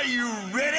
you ready?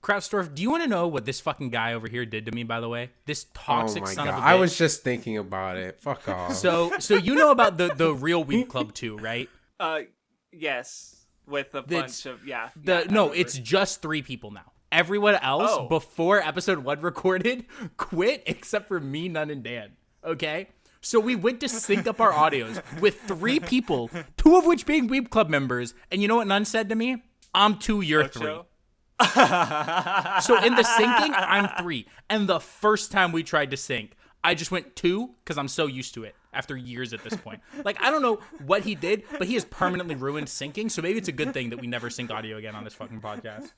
Craftsdwarf, do you want to know what this fucking guy over here did to me, by the way? This toxic son of a bitch. I was just thinking about it. Fuck off. So you know about the real Weeb Club too, right? Yes. With a bunch of, No, it's just 3 people now. Everyone else, before episode 1 recorded, quit except for me, Nun, and Dan. Okay? So we went to sync up our audios with 3 people, 2 of which being Weeb Club members. And you know what Nun said to me? I'm 2, you're 3. So in the syncing, I'm 3. And the first time we tried to sync, I just went 2 because I'm so used to it after years at this point. Like, I don't know what he did, but he has permanently ruined syncing. So maybe it's a good thing that we never sync audio again on this fucking podcast.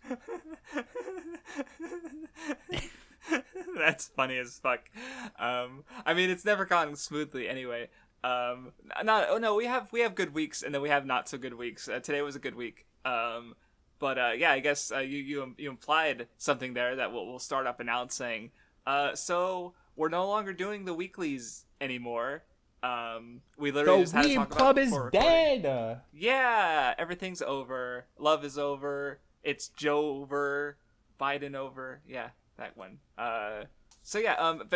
That's funny as fuck. I mean, it's never gone smoothly anyway. We have good weeks and then we have not so good weeks. Today was a good week. But I guess you implied something there that we'll start up announcing. So we're no longer doing the weeklies anymore. We literally just had to talk about it before recording. The Weeb Club is dead. Yeah, everything's over. Love is over. It's Joe over. Biden over. Yeah, that one. But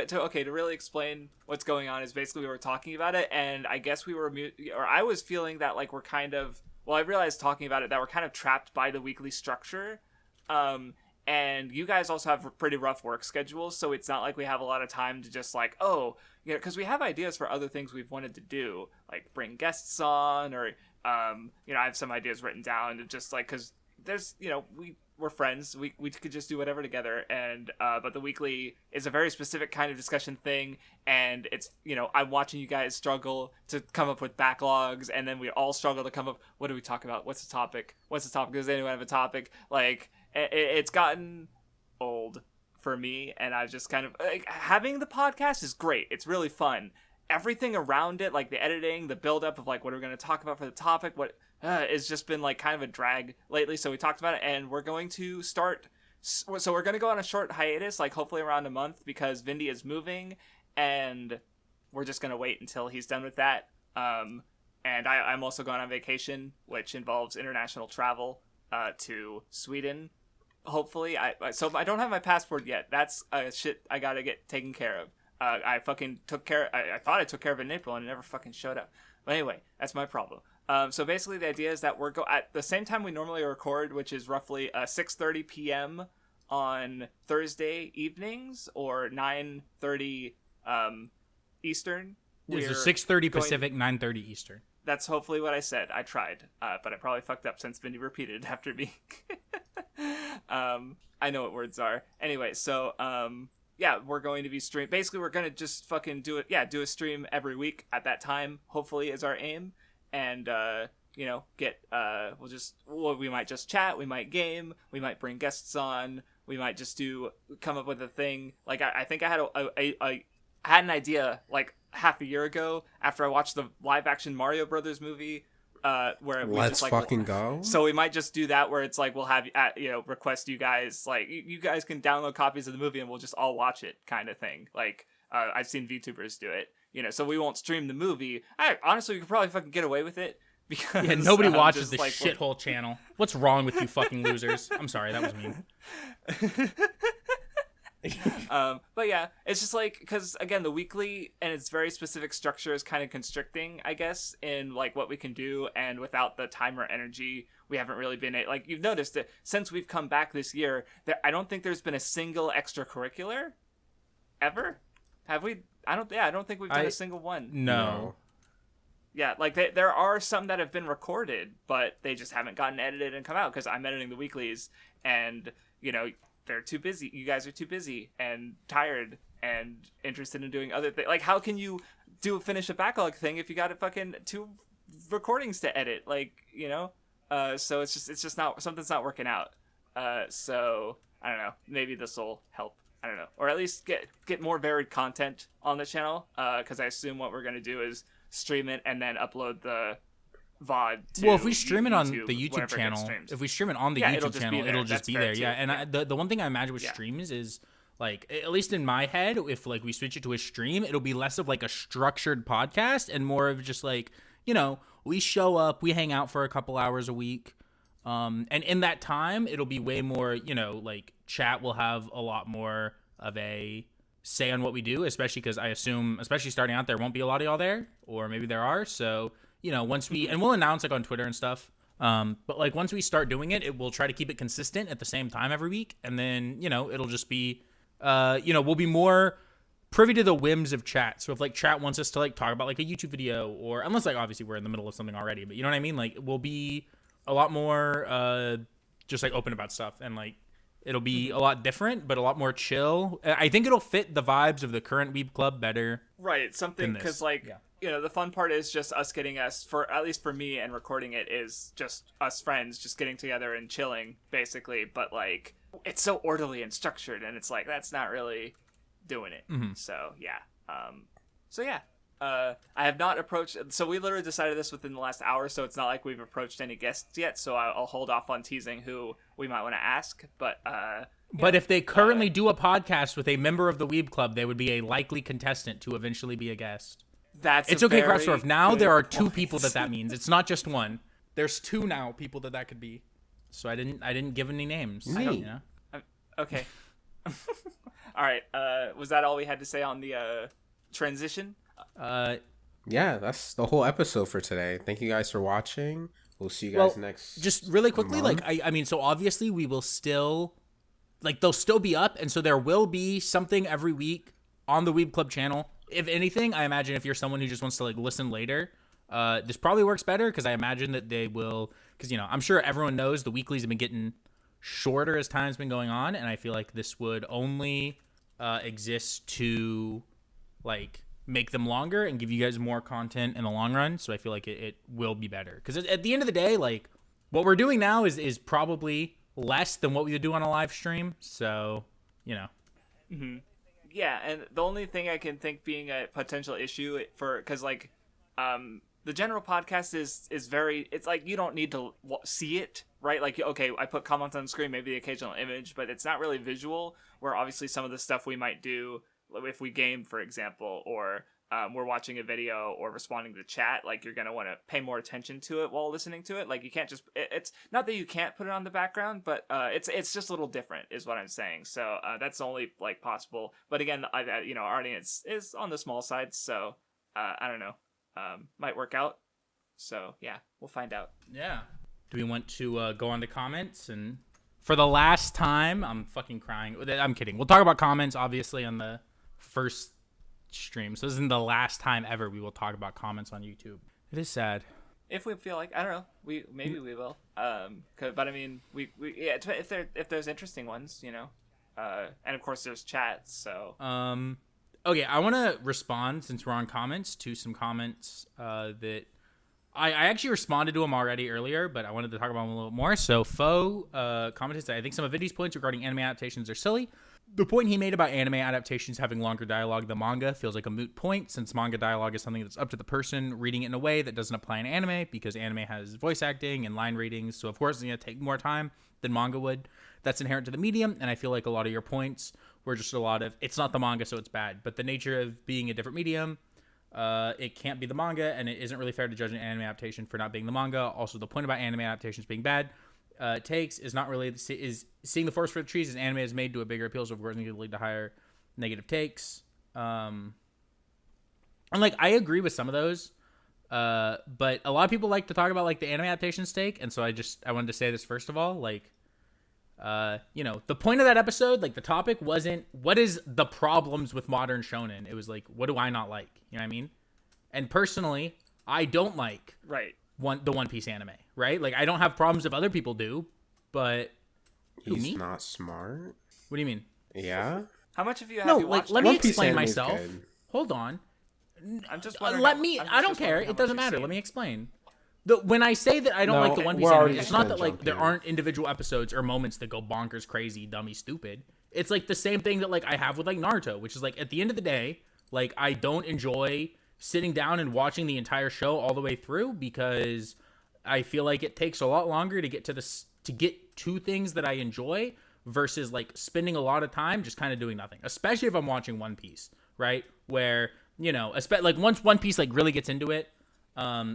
to really explain what's going on is basically we were talking about it, and I guess I was feeling that like we're kind of. Well, I realized talking about it that we're kind of trapped by the weekly structure. And you guys also have pretty rough work schedules, so it's not like we have a lot of time to just like, because we have ideas for other things we've wanted to do, like bring guests on, or, I have some ideas written down to just like, because there's, we're friends, we could just do whatever together, and, but the weekly is a very specific kind of discussion thing, and it's, I'm watching you guys struggle to come up with backlogs, and then we all struggle to come up, what do we talk about? What's the topic? Does anyone have a topic? Like, it's gotten old for me, and I've just kind of like, having the podcast is great. It's really fun. Everything around it, like the editing, the build up of like what are we going to talk about for the topic, it's just been like kind of a drag lately. So we talked about it, and we're going to start. So we're going to go on a short hiatus, like hopefully around a month, because Vindy is moving, and we're just going to wait until he's done with that. And I'm also going on vacation, which involves international travel to Sweden. Hopefully, so I don't have my passport yet. That's shit I gotta get taken care of. I fucking took care. I thought I took care of it in April, and it never fucking showed up. But anyway, that's my problem. So basically, the idea is that we're at the same time we normally record, which is roughly 6:30 p.m. on Thursday evenings, or 9:30 Eastern. It's 6:30 Pacific, 9:30 Eastern. That's hopefully what I said. I tried, but I probably fucked up since Vindy repeated it after me. I know what words are. Anyway, so we're going to be stream. Basically, we're gonna just fucking do it. Yeah, do a stream every week at that time. Hopefully, is our aim. And we might just chat. We might game. We might bring guests on. We might just come up with a thing. Like I think I had I had an idea like half a year ago after I watched the live action Mario Brothers movie. Where we let's just, like, fucking go. So we might just do that, where it's like we'll have request you guys, like you guys can download copies of the movie and we'll just all watch it, kind of thing. Like I've seen VTubers do it, so we won't stream the movie. Honestly, we could probably fucking get away with it because nobody watches the shithole channel. What's wrong with you fucking losers? I'm sorry, that was mean. But yeah, it's just like, because again, the weekly and its very specific structure is kind of constricting, I guess, in like what we can do, and without the time or energy, we haven't really been like, you've noticed that since we've come back this year, I don't think there's been a single extracurricular ever. Have we? I don't think we've done a single one. No. Yeah, like there are some that have been recorded, but they just haven't gotten edited and come out, because I'm editing the weeklies, and they're too busy. You guys are too busy and tired and interested in doing other things. Like, how can you finish a backlog thing if you got it fucking 2 recordings to edit, like, you know. So it's just not, something's not working out. So I don't know. Maybe this will help. I don't know, or at least get more varied content on the channel. Because I assume what we're gonna do is stream it and then upload the VOD to well, if we stream it on YouTube, the YouTube channel, if we stream it on the YouTube channel, it'll just be there. Too. Yeah, and the one thing I imagine with streams is, like, at least in my head, if like we switch it to a stream, it'll be less of like a structured podcast and more of just like, you know, we show up, we hang out for a couple hours a week. And in that time, it'll be way more, you know, like chat will have a lot more of a say on what we do, especially because I assume, especially starting out, there won't be a lot of y'all there, or maybe there are. So, you know, once we, and we'll announce like on Twitter and stuff. But like once we start doing it, we'll try to keep it consistent at the same time every week. And then, you know, it'll just be, you know, we'll be more privy to the whims of chat. So if like chat wants us to like talk about like a YouTube video, or unless like obviously we're in the middle of something already, but you know what I mean? Like we'll be a lot more just like open about stuff, and like it'll be a lot different, but a lot more chill. I think it'll fit the vibes of the current Weeb Club better. Right, something, because like, you know, the fun part is just us getting for at least for me, and recording it is just us friends just getting together and chilling, basically. But like, it's so orderly and structured, and it's like that's not really doing it. So yeah, I have not approached. So we literally decided this within the last hour, so it's not like we've approached any guests yet. So I'll hold off on teasing who we might want to ask. But if they currently do a podcast with a member of the Weeb Club, they would be a likely contestant to eventually be a guest. It's okay, Craftsdwarf. Now there are two people that means. It's not just one. There's two now people that could be. So I didn't give any names. Me. You know? Okay. All right. Was that all we had to say on the transition? Yeah, that's the whole episode for today. Thank you guys for watching. We'll see you guys next. Just really quickly, month. like I mean, so obviously we will still, like, they'll still be up, and so there will be something every week on the Weeb Club channel. If anything, I imagine if you're someone who just wants to like listen later, this probably works better, because I imagine that they will, because, you know, I'm sure everyone knows the weeklies have been getting shorter as time's been going on, and I feel like this would only exist to like make them longer and give you guys more content in the long run. So I feel like it will be better, because at the end of the day, like, what we're doing now is probably less than what we would do on a live stream. So, you know. Mm-hmm. Yeah, and the only thing I can think being a potential issue because like the general podcast is very, it's like you don't need to see it, right? Like, okay, I put comments on the screen, maybe the occasional image, but it's not really visual, where obviously some of the stuff we might do if we game, for example, or we're watching a video or responding to chat, like, you're going to want to pay more attention to it while listening to it. Like, you can't just, it's not that you can't put it on the background, but it's just a little different is what I'm saying. So that's only like possible. But again, you know, our audience is on the small side, so I don't know, might work out. So yeah, we'll find out. Yeah. Do we want to go on to comments? And for the last time, I'm fucking crying. I'm kidding. We'll talk about comments, obviously, on the first stream. So this isn't the last time ever we will talk about comments on YouTube. It is sad. If we feel like, I don't know, maybe we will. But I mean, we yeah, if there's interesting ones, you know, and of course there's chat. So okay, I want to respond, since we're on comments, to some comments that I actually responded to them already earlier, but I wanted to talk about them a little more. So Fo commented that I think some of Vindy's points regarding anime adaptations are silly. The point he made about anime adaptations having longer dialogue than manga feels like a moot point, since manga dialogue is something that's up to the person reading it in a way that doesn't apply in anime, because anime has voice acting and line readings, so of course it's going to take more time than manga would. That's inherent to the medium, and I feel like a lot of your points were just a lot of, it's not the manga, so it's bad, but the nature of being a different medium, it can't be the manga, and it isn't really fair to judge an anime adaptation for not being the manga. Also, the point about anime adaptations being bad takes is not really is seeing the forest for the trees, as anime is made to a bigger appeal, so of course it can lead to higher negative takes. And like, I agree with some of those, but a lot of people like to talk about like the anime adaptation take, and so I wanted to say this first of all, like, you know, the point of that episode, like, the topic wasn't what is the problems with modern shonen. It was like, what do I not like? You know what I mean? And personally, I don't like the One Piece anime, right? Like, I don't have problems if other people do, but he's not smart. What do you mean? Yeah. How much of you have no, you like, watched? let me explain myself. Good. Hold on. I'm just wondering. I don't care. It doesn't matter. Let me explain. When I say that I don't like the One Piece we're anime, already it's just not gonna that like jump there here. aren't individual episodes or moments that go bonkers, crazy, dummy, stupid. It's like the same thing that like I have with like Naruto, which is like at the end of the day, like I don't enjoy sitting down and watching the entire show all the way through because I feel like it takes a lot longer to get to things that I enjoy versus like spending a lot of time just kind of doing nothing. Especially if I'm watching One Piece, right? Where, like once One Piece like really gets into it,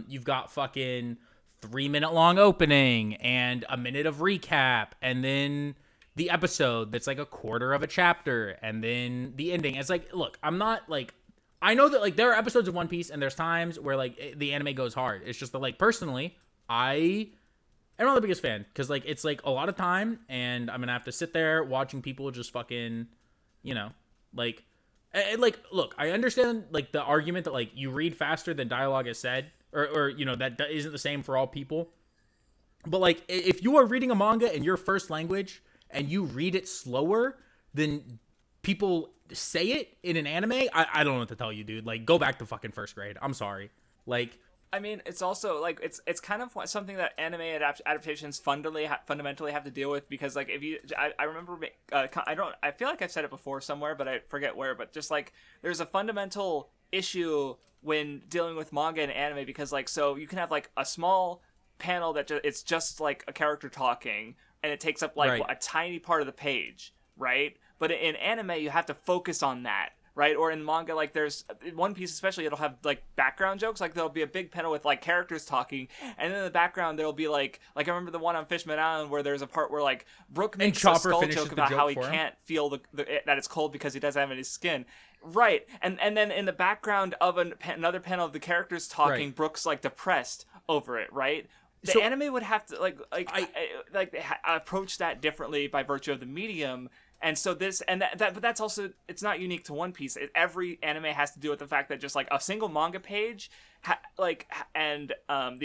you've got fucking 3-minute long opening and a minute of recap, and then the episode that's like a quarter of a chapter, and then the ending. It's like, look, I'm not like, I know that like there are episodes of One Piece and there's times where like the anime goes hard. It's just that like personally, I'm not the biggest fan because like it's like a lot of time, and I'm gonna have to sit there watching people just fucking, like. Like, look, I understand like the argument that like you read faster than dialogue is said, or that isn't the same for all people. But like, if you are reading a manga in your first language and you read it slower than people say it in an anime, I don't know what to tell you, dude. Like, go back to fucking first grade. I'm sorry. Like, I mean, it's also like it's kind of something that anime adaptations fundamentally have to deal with, because like if you I remember I feel like I've said it before somewhere, but I forget where, but just like there's a fundamental issue when dealing with manga and anime, because like, so you can have like a small panel that it's just like a character talking, and it takes up like a tiny part of the page, right? But in anime you have to focus on that. Right? Or in manga, like there's in One Piece especially, it'll have like background jokes. Like there'll be a big panel with like characters talking, and then in the background there'll be like I remember the one on Fishman Island where there's a part where like Brook makes a skull joke about how he can't feel that it's cold because he doesn't have any skin. Right, and then in the background of another panel of the characters talking, Brook's like depressed over it. Right. The anime would have to approach that differently by virtue of the medium. And so but that's also, it's not unique to One Piece. Every anime has to deal with the fact that just like a single manga page, the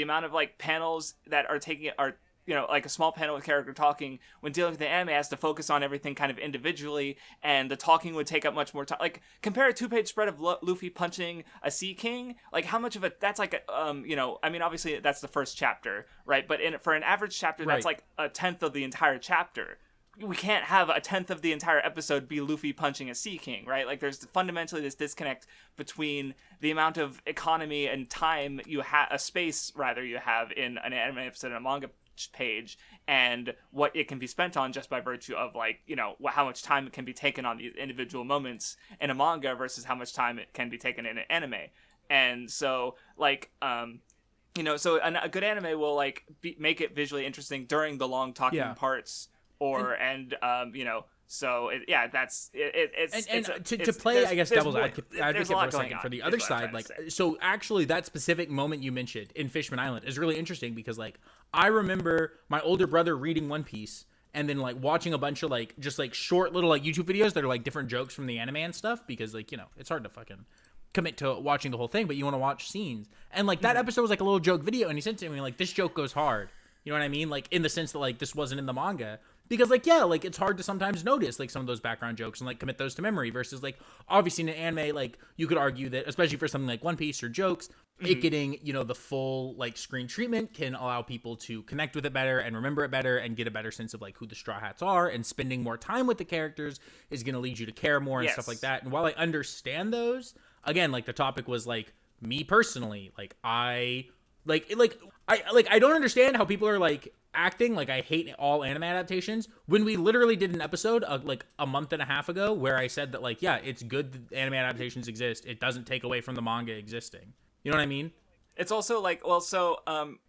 amount of like panels that are taking it are, like a small panel with character talking, when dealing with the anime has to focus on everything kind of individually, and the talking would take up much more time. Like compare a 2-page spread of Luffy punching a Sea King. Like how much of it, that's like, I mean, obviously that's the first chapter, right? But for an average chapter, that's like a tenth of the entire chapter. We can't have a tenth of the entire episode be Luffy punching a Sea King, right? Like there's fundamentally this disconnect between the amount of economy and time you have, space you have in an anime episode and a manga page, and what it can be spent on just by virtue of like, how much time it can be taken on these individual moments in a manga versus how much time it can be taken in an anime. And so like, so a good anime will like make it visually interesting during the long talking parts. So that's it. To play, I guess, devil's advocate for a second for the other side, like, so actually that specific moment you mentioned in Fishman Island is really interesting because, like, I remember my older brother reading One Piece and then, like, watching a bunch of, like, just, like, short little, like, YouTube videos that are, like, different jokes from the anime and stuff because, like, it's hard to fucking commit to watching the whole thing, but you want to watch scenes. And, like, that episode was, like, a little joke video, and he said to me, like, this joke goes hard. You know what I mean? Like, in the sense that, like, this wasn't in the manga. Because, like, yeah, like, it's hard to sometimes notice, like, some of those background jokes and, like, commit those to memory versus, like, obviously in an anime, like, you could argue that, especially for something like One Piece or jokes, it getting, the full, like, screen treatment can allow people to connect with it better and remember it better and get a better sense of, like, who the Straw Hats are, and spending more time with the characters is going to lead you to care more and stuff like that. And while I understand those, again, like, the topic was, like, me personally, like, I don't understand how people are, like, acting like I hate all anime adaptations when we literally did an episode like a month and a half ago where I said that, like, yeah, it's good that anime adaptations exist. It doesn't take away from the manga existing. You know what I mean? It's also like, well, so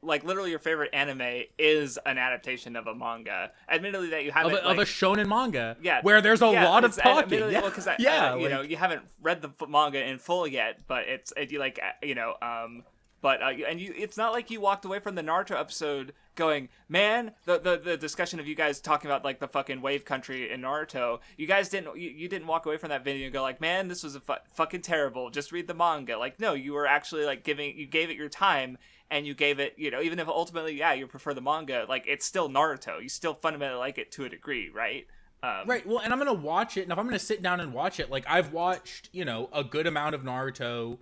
like literally your favorite anime is an adaptation of a manga. Admittedly, that you haven't of a shonen manga, where there's a lot of talking. Well, because you haven't read the manga in full yet, but it's it's not like you walked away from the Naruto episode going, man, the discussion of you guys talking about like the fucking wave country in Naruto, you guys didn't walk away from that video and go like, man, this was fucking terrible, just read the manga. Like, no, you were actually like you gave it your time, and you gave it, even if ultimately, you prefer the manga, like, it's still Naruto. You still fundamentally like it to a degree, right? Right. Well, and I'm going to watch it, and if I'm going to sit down and watch it, like, I've watched, a good amount of Naruto,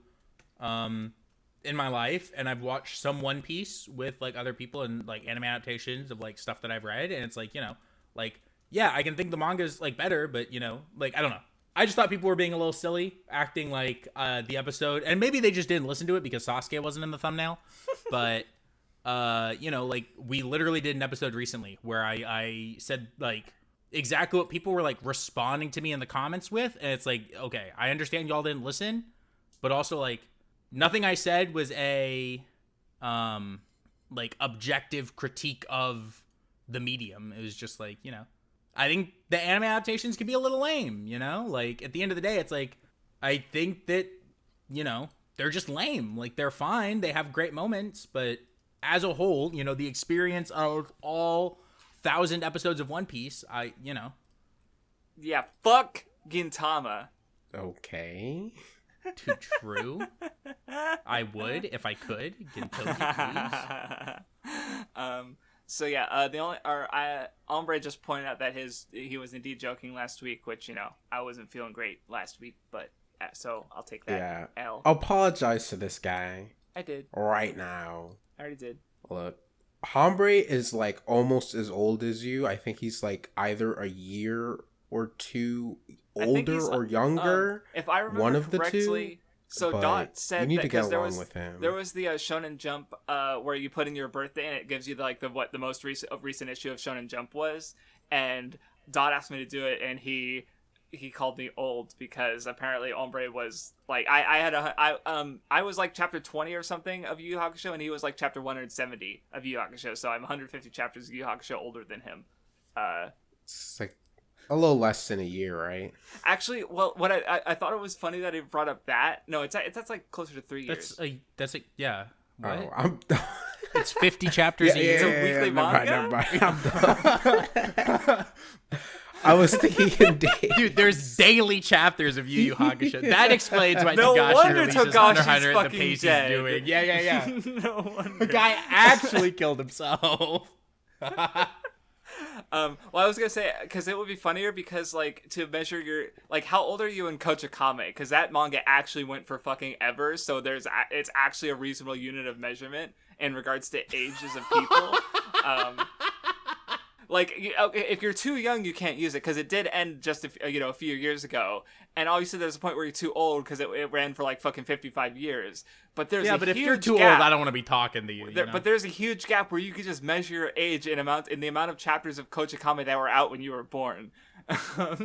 in my life, and I've watched some One Piece with like other people and like anime adaptations of like stuff that I've read, and it's like, you know, like, yeah, I can think the manga's like better, but you know, like, I don't know. I just thought people were being a little silly, acting like the episode, and maybe they just didn't listen to it because Sasuke wasn't in the thumbnail. But you know, like, we literally did an episode recently where I said like exactly what people were like responding to me in the comments with, and it's like, okay, I understand y'all didn't listen, but also like nothing I said was a like objective critique of the medium. It was just like, you know, I think the anime adaptations can be a little lame, you know? Like, at the end of the day, it's like, I think that, you know, they're just lame. Like, they're fine. They have great moments, but as a whole, you know, the experience of all 1,000 episodes of One Piece, you know. Yeah, fuck Gintama. Okay. Too true. I would if I could. Gintoki, please. So yeah, Ombre just pointed out that he was indeed joking last week, which, you know, I wasn't feeling great last week, but so I'll take that. Yeah. L. I'll apologize to this guy. I did. Right now. I already did. Look, Hombre is like almost as old as you. I think he's like either a year or two older or younger. If I remember one of correctly, the two. So Dot said you need that to get because along with him. There was the Shonen Jump where you put in your birthday and it gives you what the most recent issue of Shonen Jump was, and Dot asked me to do it, and he called me old because apparently Ombre was like I was like chapter 20 or something of Yu Yu Hakusho, and he was like chapter 170 of Yu Yu Hakusho, so I'm 150 chapters of Yu Yu Hakusho older than him. It's like a little less than a year, right? Actually, well, what I thought it was funny that he brought up that. No, that's like closer to 3 years. That's yeah. What? Oh, I'm It's 50 chapters a year. It's a weekly manga? Never mind. I was thinking, dude, there's daily chapters of Yu Yu Hakusho. That explains why no Takashi wonder releases Takashi's Hunter at the fucking pace dead. he's doing. Yeah. No wonder. The guy actually killed himself. Well, I was gonna say, because it would be funnier because, like, to measure your, like, how old are you in Kochikame? Because that manga actually went for fucking ever, so it's actually a reasonable unit of measurement in regards to ages of people. Like, if you're too young, you can't use it because it did end just a few years ago, and obviously there's a point where you're too old because it ran for like fucking 55 years. But there's but if you're too old, I don't want to be talking to you. You know? But there's a huge gap where you could just measure your age in the amount of chapters of Kochikame that were out when you were born.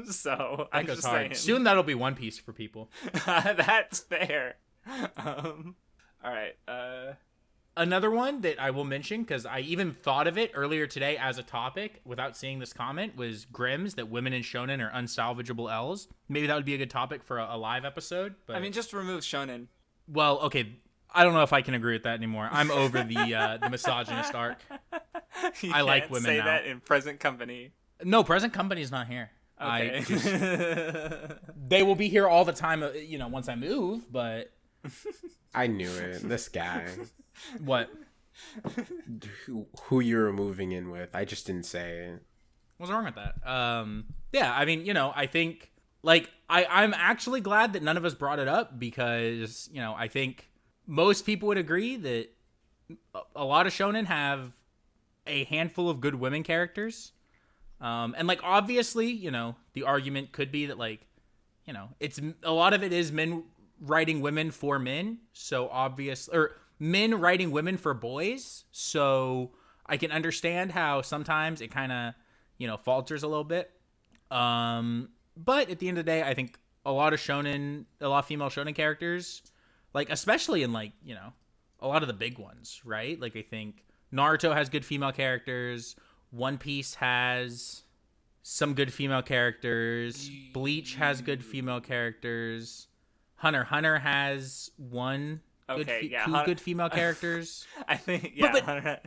So I'm just saying. Soon that'll be One Piece for people. That's fair. All right. Another one that I will mention, because I even thought of it earlier today as a topic without seeing this comment, was Grimm's, that women in shonen are unsalvageable L's. Maybe that would be a good topic for a live episode. But I mean, just remove shonen. Well, okay, I don't know if I can agree with that anymore. I'm over the misogynist arc. I like women say now. That in present company. No, present company's not here. Okay. They will be here all the time, once I move, but... I knew it. This guy. What? Who you're moving in with. I just didn't say it. What's wrong with that? Yeah, I mean, I think, like, I'm actually glad that none of us brought it up because, I think most people would agree that a lot of shonen have a handful of good women characters. And, like, obviously, the argument could be that, like, it's a lot of it is men writing women for men. So obvious, or men writing women for boys. So I can understand how sometimes it kind of, falters a little bit. But at the end of the day, I think a lot of female shonen characters, like, especially in, like, a lot of the big ones, right? Like, I think Naruto has good female characters. One Piece has some good female characters. Bleach has good female characters. Hunter x Hunter has two good female characters. I think, but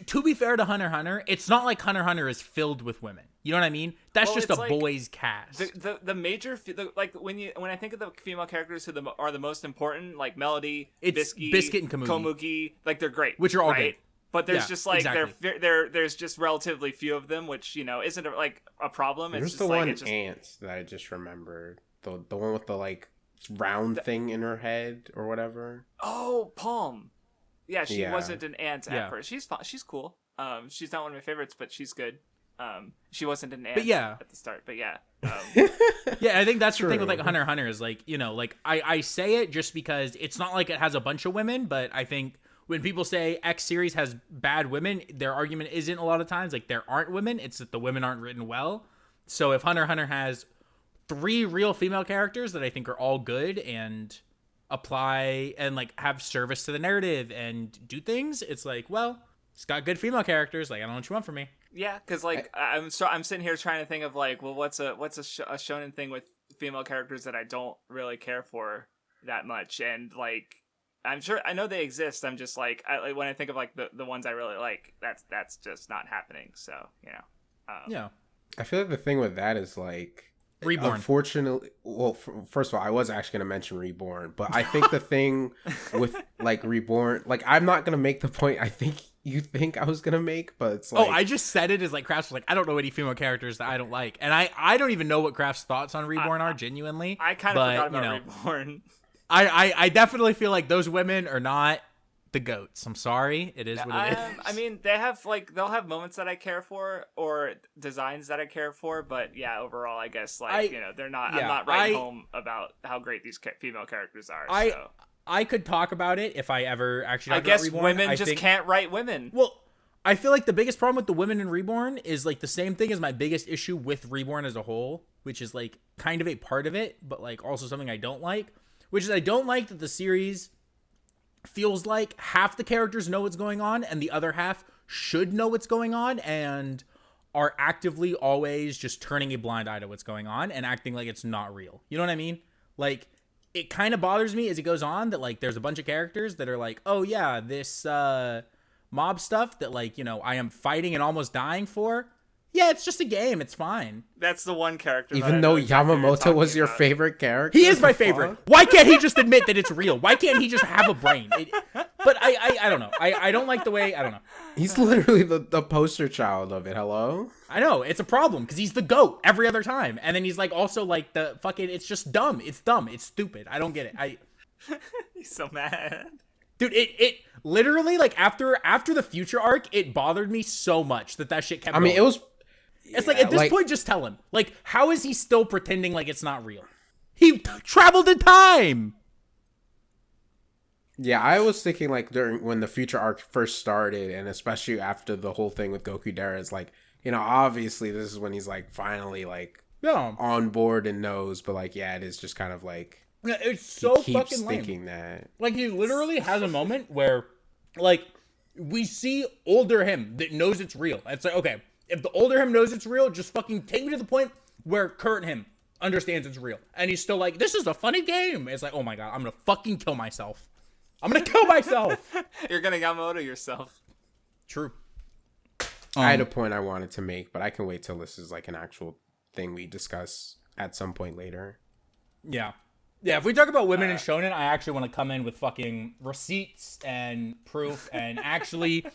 to be fair to Hunter x Hunter, it's not like Hunter x Hunter is filled with women. You know what I mean? That's just a boys cast. The major, when I think of the female characters who are the most important, like Melody, it's Biscuit and Komugi, like, they're great, which are all right? good. But there's just like exactly. there's just relatively few of them, which isn't a problem. There's it's just the like, one Ants that I just remembered, the one with the like round thing in her head or whatever. Oh, Palm. Yeah, she wasn't an ant at first. She's fine. She's cool. She's not one of my favorites, but she's good. She wasn't an ant at the start, but yeah. Yeah, I think that's the thing with like Hunter x Hunter is like, you know, like I say it just because it's not like it has a bunch of women, but I think when people say X series has bad women, their argument isn't a lot of times like there aren't women, it's that the women aren't written well. So if Hunter x Hunter has 3 real female characters that I think are all good and apply and like have service to the narrative and do things, it's like, well, it's got good female characters, like I don't know what you want from me. Yeah, because like I'm sitting here trying to think of like, well, what's a shonen thing with female characters that I don't really care for that much, and like I'm sure I know they exist. I'm just like, when I think of like the ones I really like, that's just not happening. So you know, yeah. I feel like the thing with that is like Reborn. Unfortunately, well, first of all, I was actually going to mention Reborn, but I think the thing with like Reborn, like I'm not going to make the point I think you think I was going to make, but it's like, I just said it as like Crafts was like, I don't know any female characters that I don't like, and I don't even know what Crafts' thoughts on Reborn are genuinely. I kind of forgot about Reborn. I definitely feel like those women are not the goats. I'm sorry, it is what it is. I mean, they'll have moments that I care for or designs that I care for, but yeah, overall, I guess they're not. I'm not writing home about how great these female characters are. I could talk about it if I ever actually. I guess Reborn. Women can't write women. Well, I feel like the biggest problem with the women in Reborn is like the same thing as my biggest issue with Reborn as a whole, which is like kind of a part of it, but like also something I don't like, which is I don't like that the series feels like half the characters know what's going on and the other half should know what's going on and are actively always just turning a blind eye to what's going on and acting like it's not real. You know what I mean? Like, it kind of bothers me as it goes on that like there's a bunch of characters that are like, oh yeah, this mob stuff that like, you know, I am fighting and almost dying for. Yeah, it's just a game. It's fine. That's the one character. Even though Yamamoto was your favorite character, he is my favorite. Why can't he just admit that it's real? Why can't he just have a brain? But I don't know. I don't like the way. I don't know. He's literally the poster child of it. Hello. I know it's a problem because he's the GOAT every other time, and then he's like also like the fucking. It's just dumb. It's dumb. It's stupid. I don't get it. He's so mad. Dude, it literally like after the future arc, it bothered me so much that shit kept. I mean, going. it was. It's like, at this point, just tell him. Like, how is he still pretending like it's not real? He traveled in time! Yeah, I was thinking, like, when the future arc first started, and especially after the whole thing with Goku Dara, it's like, you know, obviously this is when he's, like, finally, like, on board and knows, but, like, yeah, it is just kind of, like... Yeah, it's so he keeps fucking lame. Thinking that. Like, he literally has a moment where, like, we see older him that knows it's real. It's like, okay... If the older him knows it's real, just fucking take me to the point where current him understands it's real. And he's still like, this is a funny game. It's like, oh my god, I'm gonna fucking kill myself. I'm gonna kill myself. You're gonna Yamamoto yourself. True. I had a point I wanted to make, but I can wait till this is like an actual thing we discuss at some point later. Yeah. Yeah, if we talk about women in shonen, I actually want to come in with fucking receipts and proof and actually...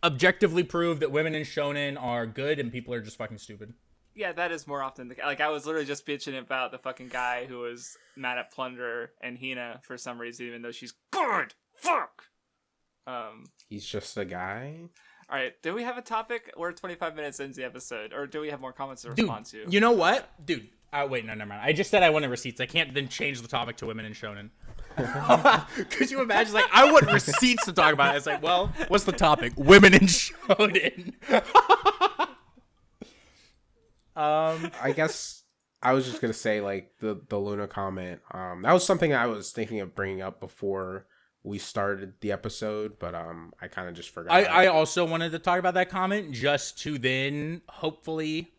objectively prove that women in shonen are good and people are just fucking stupid. Yeah, that is more often like I was literally just bitching about the fucking guy who was mad at Plunder and Hina for some reason, even though she's good. Fuck. He's just a guy. All right, do we have a topic? We're 25 minutes into the episode, or do we have more comments to respond to? You know what, dude? Wait, no, never mind. I just said I wanted receipts. I can't then change the topic to women in shonen. Could you imagine? Like, I want receipts to talk about. It's like, well, what's the topic? Women in shonen. I guess I was just gonna say like the Luna comment. That was something I was thinking of bringing up before we started the episode, but I kind of just forgot. I also wanted to talk about that comment just to then hopefully,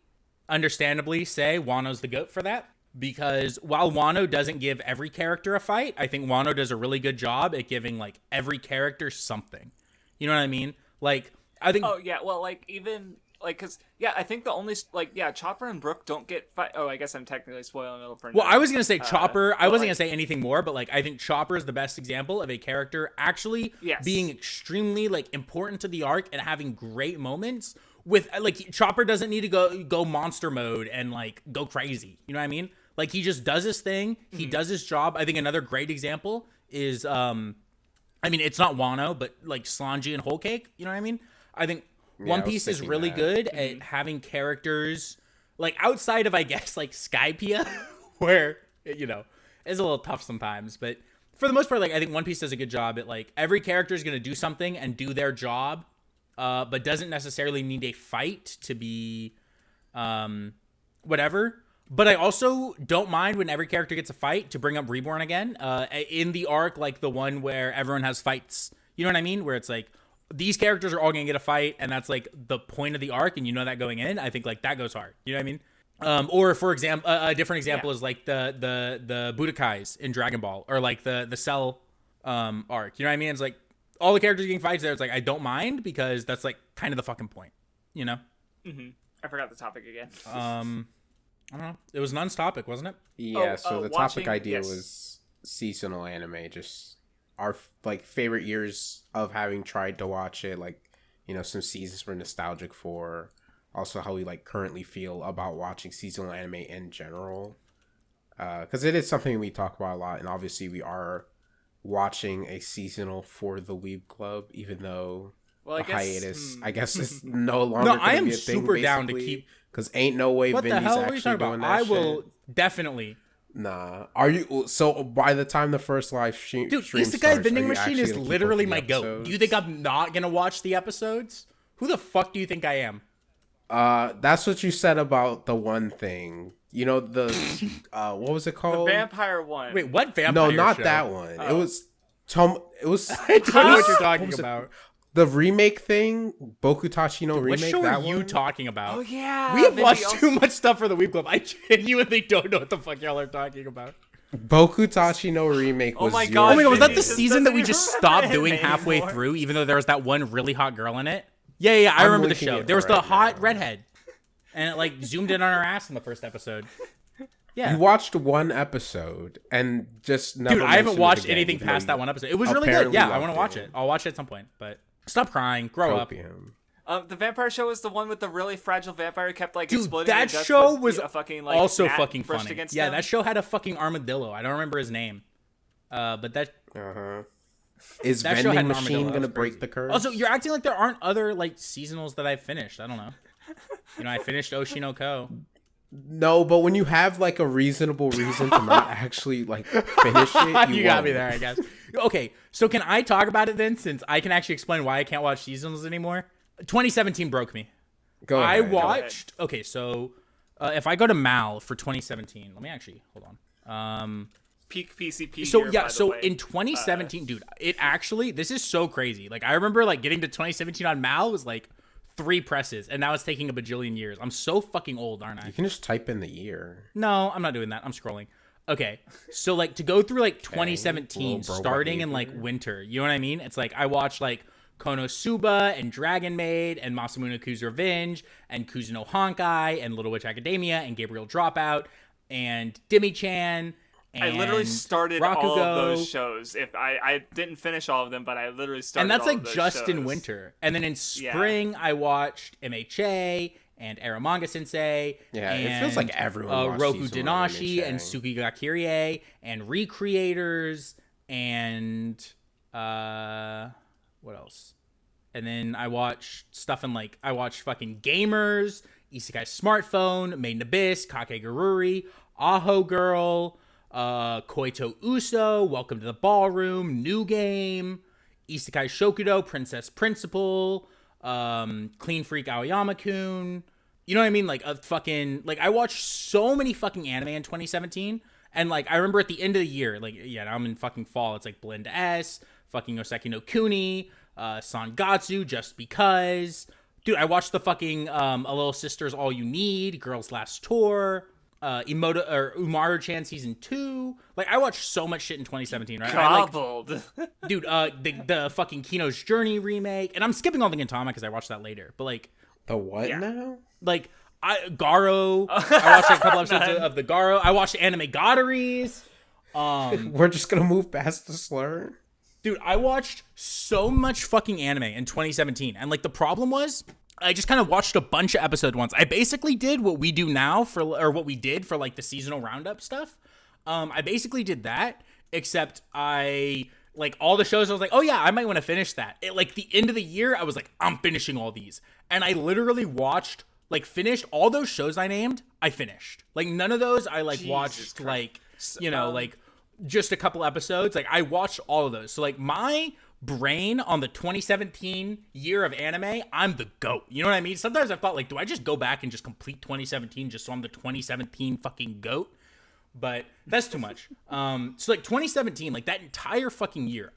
understandably, say Wano's the GOAT for that. Because while Wano doesn't give every character a fight, I think Wano does a really good job at giving, like, every character something. You know what I mean? Like, I think... Oh, yeah, well, like, even, like, because, yeah, I think the only, like, yeah, Chopper and Brook don't get fight... Oh, I guess I'm technically spoiling it for... Well, I was going to say Chopper. I wasn't going to say anything more, but, like, I think Chopper is the best example of a character actually being extremely, like, important to the arc and having great moments with, like, Chopper doesn't need to go monster mode and, like, go crazy. You know what I mean? Like, he just does his thing. He does his job. I think another great example is, I mean, it's not Wano, but like Sanji and Whole Cake. You know what I mean? I think One Piece is really good at having characters, like, outside of, I guess, like Skypiea, where, you know, it's a little tough sometimes. But for the most part, like, I think One Piece does a good job at, like, every character is going to do something and do their job, but doesn't necessarily need a fight to be whatever. But I also don't mind when every character gets a fight to bring up Reborn again. In the arc, like the one where everyone has fights. You know what I mean? Where it's like, these characters are all going to get a fight, and that's like the point of the arc, and you know that going in. I think like that goes hard. You know what I mean? Or for example, a different example is like the Budokais in Dragon Ball, or like the Cell arc. You know what I mean? It's like all the characters getting fights there. It's like, I don't mind, because that's like kind of the fucking point. You know? Mm-hmm. I forgot the topic again. I don't know. It was Nun's topic, wasn't it? Yeah, so the topic idea was seasonal anime. Just our like favorite years of having tried to watch it. Like, you know, some seasons we're nostalgic for. Also, how we like currently feel about watching seasonal anime in general. Because it is something we talk about a lot. And obviously we are watching a seasonal for the Weeb Club, even though hiatus, I guess, is no longer No, I am be a thing, super down to keep... Because ain't no way what Vindy's the hell are you actually talking doing about? that I shit. will definitely. Nah. Are you... So, by the time the first live stream Dude, starts, Vending are you Machine actually is gonna keep literally up my the goat. episodes? Do you think I'm not going to watch the episodes? Who the fuck do you think I am? That's what you said about the one thing. You know, the... what was it called? The vampire one. Wait, what vampire No, not show? that one. Oh. It was... It was... I don't know what you're talking about. The remake thing, Bokutachi no What remake. show that are you one? talking about? Oh yeah. We have Vindy watched also- too much stuff for the Weeb Club. I genuinely don't know what the fuck y'all are talking about. Bokutachi no remake was. Oh my your God, Oh my god, was that shit. the Vindy season that we doesn't just even stopped remember doing it halfway anymore. through, even though there was that one really hot girl in it? Yeah, I remember the linking show. it There was the right hot now. redhead. And it like zoomed in on her ass in the first episode. Yeah. You watched one episode and just never. Dude, I haven't mentioned it watched again, anything even though past you that one episode. It was really good. apparently Yeah, I loved want to watch it. I'll watch it at some point. But stop crying. Grow up. Copium. The vampire show was the one with the really fragile vampire who kept like Dude, exploding. that to death show with was a fucking, like, also gnat fucking brushed funny. against Yeah, him. that show had a fucking armadillo. I don't remember his name. But that Is that show had Vending an Machine armadillo. That gonna was break crazy. the curse? Also, you're acting like there aren't other like seasonals that I've finished. I don't know. You know, I finished Oshinoko. No, but when you have like a reasonable reason to not actually like finish it, You got me there, I guess. Okay, so can I talk about it then, since I can actually explain why I can't watch seasonals anymore? 2017 broke me. Go ahead. I watched. Okay, so if I go to Mal for 2017, let me actually hold on. Peak PCP. So year, yeah, by the so way. in 2017, dude, it actually, this is so crazy. Like, I remember like getting to 2017 on Mal was like 3 presses, and now it's taking a bajillion years. I'm so fucking old, aren't I? You can just type in the year. No, I'm not doing that. I'm scrolling. Okay, so like to go through like 2017, Little bro starting in behavior. like winter. You know what I mean? It's like I watched like Konosuba and Dragon Maid and Masamune-ku's Revenge and Kuzuno Honkai and Little Witch Academia and Gabriel Dropout and Demi-chan. I literally and started Rakugo. all of those shows. If I didn't finish all of them, but I literally started. And that's all like of those just in shows. winter. And then in spring, I watched MHA and Era Manga Sensei. Yeah, it and, feels like everyone watched Roku seasonal on Dinashi and MHA. Tsukiga Kyrie and Recreators and what else? And then I watched stuff in like I watched fucking Gamers, Isekai Smartphone, Made in Abyss, Kakegururi, Aho Girl, Koito Uso, Welcome to the Ballroom, New Game, Isekai Shokudo, Princess Principal, Clean Freak Aoyama-kun. You know what I mean? Like a fucking like I watched so many fucking anime in 2017, and like I remember at the end of the year, like yeah, now I'm in fucking fall. It's like Blend S, fucking Oseki no Kuni, Sangatsu, Just Because. Dude, I watched the fucking A Little Sister's All You Need, Girls Last Tour, Umaru-chan season 2. Like I watched so much shit in 2017, right? Gobbled. Dude, the fucking Kino's Journey remake, and I'm skipping all the Gintama because I watched that later. But like, The what now? like Garo, I watched like, a couple episodes of the Garo. I watched Anime Goderies. We're just gonna move past the slur. Dude, I watched so much fucking anime in 2017, and like the problem was I just kind of watched a bunch of episodes once. I basically did what we do now what we did for like the seasonal roundup stuff. I basically did that, except I like all the shows. I was like, oh yeah, I might want to finish that. At like the end of the year, I was like, I'm finishing all these, and I literally watched finished all those shows I named. I finished like none of those. I like watched like like just a couple episodes. Like I watched all of those. So like my brain on the 2017 year of anime, I'm the GOAT. You know what I mean? Sometimes I thought like, do I just go back and just complete 2017 just so I'm the 2017 fucking GOAT? But that's too much. So like 2017, like that entire fucking year,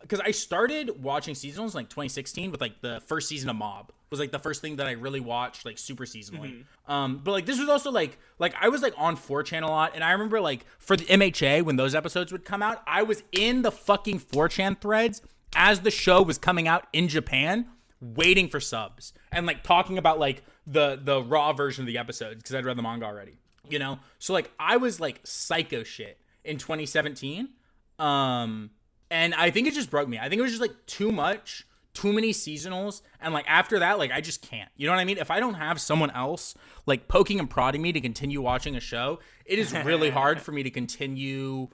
because I started watching seasonals like 2016 with like the first season of Mob was like the first thing that I really watched like super seasonally. But like this was also like I was like on 4chan a lot, and I remember like for the MHA when those episodes would come out, I was in the fucking 4chan threads as the show was coming out in Japan, waiting for subs and like talking about like the raw version of the episodes because I'd read the manga already. You know, so like I was like psycho shit in 2017, and I think it just broke me. I think it was just like too many seasonals, and like after that, like I just can't. You know what I mean? If I don't have someone else like poking and prodding me to continue watching a show, it is really hard for me to continue.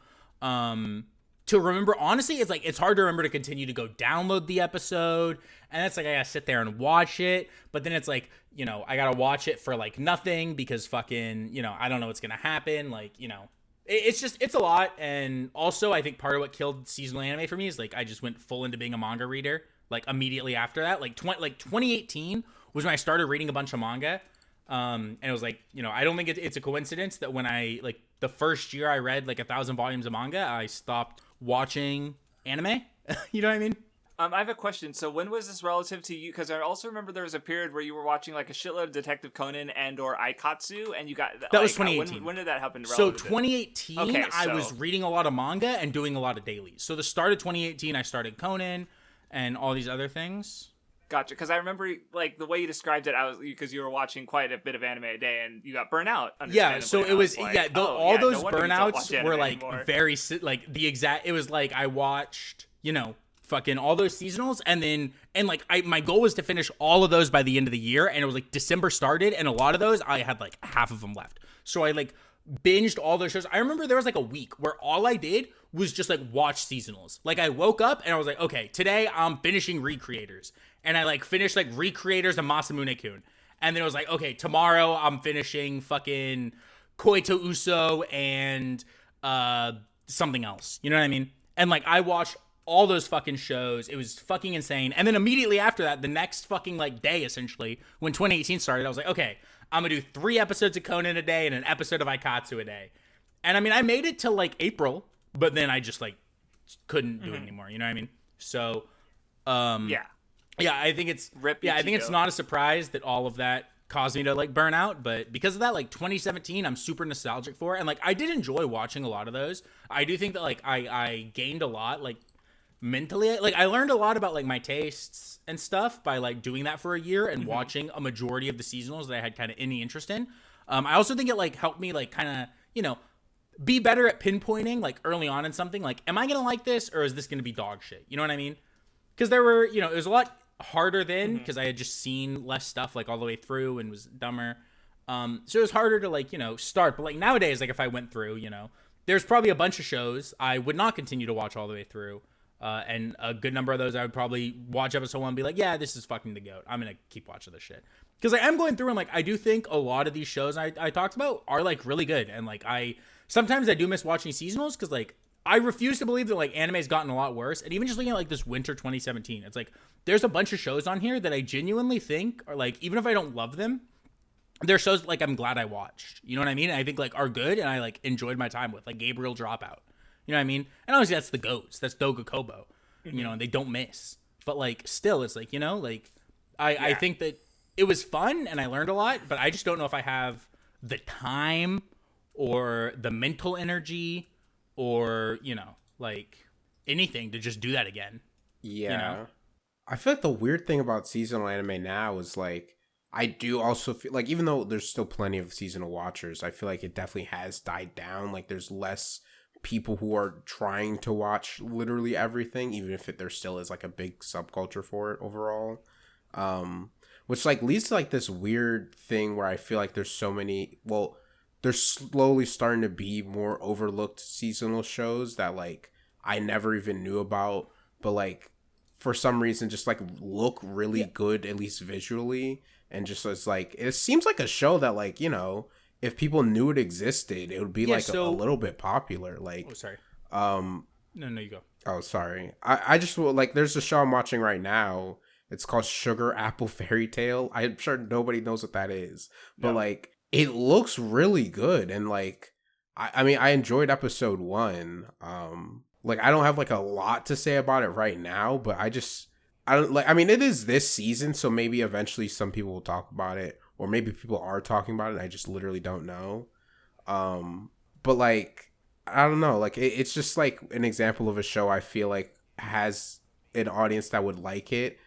To remember, honestly, it's hard to remember to continue to go download the episode, and it's like I gotta sit there and watch it, but then it's like, you know, I gotta watch it for like nothing because fucking, you know, I don't know what's gonna happen, like, you know, it's a lot. And also I think part of what killed seasonal anime for me is like I just went full into being a manga reader like immediately after that. Like 2018 was when I started reading a bunch of manga, and it was like, you know, I don't think it's a coincidence that when I like the first year I read like 1,000 volumes of manga, I stopped watching anime. You know what I mean? I have a question. So when was this relative to you? Because I also remember there was a period where you were watching like a shitload of Detective Conan and or Aikatsu, and you got that was 2018. When did that happen? So 2018, okay, I was reading a lot of manga and doing a lot of dailies. So the start of 2018, I started Conan and all these other things. Gotcha. Because I remember like the way you described it, I was because you were watching quite a bit of anime a day and you got burnt out. Yeah. So it was like, all those burnouts were like anymore. Very like the exact. It was like I watched, you know, fucking all those seasonals, and like my goal was to finish all of those by the end of the year, and it was like December started, and a lot of those I had like half of them left, so I like binged all those shows. I remember there was like a week where all I did was just like watch seasonals. Like I woke up and I was like, okay, today I'm finishing Recreators, and I like finished like Recreators and Masamune-kun, and then it was like, okay, tomorrow I'm finishing fucking Koito Uso and something else, you know what I mean? And like I watched all those fucking shows. It was fucking insane. And then immediately after that, the next fucking like day, essentially, when 2018 started, I was like, okay, I'm gonna do 3 episodes of Conan a day and an episode of Aikatsu a day. And I mean, I made it till like April, but then I just like couldn't do it anymore. You know what I mean? So, yeah, I think it's I think it's not a surprise that all of that caused me to like burn out, but because of that, like 2017, I'm super nostalgic for it, and like I did enjoy watching a lot of those. I do think that like I gained a lot, like mentally, like I learned a lot about like my tastes and stuff by like doing that for a year and watching a majority of the seasonals that I had kind of any interest in. I also think it like helped me like kind of, you know, be better at pinpointing like early on in something, like, am I gonna like this or is this gonna be dog shit? You know what I mean? Because there were, you know, it was a lot harder then because I had just seen less stuff like all the way through and was dumber. So it was harder to like, you know, start. But like nowadays, like if I went through, you know, there's probably a bunch of shows I would not continue to watch all the way through. And a good number of those I would probably watch episode 1 and be like, yeah, this is fucking the GOAT. I'm going to keep watching this shit. Because like, I'm going through and like, I do think a lot of these shows I talked about are like really good. And like, sometimes I do miss watching seasonals because like, I refuse to believe that like anime's gotten a lot worse. And even just looking at like this winter 2017, it's like, there's a bunch of shows on here that I genuinely think are like, even if I don't love them, they're shows like I'm glad I watched. You know what I mean? And I think like are good and I like enjoyed my time with, like Gabriel Dropout. You know what I mean? And obviously that's the GOATs. That's Doga Kobo. You know, and they don't miss. But like still it's like, you know, like I think that it was fun and I learned a lot, but I just don't know if I have the time or the mental energy or, you know, like anything to just do that again. Yeah. You know? I feel like the weird thing about seasonal anime now is like, I do also feel like even though there's still plenty of seasonal watchers, I feel like it definitely has died down. Like there's less people who are trying to watch literally everything, even if there still is like a big subculture for it overall. Which like leads to like this weird thing where I feel like there's so many, well, there's slowly starting to be more overlooked seasonal shows that like I never even knew about, but like for some reason just like look really good, at least visually. And just it's like, it seems like a show that like, you know, if people knew it existed, it would be like a little bit popular. Like, oh, sorry. No, you go. Oh, sorry. I just like, there's a show I'm watching right now. It's called Sugar Apple Fairy Tale. I'm sure nobody knows what that is, but like it looks really good. And like, I mean, I enjoyed episode 1. Like I don't have like a lot to say about it right now, but I don't like, I mean, it is this season, so maybe eventually some people will talk about it, or maybe people are talking about it and I just literally don't know. But like, I don't know, like it's just like an example of a show I feel like has an audience that would like it,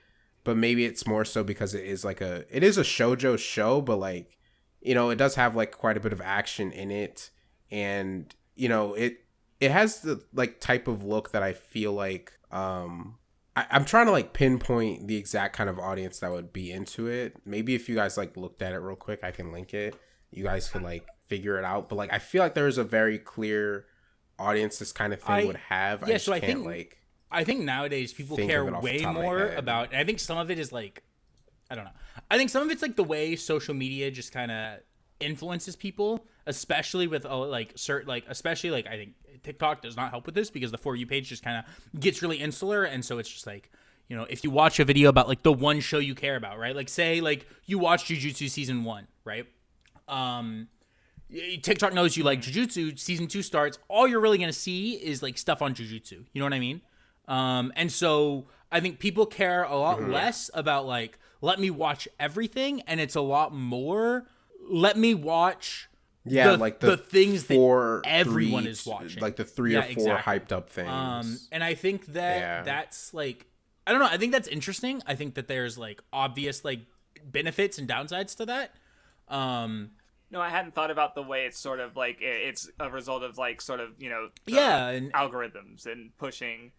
but maybe it's more so because it is a shoujo show, but like, you know, it does have like quite a bit of action in it, and you know, it has the like type of look that I feel like I'm trying to like pinpoint the exact kind of audience that would be into it. Maybe if you guys like looked at it real quick, I can link it. You guys could like figure it out. But like, I feel like there's a very clear audience this kind of thing would have. Yeah, I think nowadays people care way more about, and I think some of it is like, I don't know. I think some of it's like the way social media just kind of influences people, especially with especially like I think TikTok does not help with this because the For You page just kind of gets really insular, and so it's just like, you know, if you watch a video about like the one show you care about, right? Like say like you watch Jujutsu season 1, right? TikTok knows you like Jujutsu, season 2 starts, all you're really gonna see is like stuff on Jujutsu. You know what I mean? And so I think people care a lot less about like, let me watch everything, and it's a lot more, let me watch like the things that everyone is watching, like the 3 or 4 hyped up things. And I think that that's like, I don't know, I think that's interesting. I think that there's like obvious like benefits and downsides to that. No, I hadn't thought about the way it's sort of like it's a result of like sort of, you know, and algorithms and pushing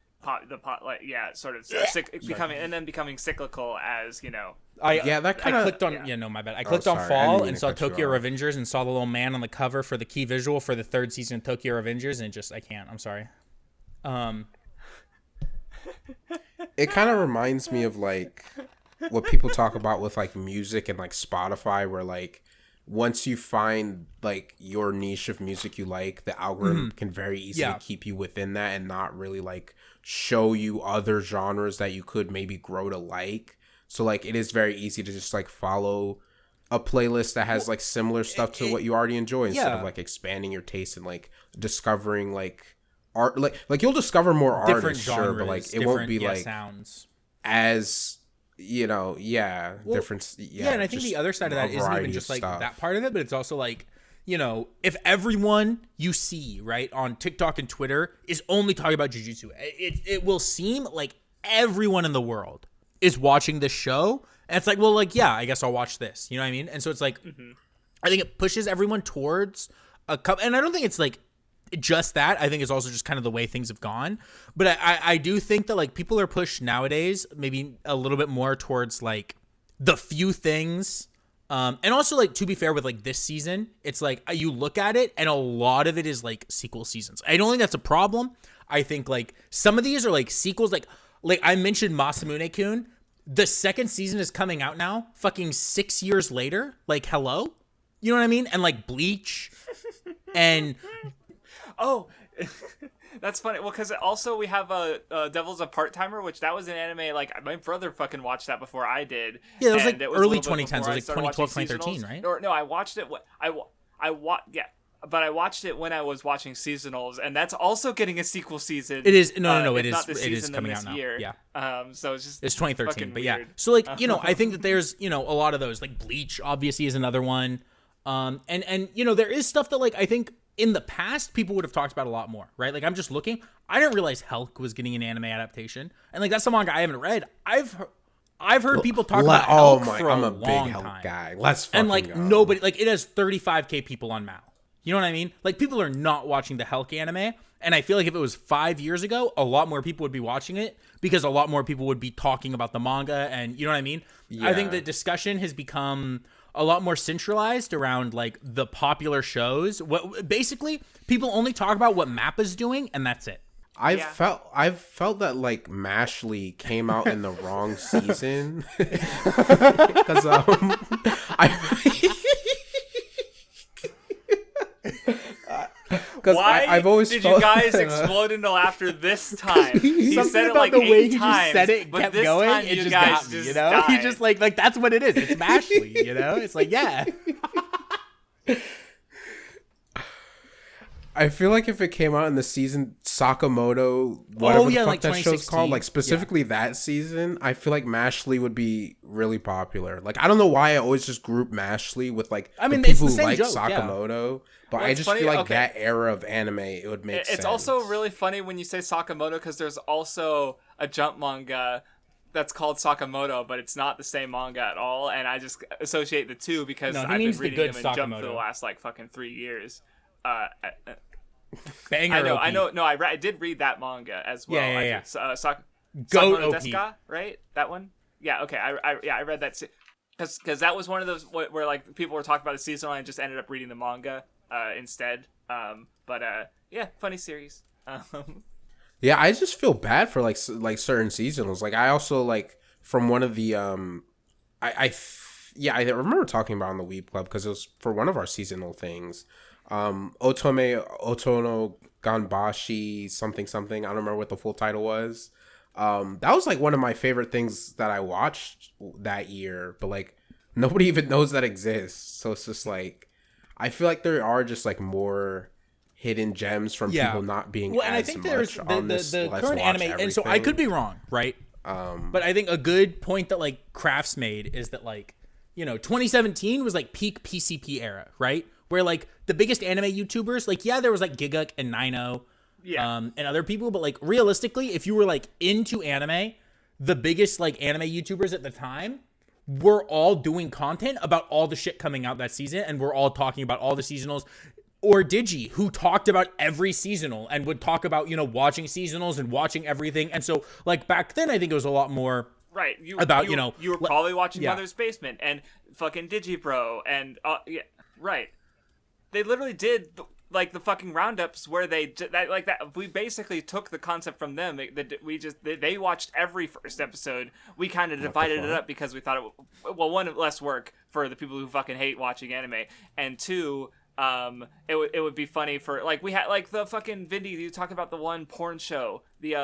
becoming cyclical as, you know. I clicked on my bad. I clicked on Fall and saw Tokyo Revengers and saw the little man on the cover for the key visual for the 3rd season of Tokyo Revengers, and just I can't. I'm sorry. It kind of reminds me of like what people talk about with like music and like Spotify, where like once you find like your niche of music you like, the algorithm can very easily keep you within that and not really like show you other genres that you could maybe grow to like. So like it is very easy to just like follow a playlist that has like similar stuff to what you already enjoy, instead of like expanding your taste and like discovering like art, like you'll discover more artists, sure, but like it won't be like sounds as, you know, different. Yeah, and I think the other side of that isn't even just like that part of it, but it's also like, you know, if everyone you see right on TikTok and Twitter is only talking about Jujutsu, it will seem like everyone in the world is watching this show, and it's like, well, like, yeah, I guess I'll watch this. You know what I mean? And so it's like, I think it pushes everyone towards a couple, and I don't think it's like just that. I think it's also just kind of the way things have gone. But I do think that like people are pushed nowadays maybe a little bit more towards like the few things. And also like, to be fair with like this season, it's like you look at it and a lot of it is like sequel seasons. I don't think that's a problem. I think like some of these are like sequels. Like I mentioned Masamune-kun. The 2nd season is coming out now, fucking 6 years later. Like, hello? You know what I mean? And like Bleach and... Oh, that's funny. Well, because also we have Devil's a Part-Timer, which that was an anime, like, my brother fucking watched that before I did. Yeah, it was like early 2010s. It was like 2012, 2013, right? No, I watched it. But I watched it when I was watching seasonals, and that's also getting a sequel season. It is. No, it is coming out now. Year. Yeah. So it's just... It's 2013, but weird. yeah. So, like, you know, I think that there's, you know, a lot of those. Like, Bleach, obviously, is another one. And you know, there is stuff that, like, I think... in the past, people would have talked about a lot more, right? Like, I'm just looking. I didn't realize Hulk was getting an anime adaptation, and like that's a manga I haven't read. I've heard people talk about Hulk for a long time. I'm a big Hulk guy. Let's fucking and like go. Nobody, like, it has 35K people on Mal. You know what I mean? Like, people are not watching the Hulk anime, and I feel like if it was 5 years ago, a lot more people would be watching it because a lot more people would be talking about the manga, and you know what I mean? Yeah. I think the discussion has become a lot more centralized around, like, the popular shows. Basically, people only talk about what Mappa's doing, and that's it. I've felt that like Mashle came out in the wrong season because Why I've always did you guys explode into laughter this time? He said it like the way 8 he times, just said it but kept this going. time It you just guys got me, just you know. died. He just like that's what it is. It's Mashle, you know. It's like yeah. I feel like if it came out in the season Sakamoto, whatever the fuck like that show's called, like specifically that season, I feel like Mashle would be really popular. Like I don't know why I always just group Mashle with like the people who like Sakamoto, but I just feel like that era of anime it would make sense. It's also really funny when you say Sakamoto because there's also a Jump manga that's called Sakamoto, but it's not the same manga at all, and I just associate the two because I've been reading them in Jump for the last like fucking 3 years. Banger. I know. No, I did read that manga as well. Yeah. Sakamoto Desuka, right? That one. Yeah. Okay. I read that because that was one of those where like people were talking about the seasonal and I just ended up reading the manga instead. Yeah, funny series. Yeah, I just feel bad for like certain seasonals. Like I also like from one of the I remember talking about on the Weeb Club because it was for one of our seasonal things. Otono Ganbashi something. I don't remember what the full title was. That was like one of my favorite things that I watched that year, but like nobody even knows that exists. So it's just like I feel like there are just like more hidden gems from people not being and I think there's the current anime everything. And so I could be wrong, right? But I think a good point that like Crafts made is that like, you know, 2017 was like peak PCP era, right? Where like the biggest anime YouTubers, like there was like Giguk and Nino, and other people, but like realistically, if you were like into anime, the biggest like anime YouTubers at the time were all doing content about all the shit coming out that season, and we're all talking about all the seasonals. Or Digi, who talked about every seasonal and would talk about, you know, watching seasonals and watching everything. And so like back then, I think it was a lot more right. You were probably watching Mother's Basement and fucking Digibro and right. They literally did like the fucking roundups where they like that. We basically took the concept from them. They watched every first episode. We kind of divided it up because we thought one, less work for the people who fucking hate watching anime, and two, it would be funny for like we had like the fucking Vindy. You talk about the one porn show, the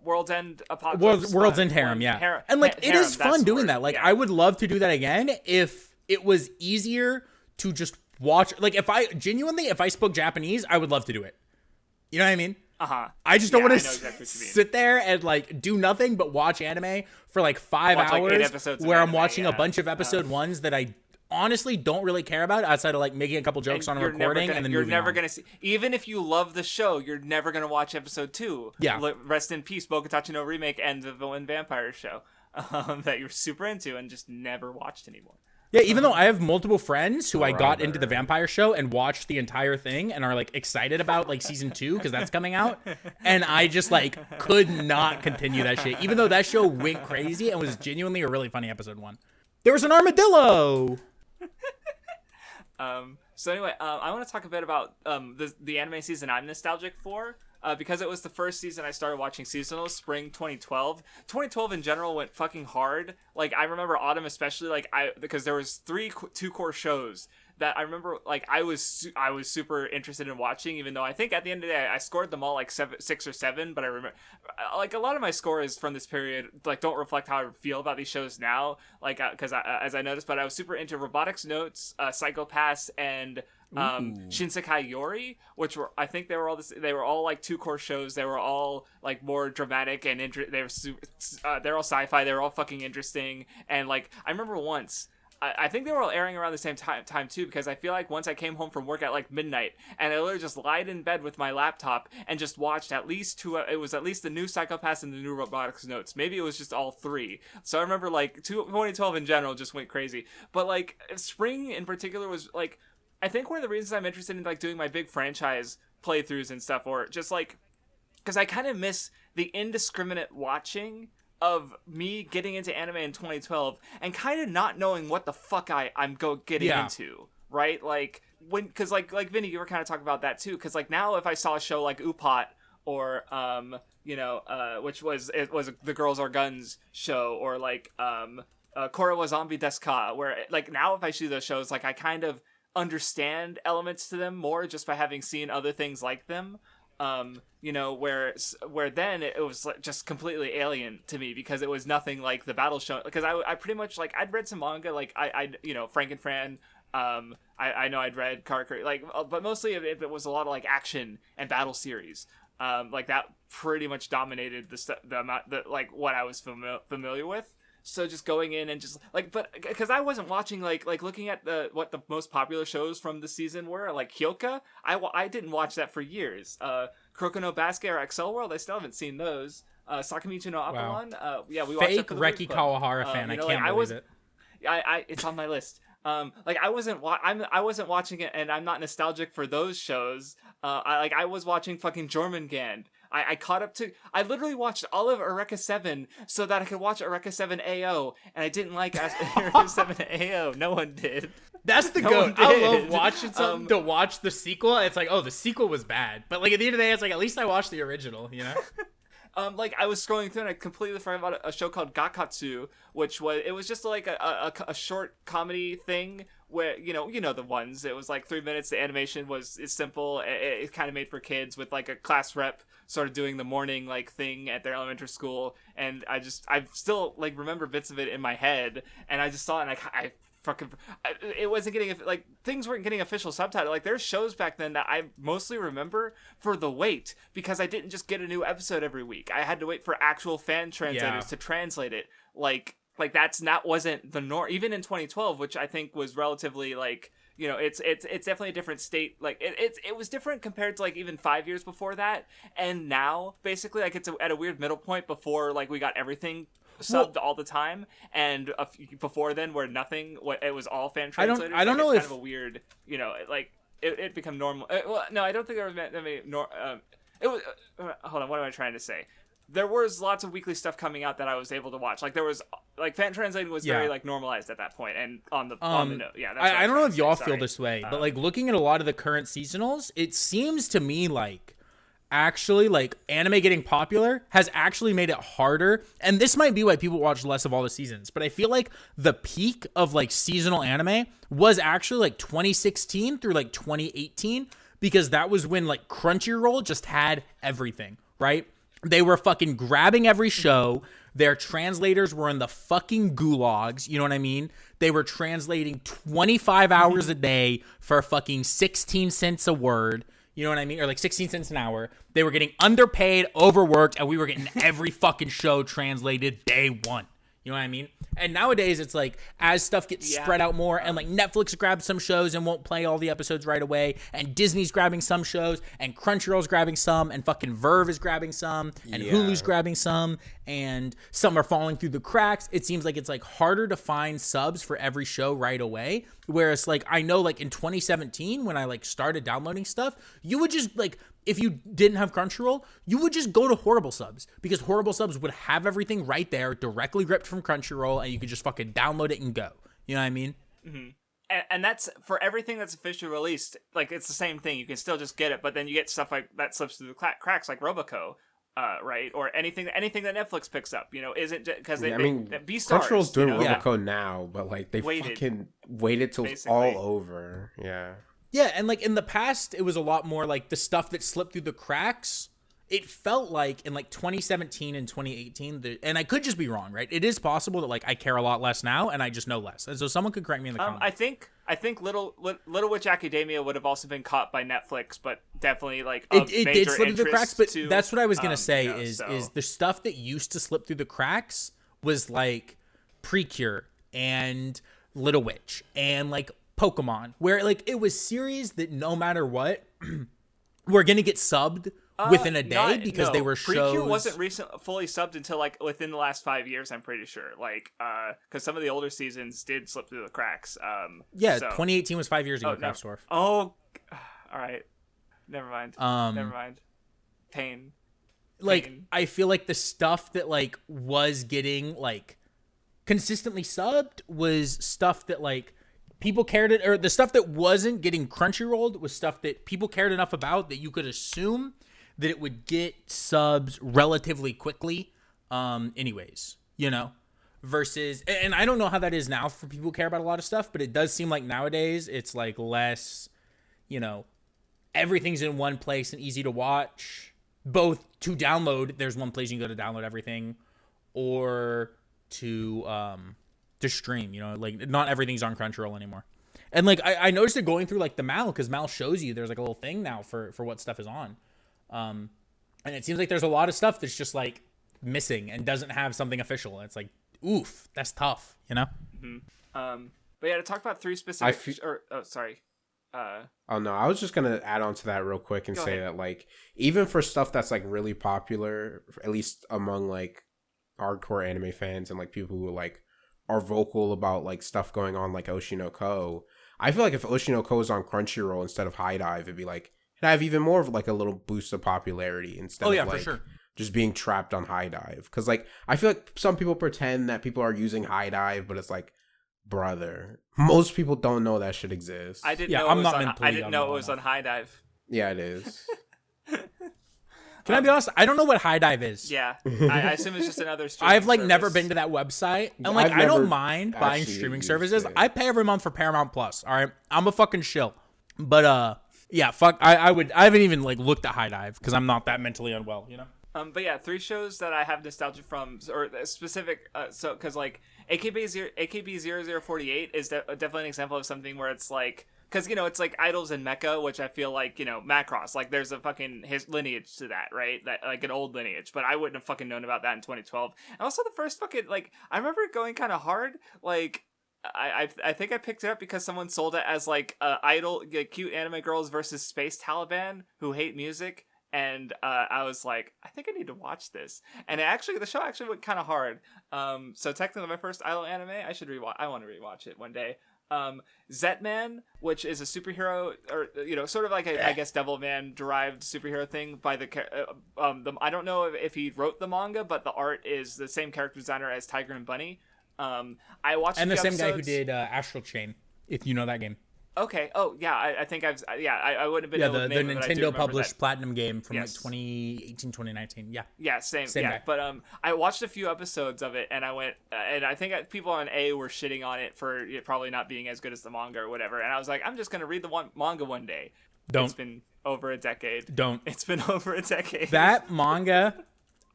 World's End Apocalypse. World's End Harem, yeah. And like it is fun doing that. Like I would love to do that again if it was easier to just watch. Like if I spoke Japanese, I would love to do it. You know what I mean? I just don't want to sit there and like do nothing but watch anime for like 5 hours where I'm watching a bunch of episode ones that I honestly don't really care about outside of like making a couple jokes on a recording and then you're never gonna see. Even if you love the show, you're never gonna watch episode 2. Rest in peace, Bokutachi no Remake and the Villain Vampire show that you're super into and just never watched anymore. Yeah, even though I have multiple friends who I got into the vampire show and watched the entire thing and are like excited about like season 2 because that's coming out, and I just like could not continue that shit, even though that show went crazy and was genuinely a really funny episode 1. There was an armadillo. So anyway, I want to talk a bit about the anime season I'm nostalgic for. Because it was the first season I started watching seasonals, spring 2012. 2012 in general went fucking hard. Like, I remember autumn especially, like, because there was 2 core shows that I remember, like, I was super interested in watching, even though I think at the end of the day, I scored them all, like, 6 or 7, but I remember, like, a lot of my scores from this period, like, don't reflect how I feel about these shows now, like, because as I noticed, but I was super into Robotics Notes, Psycho-Pass, and Shinsekai Yori, which were, I think they were all like 2 core shows. They were all like more dramatic and they're all sci-fi. They were all fucking interesting. And like, I remember once, I think they were all airing around the same time too, because I feel like once I came home from work at like midnight and I literally just lied in bed with my laptop and just watched at least 2, it was at least the new Psycho-Pass and the new Robotics Notes. Maybe it was just all 3. So I remember like 2012 in general just went crazy. But like spring in particular was like, I think one of the reasons I'm interested in like doing my big franchise playthroughs and stuff, or just like, because I kind of miss the indiscriminate watching of me getting into anime in 2012 and kind of not knowing what the fuck I'm getting into, right? Like because like Vinny, you were kind of talking about that too, because like now if I saw a show like Upat or which was the Girls Are Guns show, or like Kora wa Zombie Desu Ka, where like now if I see those shows, like I kind of understand elements to them more just by having seen other things like them. Where then it was like just completely alien to me because it was nothing like the battle show. Because I pretty much like I'd read some manga, like I Frank and Fran. I know I'd read Karakuri, like, but mostly it was a lot of like action and battle series. Like that pretty much dominated the amount that like what I was familiar with. So just going in and just like, but because I wasn't watching like looking at what the most popular shows from the season were, like Hyoka, I didn't watch that for years. Kuroko no Basket or Excel World, I still haven't seen those. Sakamichi no Apollon, we watched fake Reki Kawahara fan. I can't believe it. It's on my list. Like I wasn't watching it, and I'm not nostalgic for those shows. I was watching fucking Jormungand. I caught up to. I literally watched all of Eureka 7 so that I could watch Eureka 7 AO, and I didn't like Eureka 7 AO. No one did. That's the goat. I love watching something to watch the sequel. It's like, oh, the sequel was bad, but like at the end of the day, it's like at least I watched the original. You know. Like I was scrolling through and I completely forgot about a show called Gakatsu, which was just like a short comedy thing where you know the ones. It was like 3 minutes. The animation is simple. It kind of made for kids with like a class rep sort of doing the morning like thing at their elementary school, and I still like remember bits of it in my head, and I just saw it and I fucking it wasn't getting like things weren't getting official subtitle. Like there's shows back then that I mostly remember for the wait, because I didn't just get a new episode every week. I had to wait for actual fan translators to translate it. Like wasn't the norm even in 2012, which I think was relatively like, you know, it's definitely a different state. Like it was different compared to like even 5 years before that, and now basically like it's at a weird middle point before like we got everything subbed all the time, and before then where it was all fan translators. I don't know if kind of a weird, you know, like it become normal. Well, no, I don't think there was it was hold on, what am I trying to say? There was lots of weekly stuff coming out that I was able to watch. Like there was like fan translating was very like normalized at that point, and on the note. Yeah, that's I don't know if y'all feel this way, but like looking at a lot of the current seasonals, it seems to me like actually like anime getting popular has actually made it harder, and this might be why people watch less of all the seasons, but I feel like the peak of like seasonal anime was actually like 2016 through like 2018, because that was when like Crunchyroll just had everything, right? They were fucking grabbing every show. Their translators were in the fucking gulags, you know what I mean? They were translating 25 hours a day for fucking 16 cents a word. You know what I mean? Or like 16 cents an hour. They were getting underpaid, overworked, and we were getting every fucking show translated day one. You know what I mean? And nowadays it's like as stuff gets spread out more, and like Netflix grabs some shows and won't play all the episodes right away, and Disney's grabbing some shows, and Crunchyroll's grabbing some, and fucking Verve is grabbing some, and Hulu's grabbing some, and some are falling through the cracks. It seems like it's like harder to find subs for every show right away. Whereas like I know like in 2017 when I like started downloading stuff, you would just like, if you didn't have Crunchyroll, you would just go to Horrible Subs, because Horrible Subs would have everything right there, directly ripped from Crunchyroll, and you could just fucking download it and go. You know what I mean? Mm-hmm. And that's for everything that's officially released. Like it's the same thing. You can still just get it, but then you get stuff like that slips through the cracks, like Roboco, right? Or anything that Netflix picks up. You know, isn't because Crunchyroll's doing Roboco now, but like they fucking waited till it's all over. Yeah. Yeah, and like in the past, it was a lot more like the stuff that slipped through the cracks. It felt like in like 2017 and 2018, and I could just be wrong, right? It is possible that like I care a lot less now, and I just know less. And so someone could correct me in the comments. I think Little Witch Academia would have also been caught by Netflix, but definitely like it did slip through the cracks. But that's what I was gonna say is the stuff that used to slip through the cracks was like Precure and Little Witch and like Pokemon, where like it was series that no matter what, we're gonna get subbed within a day because they were shows. Precure wasn't fully subbed until like within the last 5 years. I'm pretty sure, like, because some of the older seasons did slip through the cracks. Yeah, 2018 was 5 years ago. Craftsdwarf. Oh, all right. Never mind. Never mind. Pain. Like, I feel like the stuff that like was getting like consistently subbed was stuff that like people cared, or the stuff that wasn't getting crunchyrolled was stuff that people cared enough about that you could assume that it would get subs relatively quickly anyways, you know, versus, and I don't know how that is now for people who care about a lot of stuff, but it does seem like nowadays it's like less, you know, everything's in one place and easy to watch, both to download, there's one place you can go to download everything, or to stream, you know, like not everything's on Crunchyroll anymore. And like I noticed it going through like the Mal, because Mal shows you there's like a little thing now for what stuff is on. And it seems like there's a lot of stuff that's just like missing and doesn't have something official. And it's like, oof, that's tough, you know? Mm-hmm. But yeah, to talk about 3 specific Oh no, I was just gonna add on to that real quick and say that like even for stuff that's like really popular, at least among like hardcore anime fans and like people who like are vocal about like stuff going on like Oshinoko, I feel like if Oshinoko is on Crunchyroll instead of High Dive, it'd be like it'd have even more of like a little boost of popularity instead of like for sure. just being trapped on High Dive. Because like I feel like some people pretend that people are using High Dive, but it's like, brother, most people don't know that shit exists. I didn't know it was on High Dive. Yeah, it is. Can I be honest? I don't know what High Dive is. Yeah, I assume it's just another streaming I've like service. never been to that website, and like I don't mind buying streaming services. I pay every month for Paramount Plus. All right, I'm a fucking shill. But yeah, fuck. I haven't even like looked at High Dive because I'm not that mentally unwell, you know. But yeah, 3 shows that I have nostalgia from, or specific, so because like AKB 0048 is definitely an example of something where it's like, because, you know, it's like Idols and Mecha, which I feel like, you know, Macross, like there's a fucking lineage to that, right? That like an old lineage, but I wouldn't have fucking known about that in 2012. And also the first fucking, like, I remember it going kind of hard, like, I think I picked it up because someone sold it as like idol, cute anime girls versus space Taliban who hate music. And I was like, I think I need to watch this. And the show actually went kind of hard. So technically my first idol anime, I want to rewatch it one day. Zetman, which is a superhero, or, you know, sort of like I guess Devilman derived superhero thing by I don't know if he wrote the manga, but the art is the same character designer as Tiger and Bunny. I watched the same guy who did Astral Chain, if you know that game. Okay. Oh, yeah. I think I wouldn't have been able to name it. The Nintendo published Platinum game from like 2018, 2019. Yeah. Yeah, same guy. But I watched a few episodes of it, and I went, and I think people on A were shitting on it for it probably not being as good as the manga or whatever. And I was like, I'm just gonna read the manga one day. It's been over a decade. It's been over a decade. That manga,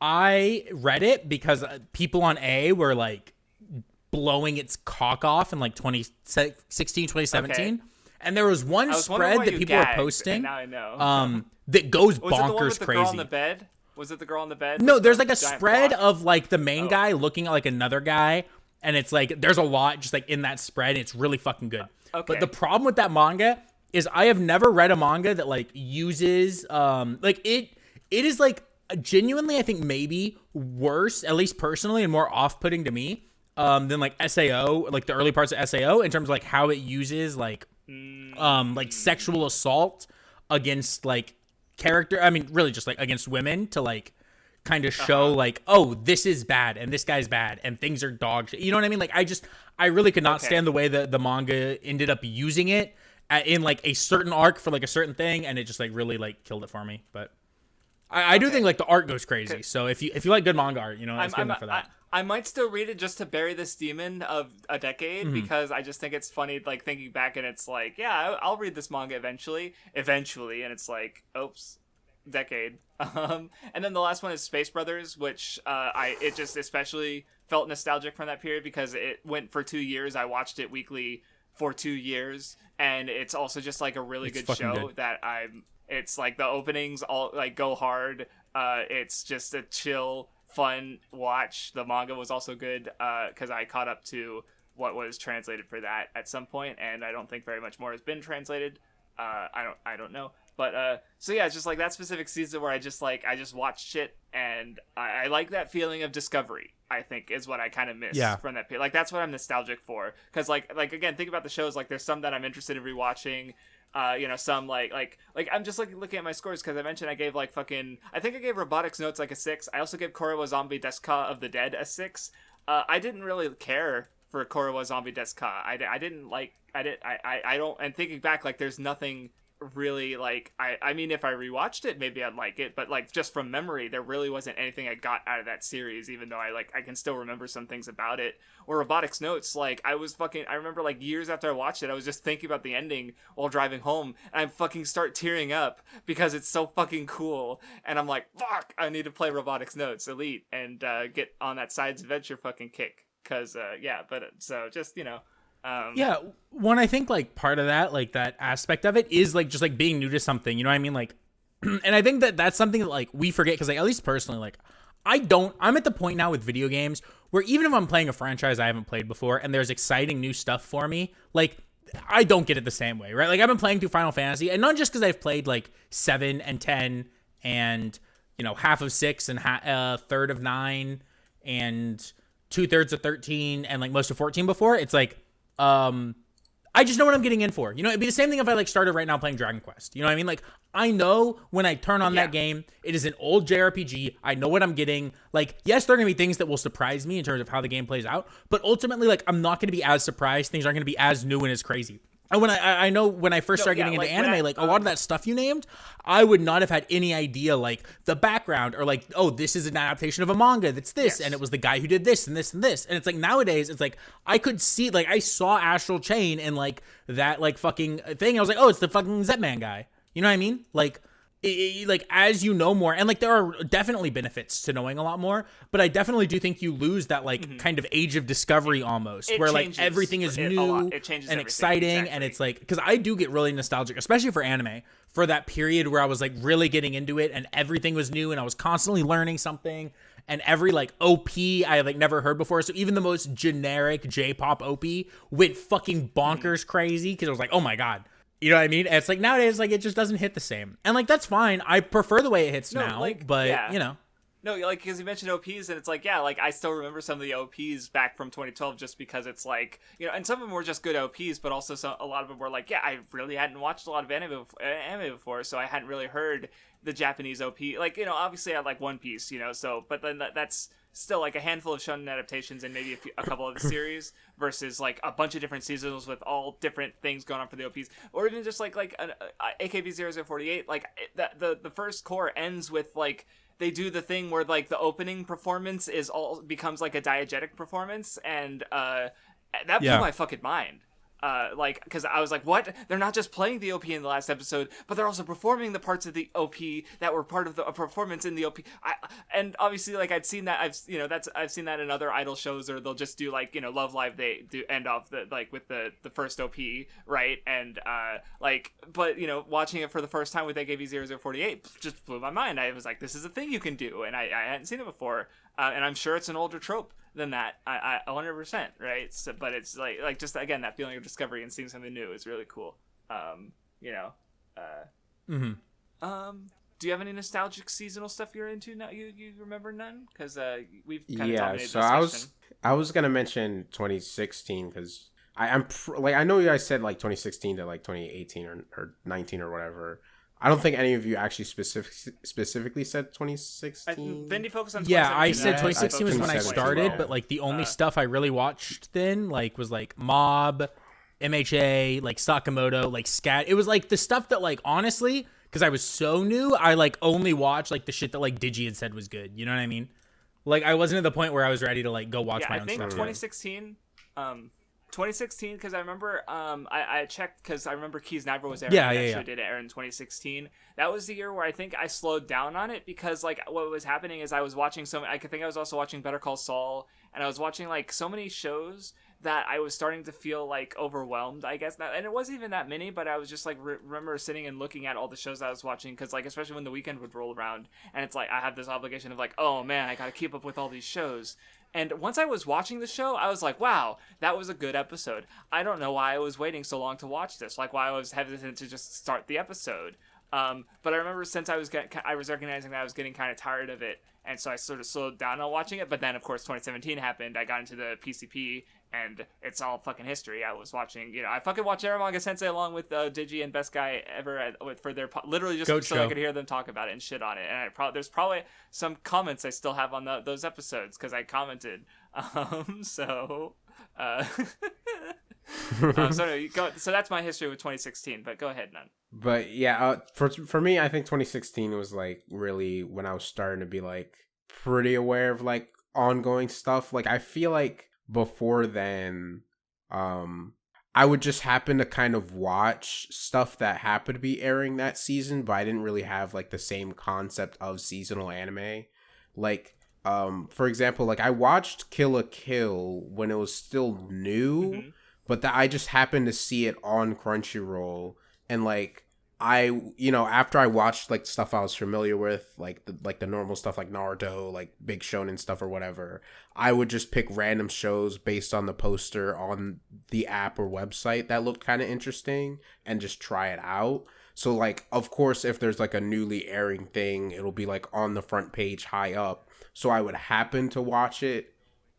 I read it because people on A were like blowing its cock off in like 2016, 2017. Okay. And there was one spread that people were posting. Now I know. That goes bonkers crazy. Was it the one with the girl on the bed? Was it the girl on the bed? No, there's like a spread of like the main guy looking at like another guy, and it's like there's a lot just like in that spread. And it's really fucking good. Okay. But the problem with that manga is I have never read a manga that like uses like it is like genuinely I think maybe worse, at least personally, and more off-putting to me than like SAO, like the early parts of SAO in terms of like how it uses like sexual assault against like really just like against women to like kind of show like, oh, this is bad and this guy's bad and things are dog shit. You know what I mean? Like I really could not stand the way that the manga ended up using it in like a certain arc for like a certain thing, and it just like really like killed it for me. But I do think like the art goes crazy. Okay. So if you like good manga art, you know, it's good enough for that. I might still read it just to bury this demon of a decade, because I just think it's funny, like, thinking back, and it's like, yeah, I'll read this manga eventually, and it's like, oops, decade. And then the last one is Space Brothers, which it just especially felt nostalgic from that period because it went for 2 years. I watched it weekly for 2 years, and it's also just like a really good show that it's like the openings all like go hard. It's just a chill, fun watch. The manga was also good because I caught up to what was translated for that at some point, and I don't think very much more has been translated. I don't know, But so yeah, it's just like that specific season where I just watched shit, and I like that feeling of discovery. I think is what I kind of miss from that period. Like that's what I'm nostalgic for. Because like again, think about the shows. Like there's some that I'm interested in rewatching. Some like I'm just looking at my scores because I mentioned I gave like fucking I think I gave Robotics Notes like a 6. I also gave Korowa Zombie Deska of the Dead a 6. I didn't really care for Korowa Zombie Deska. I didn't like I don't, and thinking back, like there's nothing really like I mean if I rewatched it maybe I'd like it, but like just from memory there really wasn't anything I got out of that series, even though I can still remember some things about it. Or Robotics Notes, like I remember like years after I watched it I was just thinking about the ending while driving home, and I fucking start tearing up because it's so fucking cool, and I'm like fuck, I need to play Robotics Notes Elite and get on that Sides Adventure fucking kick, because so just when I think like part of that, like that aspect of it is like just like being new to something, you know what I mean? Like, and I think that that's something that like we forget, because like at least personally, like I'm at the point now with video games where even if I'm playing a franchise I haven't played before and there's exciting new stuff for me, like I don't get it the same way, right? Like I've been playing through Final Fantasy, and not just because I've played like 7 and 10 and half of 6 and third of 9 and 2/3 of 13 and like most of 14 before. It's like I just know what I'm getting in for. It'd be the same thing if I like started right now playing Dragon Quest. You know what I mean? Like I know when I turn on that game, it is an old JRPG. I know what I'm getting. Like, yes, there are going to be things that will surprise me in terms of how the game plays out, but ultimately, like, I'm not going to be as surprised. Things aren't going to be as new and as crazy. And when I know when I first started getting into anime, like a lot of that stuff you named, I would not have had any idea, like the background, or like, oh, this is an adaptation of a manga that's this, and it was the guy who did this and this and this. And it's like nowadays, it's like I could see, like I saw Astral Chain and like that like fucking thing. I was like, oh, it's the fucking Zetman guy. You know what I mean? Like, like as you know more, and like there are definitely benefits to knowing a lot more, but I definitely do think you lose that like kind of age of discovery almost, where like everything is new and exciting, and it's like, because I do get really nostalgic, especially for anime, for that period where I was like really getting into it and everything was new and I was constantly learning something, and every like OP I like never heard before. So even the most generic J-pop OP went fucking bonkers crazy because I was like, oh my god. You know what I mean? And it's like nowadays, like it just doesn't hit the same, and like that's fine. I prefer the way it hits now, like, but No, like because you mentioned OPs, and it's like like I still remember some of the OPs back from 2012, just because it's like and some of them were just good OPs, but also a lot of them were like I really hadn't watched a lot of anime before, so I hadn't really heard the Japanese OP. Like obviously I had like One Piece, so but then that's still like a handful of shonen adaptations and maybe a couple of the series versus like a bunch of different seasons with all different things going on for the OPs, or even just like AKB 0048. Like the first core ends with like they do the thing where like the opening performance becomes like a diegetic performance, and that blew my fucking mind. Because I was like, what? They're not just playing the OP in the last episode, but they're also performing the parts of the OP that were part of the performance in the OP. And obviously, like I'd seen that, I've seen that in other idol shows, or they'll just do like Love Live, they do end off with the first OP, right? And but watching it for the first time with AKB 0048 just blew my mind. I was like, this is a thing you can do, and I hadn't seen it before, and I'm sure it's an older trope than that. I 100%, right? So, but it's like just again that feeling of discovery and seeing something new is really cool. Do you have any nostalgic seasonal stuff you're into now? You remember none? Because we've kind of dominated discussion. I was gonna mention 2016 because I know you guys said like 2016 to like 2018 or 19 or whatever. I don't think any of you actually specifically said 2016. Vindy focused on 2017. Yeah, I said 2016 was when I started, but like the only stuff I really watched then like was like Mob, MHA, like Sakamoto, like Scat. It was like the stuff that like honestly, because I was so new, I like only watched like the shit that like Digi had said was good. You know what I mean? Like I wasn't at the point where I was ready to like go watch my own stuff. I think 2016, because I remember I checked because I remember Keys Never was airing. Did air in 2016. That was the year where I think I slowed down on it, because like what was happening is I was watching I think I was also watching Better Call Saul, and I was watching like so many shows that I was starting to feel like overwhelmed, I guess. And it wasn't even that many, but I was just like remember sitting and looking at all the shows I was watching, because like especially when the weekend would roll around, and it's like I have this obligation of like, oh man, I gotta keep up with all these shows. And once I was watching the show, I was like, wow, that was a good episode. I don't know why I was waiting so long to watch this, like why I was hesitant to just start the episode. But I remember since I was recognizing that I was getting kind of tired of it, and so I sort of slowed down on watching it. But then, of course, 2017 happened. I got into the PCP, and it's all fucking history. I was watching, I fucking watched Manga Sensei along with Digi and Best Guy Ever for their literally just Goat so show. I could hear them talk about it and shit on it. And there's probably some comments I still have on those episodes because I commented. So that's my history with 2016. But go ahead, Nun. But yeah, for me, I think 2016 was like really when I was starting to be like pretty aware of like ongoing stuff. Like I feel like before then, I would just happen to kind of watch stuff that happened to be airing that season, but I didn't really have like the same concept of seasonal anime. Like, for example, like I watched Kill la Kill when it was still new, but that I just happened to see it on Crunchyroll. And like after I watched like stuff I was familiar with, like the normal stuff like Naruto, like big shonen stuff or whatever, I would just pick random shows based on the poster on the app or website that looked kind of interesting and just try it out. So like, of course, if there's like a newly airing thing, it'll be like on the front page high up. So I would happen to watch it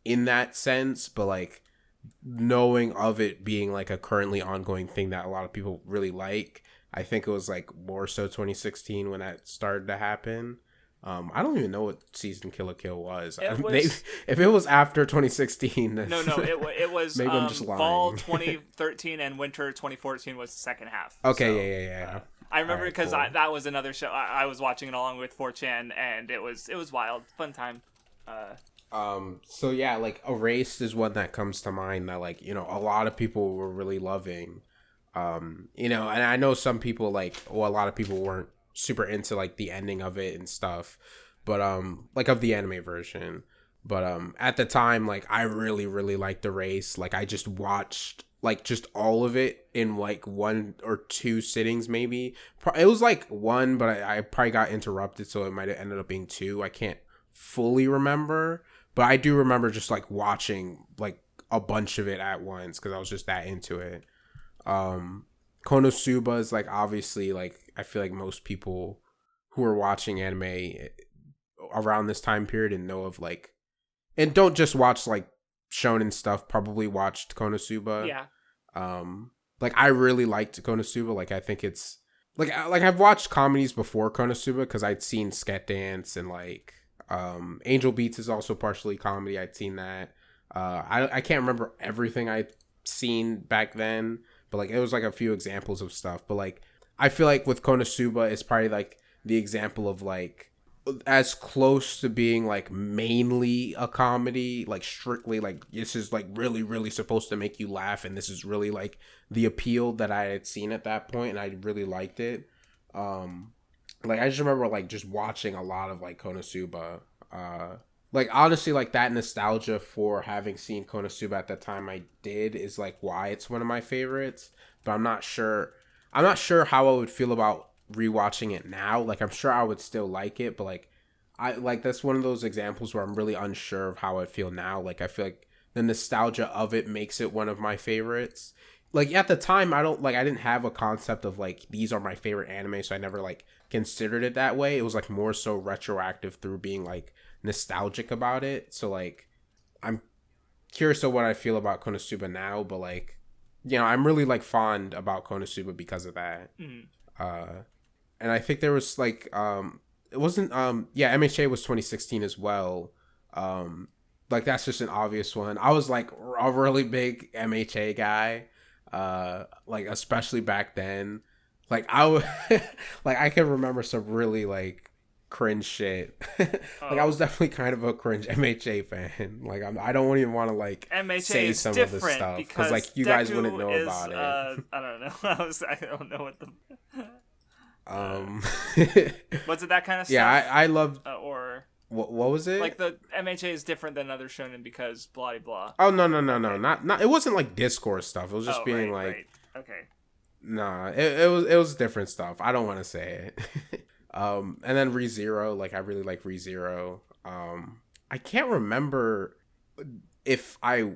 in that sense, but like knowing of it being like a currently ongoing thing that a lot of people really like, I think it was like more so 2016 when that started to happen. I don't even know what season Kill la Kill was. If it was after 2016, then no, it was maybe I'm just lying. Fall 2013 and winter 2014 was the second half. Okay, so, yeah. I remember because cool. that was another show I was watching it along with 4chan, and it was wild, fun time. So yeah, like Erased is one that comes to mind that like, a lot of people were really loving. And I know some people a lot of people weren't super into like the ending of it and stuff, but like of the anime version. But at the time, like I really, really liked Erased. Like I just watched like just all of it in like 1 or 2 sittings maybe. It was like 1, but I probably got interrupted, so it might have ended up being 2. I can't fully remember, but I do remember just like watching like a bunch of it at once because I was just that into it. Konosuba is like obviously like I feel like most people who are watching anime around this time period and know of like, and don't just watch like shonen stuff, probably watched Konosuba. Yeah. Like I really liked Konosuba. Like I think it's like I've watched comedies before Konosuba because I'd seen Sket Dance and like Angel Beats is also partially comedy. I'd seen that. I can't remember everything I'd seen back then, but like it was like a few examples of stuff. But like I feel like with Konosuba it's probably like the example of like as close to being like mainly a comedy, like strictly like this is like really, really supposed to make you laugh, and this is really like the appeal that I had seen at that point, and I really liked it. Like I just remember like just watching a lot of like Konosuba. Like honestly, like that nostalgia for having seen Konosuba at the time I did is like why it's one of my favorites. But I'm not sure how I would feel about rewatching it now. Like I'm sure I would still like it, but like I like that's one of those examples where I'm really unsure of how I feel now. Like I feel like the nostalgia of it makes it one of my favorites. Like at the time I didn't have a concept of like these are my favorite anime, so I never like considered it that way. It was like more so retroactive through being like nostalgic about it. So like I'm curious of what I feel about Konosuba now, but like I'm really like fond about Konosuba because of that. And I think there was like it wasn't MHA was 2016 as well. Like that's just an obvious one. I was like a really big MHA guy, like especially back then. Like I can remember some really like cringe shit. Like I was definitely kind of a cringe MHA fan. Like I don't even want to like MHA say is some of this stuff because like you guys wouldn't know about it. I don't know. I don't know what the. Was it that kind of stuff? Yeah, I love. Or what was it? Like the MHA is different than other shonen because blah blah. Oh no, not. It wasn't like discourse stuff. It was just being like. Right. Okay. Nah, it was different stuff. I don't want to say it. And then ReZero, like I really like ReZero. I can't remember if I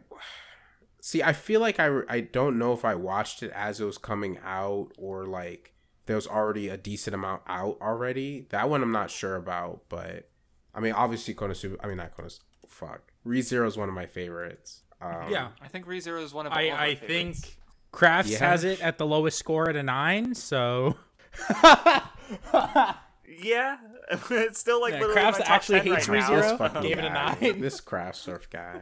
feel like I don't know if I watched it as it was coming out or like there was already a decent amount out already. That one I'm not sure about, but I mean, obviously Konosuba. I mean, not Konosuba. Fuck, ReZero is one of my favorites. I think ReZero is one of. I think Crafts has it at the lowest score at a 9. So. Yeah, it's still like literally Crafts my top actually 10 hates right now. ReZero. Gave it a 9. This Craftsdwarf guy.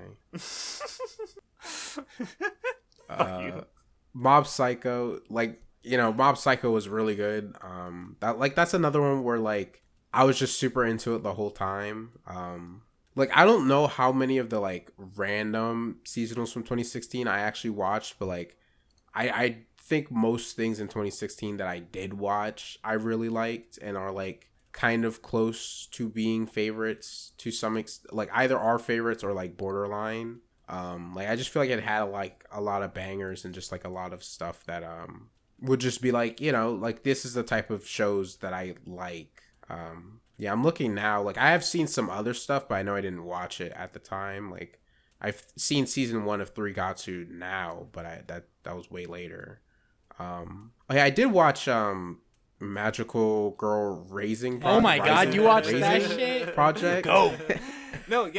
Mob Psycho, Mob Psycho was really good. That's another one where like I was just super into it the whole time. I don't know how many of the like random seasonals from 2016 I actually watched, but like I think most things in 2016 that I did watch I really liked and are like kind of close to being favorites to some extent, like either are favorites or like borderline. I just feel like it had like a lot of bangers and just like a lot of stuff that would just be like, like this is the type of shows that I like. I'm looking now, like I have seen some other stuff, but I know I didn't watch it at the time. Like I've seen season 1 of 3 Gatsu now, but that was way later. I did watch Magical Girl Raising. Oh my god, you watched that shit? Project? Go. No,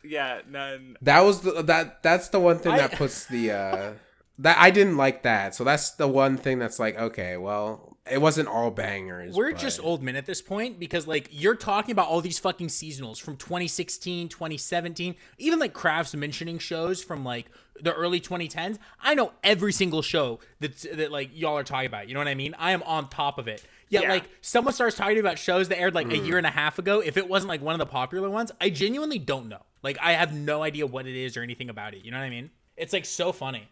yeah, none. That was that's the one thing that puts the that I didn't like that. So that's the one thing that's like, okay, well, it wasn't all bangers. We're just old men at this point because like you're talking about all these fucking seasonals from 2016, 2017, even like Crafts mentioning shows from like the early 2010s. I know every single show that like y'all are talking about. You know what I mean? I am on top of it. Yet, like, someone starts talking about shows that aired, like, a year and a half ago. If it wasn't, like, one of the popular ones, I genuinely don't know. Like, I have no idea what it is or anything about it. You know what I mean? It's, like, so funny.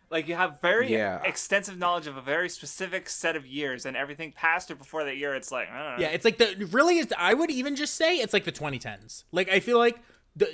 Like, you have very extensive knowledge of a very specific set of years, and everything past or before that year, it's like, I don't know. Yeah, it's like I would even just say it's, like, the 2010s. Like, I feel like the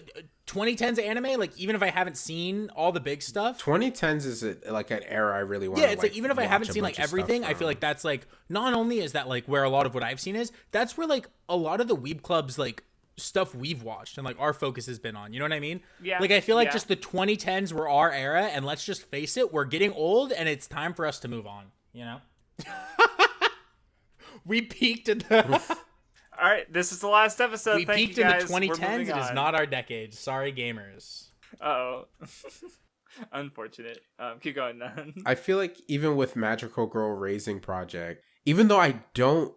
2010s anime, like, even if I haven't seen all the big stuff, 2010s is like an era I really want to it's like even if I haven't seen like everything, I feel like that's like not only is that like where a lot of what I've seen is, that's where like a lot of the Weeb clubs like stuff we've watched and like our focus has been on, you know what I mean? Yeah, like I feel like just the 2010s were our era, and let's just face it, we're getting old and it's time for us to move on, you know. We peaked in the all right, this is the last episode. We peaked in the 2010s. It is not our decade. Sorry, gamers. Oh, unfortunate. Keep going. I feel like even with Magical Girl Raising Project, even though I don't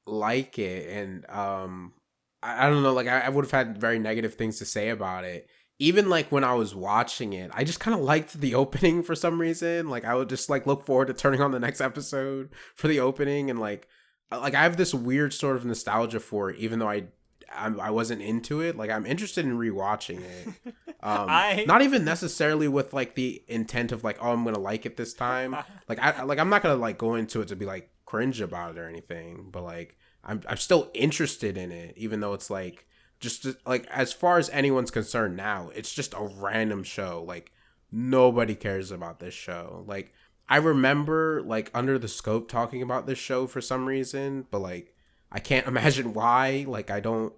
like it, and I don't know, like I would have had very negative things to say about it. Even like when I was watching it, I just kind of liked the opening for some reason. Like I would just like look forward to turning on the next episode for the opening, and like I have this weird sort of nostalgia for it, even though I wasn't into it. Like I'm interested in rewatching it. Not even necessarily with like the intent of like, oh, I'm gonna like it this time. I'm not gonna like go into it to be like cringe about it or anything. But like I'm still interested in it, even though it's like just like as far as anyone's concerned now, it's just a random show. Like nobody cares about this show. Like I remember like Under the Scope talking about this show for some reason, but like I can't imagine why. Like I don't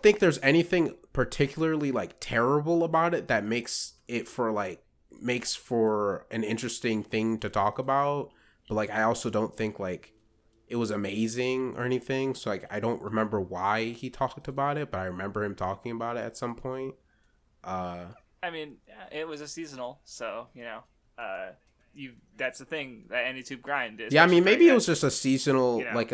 think there's anything particularly like terrible about it that makes for an interesting thing to talk about. But like I also don't think like it was amazing or anything. So like I don't remember why he talked about it, but I remember him talking about it at some point. I mean, it was a seasonal, so you know. That's the thing that AnyTube grind is. Yeah, I mean, maybe it was just a seasonal, like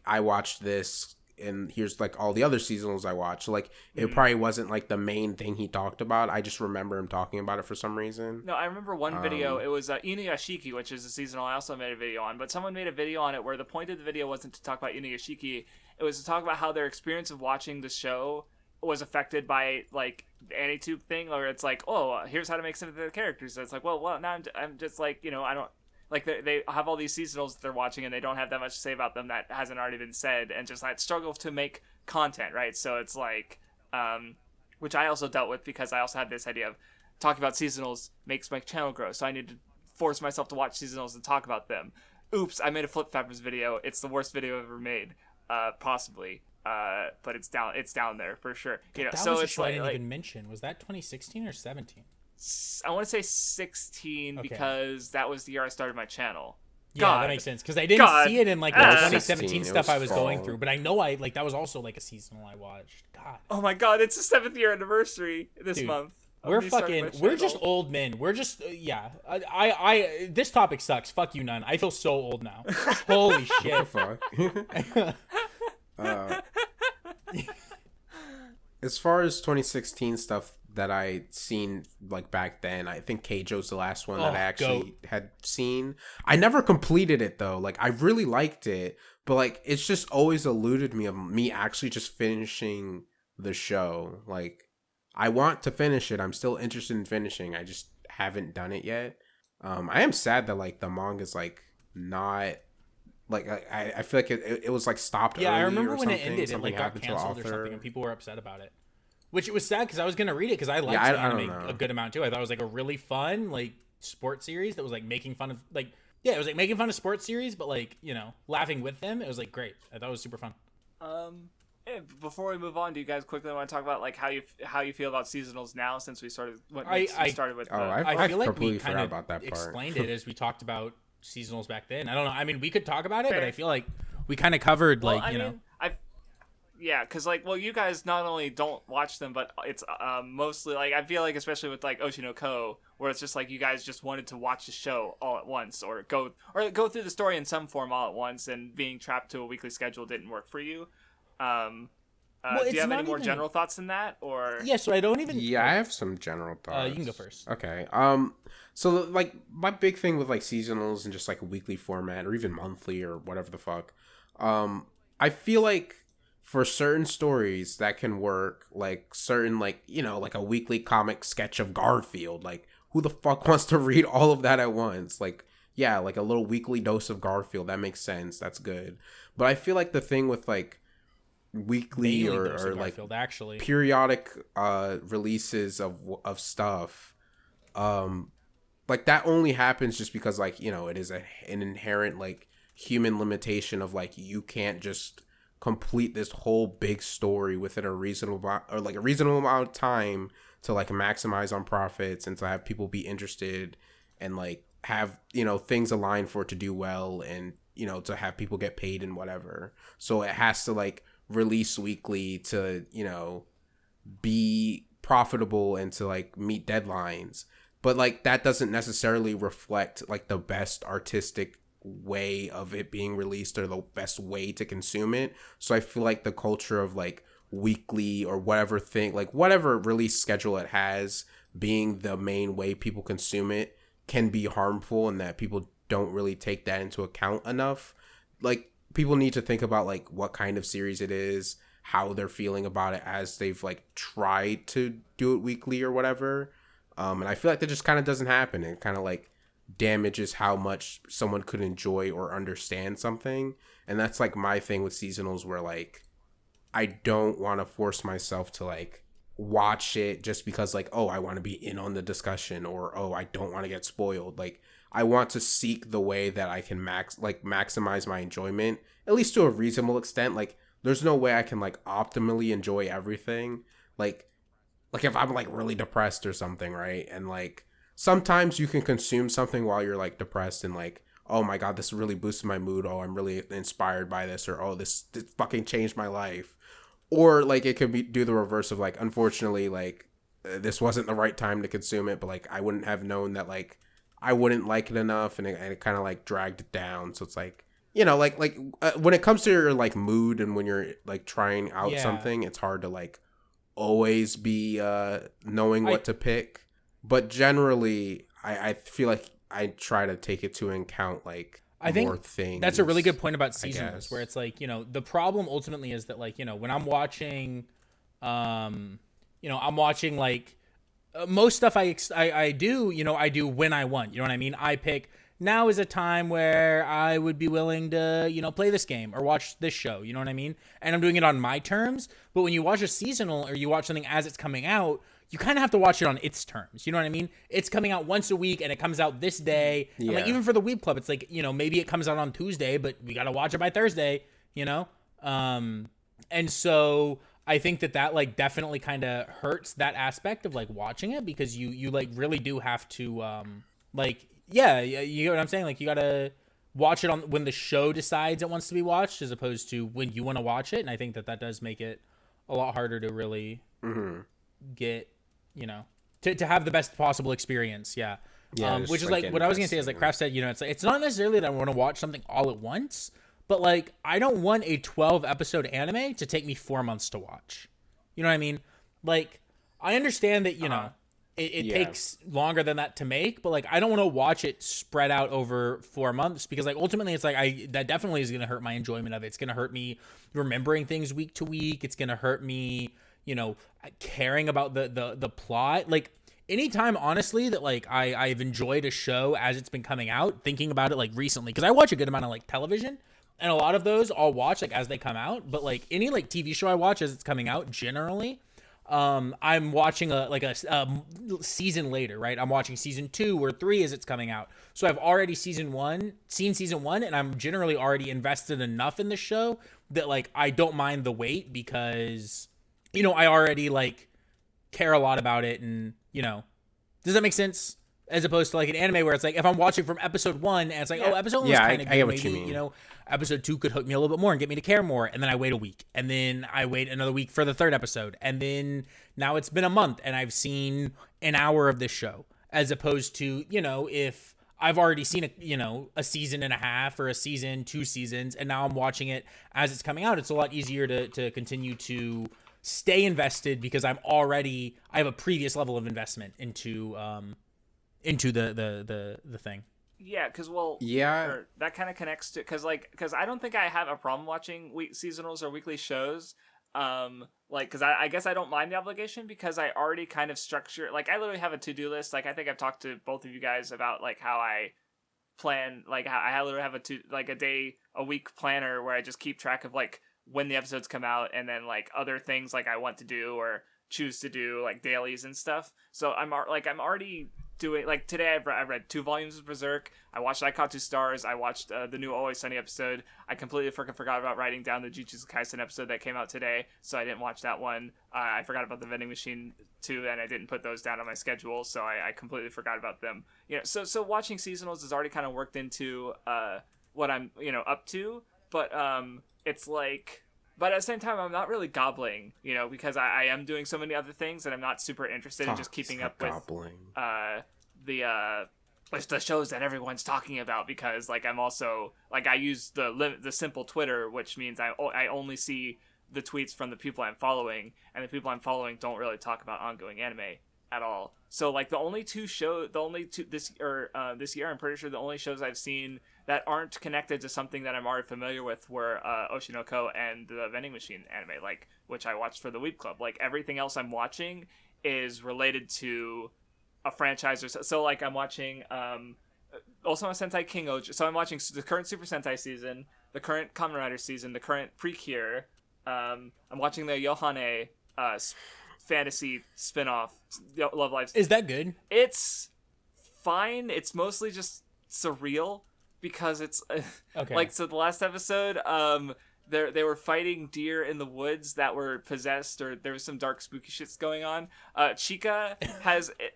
I watched this and here's like all the other seasonals I watched. So, like it probably wasn't like the main thing he talked about. I just remember him talking about it for some reason. No, I remember one video. It was Inuyashiki, which is a seasonal I also made a video on. But someone made a video on it where the point of the video wasn't to talk about Inuyashiki. It was to talk about how their experience of watching the show was affected by like the AnyTube thing, or it's like, oh, here's how to make some of the characters. So it's like, well, now I'm just like, you know, I don't like they have all these seasonals that they're watching and they don't have that much to say about them that hasn't already been said, and just like struggle to make content, right? So it's like, which I also dealt with because I also had this idea of talking about seasonals makes my channel grow, so I need to force myself to watch seasonals and talk about them. Oops, I made a Flip Fappers video. It's the worst video I've ever made, possibly. But it's down there for sure. You know, that so was a it's show like, I didn't even mention. Was that 2016 or 17? I want to say 16 because that was the year I started my channel. Yeah, God. that makes sense because I didn't see it in like the 2017 stuff I was fall. going through, but I know that was also like a seasonal I watched. God. Oh my God, it's the 7th year anniversary this month. We're just old men. We're just I this topic sucks. Fuck you, Nun. I feel so old now. Holy shit. As far as 2016 stuff that I seen like back then, I think Keijo's the last one that I actually had seen. I never completed it though. Like I really liked it, but like it's just always eluded me of me actually just finishing the show. Like I want to finish it. I'm still interested in finishing. I just haven't done it yet. I am sad that like the manga's like not like I feel like it was like stopped. Yeah, early I remember or when it something. ended. It Something like got happened to the canceled or author. something, and people were upset about it. Which it was sad because I was gonna read it because I liked anime a good amount too. I thought it was like a really fun like sports series that was like making fun of it was like making fun of sports series, but like laughing with them. It was like great. I thought it was super fun. Before we move on, do you guys quickly want to talk about like how you feel about seasonals now since we started with I feel like we kind of explained it as we talked about seasonals back then. I don't know. I mean, we could talk about it, but I feel like we kind of covered Yeah, because you guys not only don't watch them, but it's mostly like I feel like especially with like Oshinoko, where it's just like you guys just wanted to watch the show all at once, or go through the story in some form all at once, and being trapped to a weekly schedule didn't work for you. Do you have any more general thoughts than that, or? Yeah, so I don't even. Yeah, I have some general thoughts. You can go first. Okay. So like my big thing with like seasonals and just like a weekly format or even monthly or whatever the fuck, I feel like for certain stories that can work, like certain like like a weekly comic sketch of Garfield, like who the fuck wants to read all of that at once? Like yeah, like a little weekly dose of Garfield, that makes sense, that's good. But I feel like the thing with like weekly or like actually periodic releases of stuff, like that only happens just because like it is an inherent like human limitation of like you can't just complete this whole big story within a reasonable amount of time to like maximize on profits and to have people be interested and like have things aligned for it to do well and to have people get paid and whatever. So it has to like release weekly to be profitable and to like meet deadlines, but like that doesn't necessarily reflect like the best artistic way of it being released or the best way to consume it. So I feel like the culture of like weekly or whatever release schedule it has being the main way people consume it can be harmful, and that people don't really take that into account enough. Like people need to think about like what kind of series it is, how they're feeling about it as they've like tried to do it weekly or whatever. And I feel like that just kind of doesn't happen. It kind of like damages how much someone could enjoy or understand something. And that's like my thing with seasonals, where like I don't want to force myself to like watch it just because like, oh, I want to be in on the discussion, or oh, I don't want to get spoiled. Like I want to seek the way that I can maximize my enjoyment, at least to a reasonable extent. Like there's no way I can like optimally enjoy everything. Like if I'm like really depressed or something, right? And like sometimes you can consume something while you're like depressed and like, oh my God, this really boosted my mood. Oh, I'm really inspired by this, or oh, this fucking changed my life. Or like it could do the reverse of like, unfortunately, like this wasn't the right time to consume it, but like I wouldn't have known that like I wouldn't like it enough, and it kind of like dragged it down. So it's like, when it comes to your like mood and when you're like trying out something, it's hard to like always be knowing what to pick. But generally, I feel like I try to take it to account like I think more things. That's a really good point about seasonals, where it's like, the problem ultimately is that like, when I'm watching, I'm watching like most stuff I do, I do when I want, you know what I mean? I pick now is a time where I would be willing to, play this game or watch this show, you know what I mean? And I'm doing it on my terms. But when you watch a seasonal or you watch something as it's coming out, you kind of have to watch it on its terms. You know what I mean? It's coming out once a week and it comes out this day. Yeah. And like even for the Weeb Club, it's like, maybe it comes out on Tuesday, but we got to watch it by Thursday, And so I think that like definitely kind of hurts that aspect of like watching it, because you like really do have to you know what I'm saying? Like you got to watch it on when the show decides it wants to be watched, as opposed to when you want to watch it. And I think that does make it a lot harder to really get, to have the best possible experience. Yeah. Which is like what I was gonna say is like Craft said, it's not necessarily that I want to watch something all at once, but like I don't want a 12 episode anime to take me 4 months to watch. You know what I mean? Like I understand that it takes longer than that to make, but like I don't want to watch it spread out over 4 months, because like ultimately it's like that definitely is gonna hurt my enjoyment of it. It's gonna hurt me remembering things week to week. It's gonna hurt me, caring about the plot. Like anytime, honestly, that like I've enjoyed a show as it's been coming out, thinking about it like recently, because I watch a good amount of like television, and a lot of those I'll watch like as they come out. But like any like TV show I watch as it's coming out, generally, I'm watching a season later, right? I'm watching season 2 or 3 as it's coming out. So I've already seen season 1, and I'm generally already invested enough in the show that like I don't mind the wait, because I already like care a lot about it. And does that make sense? As opposed to like an anime where it's like if I'm watching from episode 1 and it's like, episode 1 was kind of good, I get what maybe, you mean. Episode 2 could hook me a little bit more and get me to care more, and then I wait a week, and then I wait another week for the 3rd episode, and then now it's been a month and I've seen an hour of this show, as opposed to if I've already seen a season and a half or a season, 2 seasons, and now I'm watching it as it's coming out. It's a lot easier to continue to stay invested, because I have a previous level of investment into the thing. Yeah, because that kind of connects to because I don't think I have a problem watching seasonals or weekly shows. Because I guess I don't mind the obligation, because I already kind of structure, like I literally have a to-do list. Like I think I've talked to both of you guys about like how I plan, like how I literally have a week planner where I just keep track of like when the episodes come out, and then like other things like I want to do or choose to do, like dailies and stuff. So I'm already doing, like today I read 2 volumes of Berserk. I watched I Caught 2 Stars. I watched the new Always Sunny episode. I completely forgot about writing down the Jujutsu Kaisen episode that came out today, so I didn't watch that one. I forgot about the Vending Machine too, and I didn't put those down on my schedule, so I completely forgot about them. So watching seasonals is already kind of worked into what I'm up to, but it's like. But at the same time, I'm not really gobbling, because I am doing so many other things, and I'm not super interested in just keeping up with the shows that everyone's talking about, because like I'm also like I use the simple Twitter, which means I only see the tweets from the people I'm following, and the people I'm following don't really talk about ongoing anime at all. So like this year, I'm pretty sure the only shows I've seen that aren't connected to something that I'm already familiar with were Oshinoko and the Vending Machine anime, like which I watched for the Weeb Club. Like everything else I'm watching is related to a franchise, or so like I'm watching also on Sentai King Ojo. So I'm watching the current Super Sentai season, the current Kamen Rider season, the current Precure. I'm watching the Yohane fantasy spin-off, Love Live. Is that good? It's fine. It's mostly just surreal, because it's okay. Like, so the last episode, they were fighting deer in the woods that were possessed, or there was some dark spooky shits going on. Chika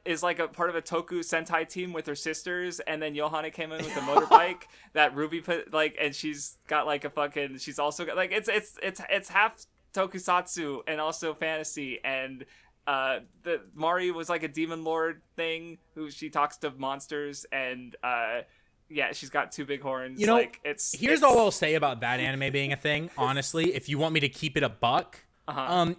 is like a part of a Toku Sentai team with her sisters, and then Yohane came in with a motorbike that Ruby put like, and she's got like a fucking, she's also got like it's half tokusatsu and also fantasy, and the Mari was like a demon lord thing who she talks to monsters, and yeah, she's got 2 big horns. Here's all I'll say about that anime being a thing. Honestly, if you want me to keep it a buck,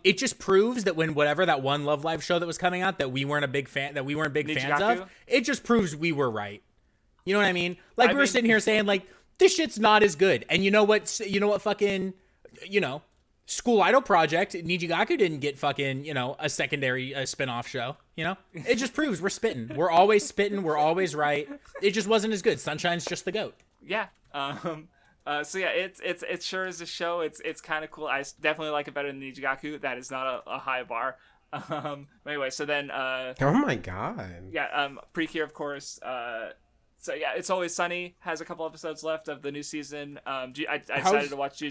it just proves that when whatever that one Love Live show that was coming out that we weren't big fans of, it just proves we were right. You know what I mean? Like we were sitting here saying like this shit's not as good, and you know what fucking School Idol Project, Nijigaku didn't get fucking, a secondary spin-off show, It just proves we're spitting. We're always spitting. We're always right. It just wasn't as good. Sunshine's just the GOAT. Yeah. So yeah, it sure is a show. It's kind of cool. I definitely like it better than Nijigaku. That is not a high bar. Anyway, so then oh my god. Yeah, Precure, of course. So yeah, It's Always Sunny has a couple episodes left of the new season. I decided to watch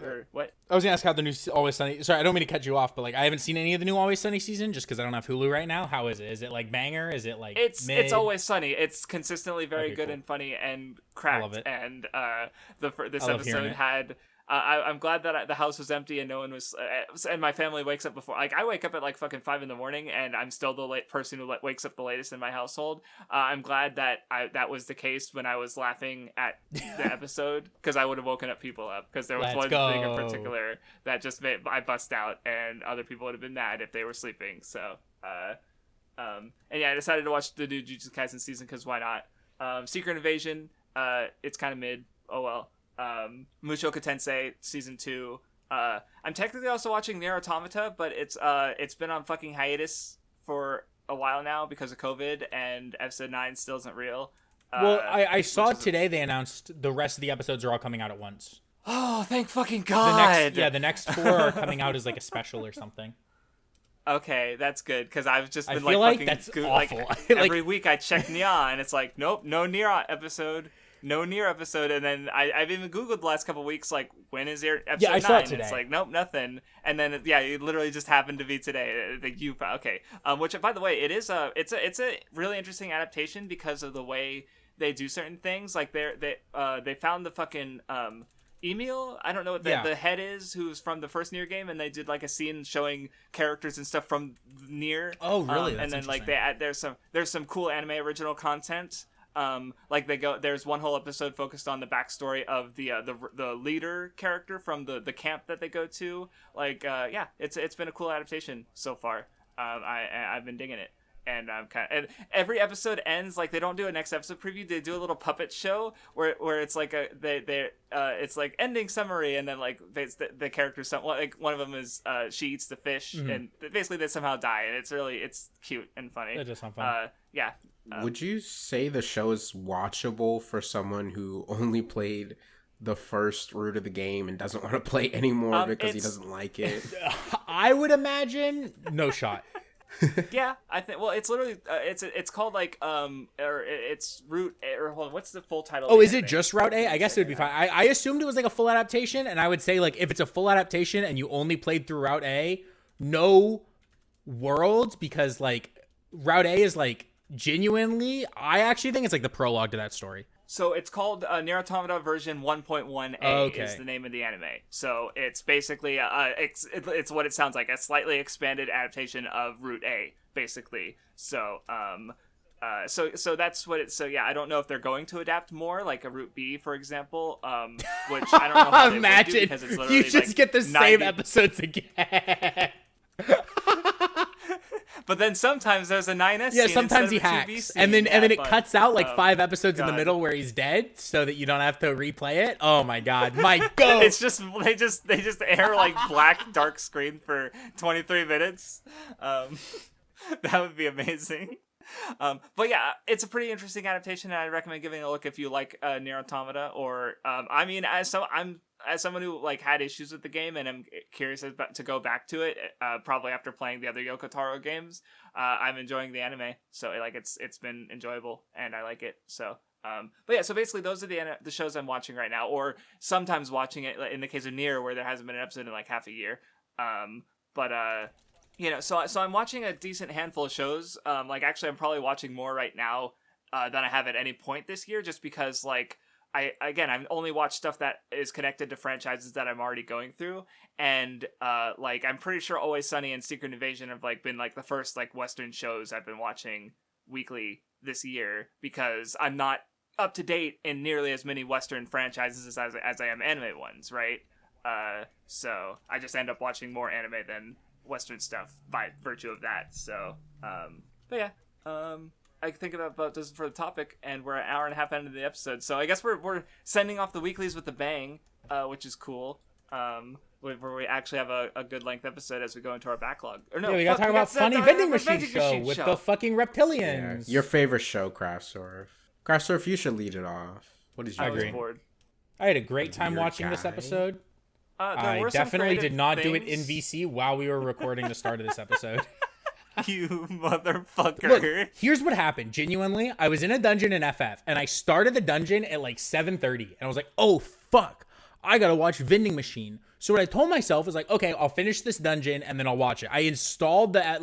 or what? I was gonna ask how the new Always Sunny. Sorry, I don't mean to cut you off, but like I haven't seen any of the new Always Sunny season just because I don't have Hulu right now. How is it? Is it like banger? Is it like it's Always Sunny? It's consistently very good cool. and funny and cracked. I love it. And this I love hearing episode it. had. I'm glad that the house was empty and no one was, and my family wakes up before. Like I wake up at like fucking 5 a.m, and I'm still the late person who wakes up the latest in my household. I'm glad that that was the case when I was laughing at the episode, because I would have woken up people up. Because there was one thing in particular that just made I bust out, and other people would have been mad if they were sleeping. So, and yeah, I decided to watch the new Jujutsu Kaisen season because why not? Secret Invasion, it's kind of mid. Oh well. Mushoku Tensei season 2. I'm technically also watching Nier Automata, but it's been on fucking hiatus for a while now because of COVID, and episode 9 still isn't real. Well, I saw today they announced the rest of the episodes are all coming out at once. Oh, thank fucking God! The next 4 are coming out as like a special or something. Okay, that's good, because I've just been I feel like fucking that's awful. Like, every week I check Nia, and it's like, nope, no Nier episode. No Nier episode, and then I've even Googled the last couple weeks, like, when is your episode 9? I saw it today. It's like, nope, nothing. And then, it literally just happened to be today. Okay. Which, by the way, it's a really interesting adaptation because of the way they do certain things. Like, they found the fucking, Emil, I don't know what the head is, who's from the first Nier game, and they did, like, a scene showing characters and stuff from Nier. Oh, really? And then, like, there's some cool anime original content. There's one whole episode focused on the backstory of the leader character from the camp that they go to. Like, it's been a cool adaptation so far. I've been digging it, and and every episode ends like they don't do a next episode preview. They do a little puppet show where it's like it's like ending summary, and then like the characters, like one of them is she eats the fish, and basically they somehow die, and it's cute and funny. That does sound fun. Yeah. Would you say the show is watchable for someone who only played the first route of the game and doesn't want to play anymore because he doesn't like it? I would imagine no shot. Yeah, I think. Well, it's literally it's called like or it's Route A, or hold on, what's the full title? Oh, is it just Route A? I guess it would be fine. I assumed it was like a full adaptation, and I would say like if it's a full adaptation and you only played through Route A, no worlds, because like Route A is like genuinely, I actually think it's like the prologue to that story. So it's called Nier Automata version 1.1a is the name of the anime. So it's basically it's what it sounds like, a slightly expanded adaptation of Route A, basically. So so that's what it's. So yeah, I don't know if they're going to adapt more, like a Route B, for example. Which I don't know how they would do, because it's literally you just like get the same episodes again. But then sometimes there's a 9S yeah, scene sometimes he instead of a hacks, 2B scene. and then it cuts out like 5 episodes in the God. middle where he's dead, so that you don't have to replay it. Oh my God, my God! It's just they just air like black dark screen for 23 minutes. That would be amazing. But yeah, it's a pretty interesting adaptation, and I recommend giving it a look if you like Nier Automata. Or I mean, as someone who like had issues with the game and I'm curious to go back to it, probably after playing the other Yoko Taro games, I'm enjoying the anime. So like it's been enjoyable, and I like it. So but yeah, so basically those are the shows I'm watching right now, or sometimes watching it in the case of Nier, where there hasn't been an episode in like half a year. You know, so I'm watching a decent handful of shows. Like actually I'm probably watching more right now than I have at any point this year, just because like I've only watched stuff that is connected to franchises that I'm already going through, and like I'm pretty sure Always Sunny and Secret Invasion have like been like the first like Western shows I've been watching weekly this year, because I'm not up to date in nearly as many Western franchises as I am anime ones, right? So I just end up watching more anime than Western stuff by virtue of that. So but yeah, I think about this for the topic, and we're an hour and a half into the episode, so I guess we're sending off the weeklies with a bang, which is cool. Where we actually have a good length episode as we go into our backlog. Or no, yeah, we gotta talk about funny vending machine show with the fucking reptilians. Yeah. Your favorite show, Craftsdwarf. Craftsdwarf, you should lead it off. What did you I do? agree. I had a great time watching this episode. I definitely did not do it in VC while we were recording the start of this episode. You motherfucker. Look, here's what happened. Genuinely, I was in a dungeon in FF, and I started the dungeon at like 7:30, and I was like, oh, fuck. I gotta watch Vending Machine. So what I told myself was like, okay, I'll finish this dungeon and then I'll watch it. I installed I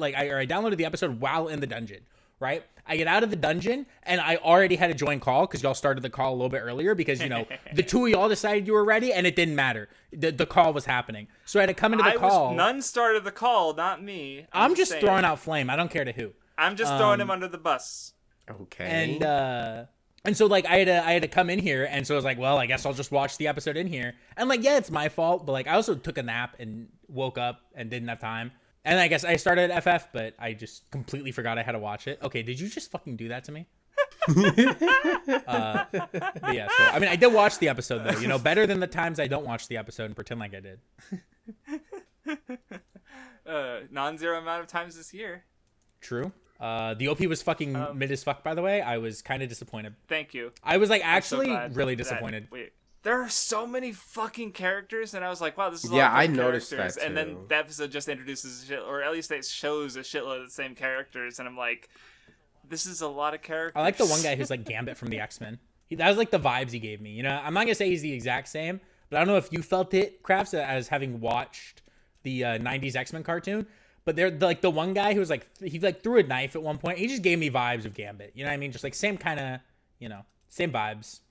downloaded the episode while in the dungeon, right? I get out of the dungeon and I already had a join call because y'all started the call a little bit earlier because, you know, the two of y'all decided you were ready and it didn't matter. The call was happening. So I had to come into the call. None started the call, not me. I'm just throwing out Flame. I don't care to who. I'm just throwing him under the bus. Okay. And so, like, I had to come in here, and so I was like, well, I guess I'll just watch the episode in here. And, like, yeah, it's my fault, but, like, I also took a nap and woke up and didn't have time. And I guess I started FF, but I just completely forgot I had to watch it. Okay, did you just fucking do that to me? But yeah, so, I mean, I did watch the episode, though. You know, better than the times I don't watch the episode and pretend like I did. Non-zero amount of times this year. True. The OP was fucking mid as fuck, by the way. I was kind of disappointed. Thank you. I was like actually really disappointed. Wait, there are so many fucking characters, and I was like, wow, this is I noticed that too. And then the episode just introduces or at least it shows a shitload of the same characters, and I'm like, this is a lot of characters. I like the one guy who's like Gambit from the X-Men. That was like the vibes he gave me. You know, I'm not gonna say he's the exact same, but I don't know if you felt it, Crafts, as having watched the 90s X-Men cartoon. But they're like the one guy who was like, he like threw a knife at one point. He just gave me vibes of Gambit. You know what I mean? Just like same kind of, you know, same vibes.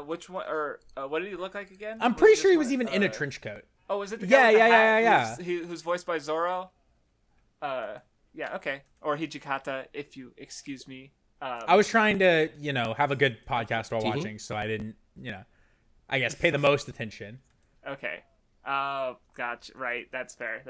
Which one, or what did he look like again? I'm pretty sure he was even in a trench coat. Oh, was it the guy Yeah. Who's voiced by Zoro? Yeah, okay. Or Hijikata, if you excuse me. I was trying to, you know, have a good podcast while watching, so I didn't, you know, I guess pay the most attention. Okay. Gotcha. Right. That's fair.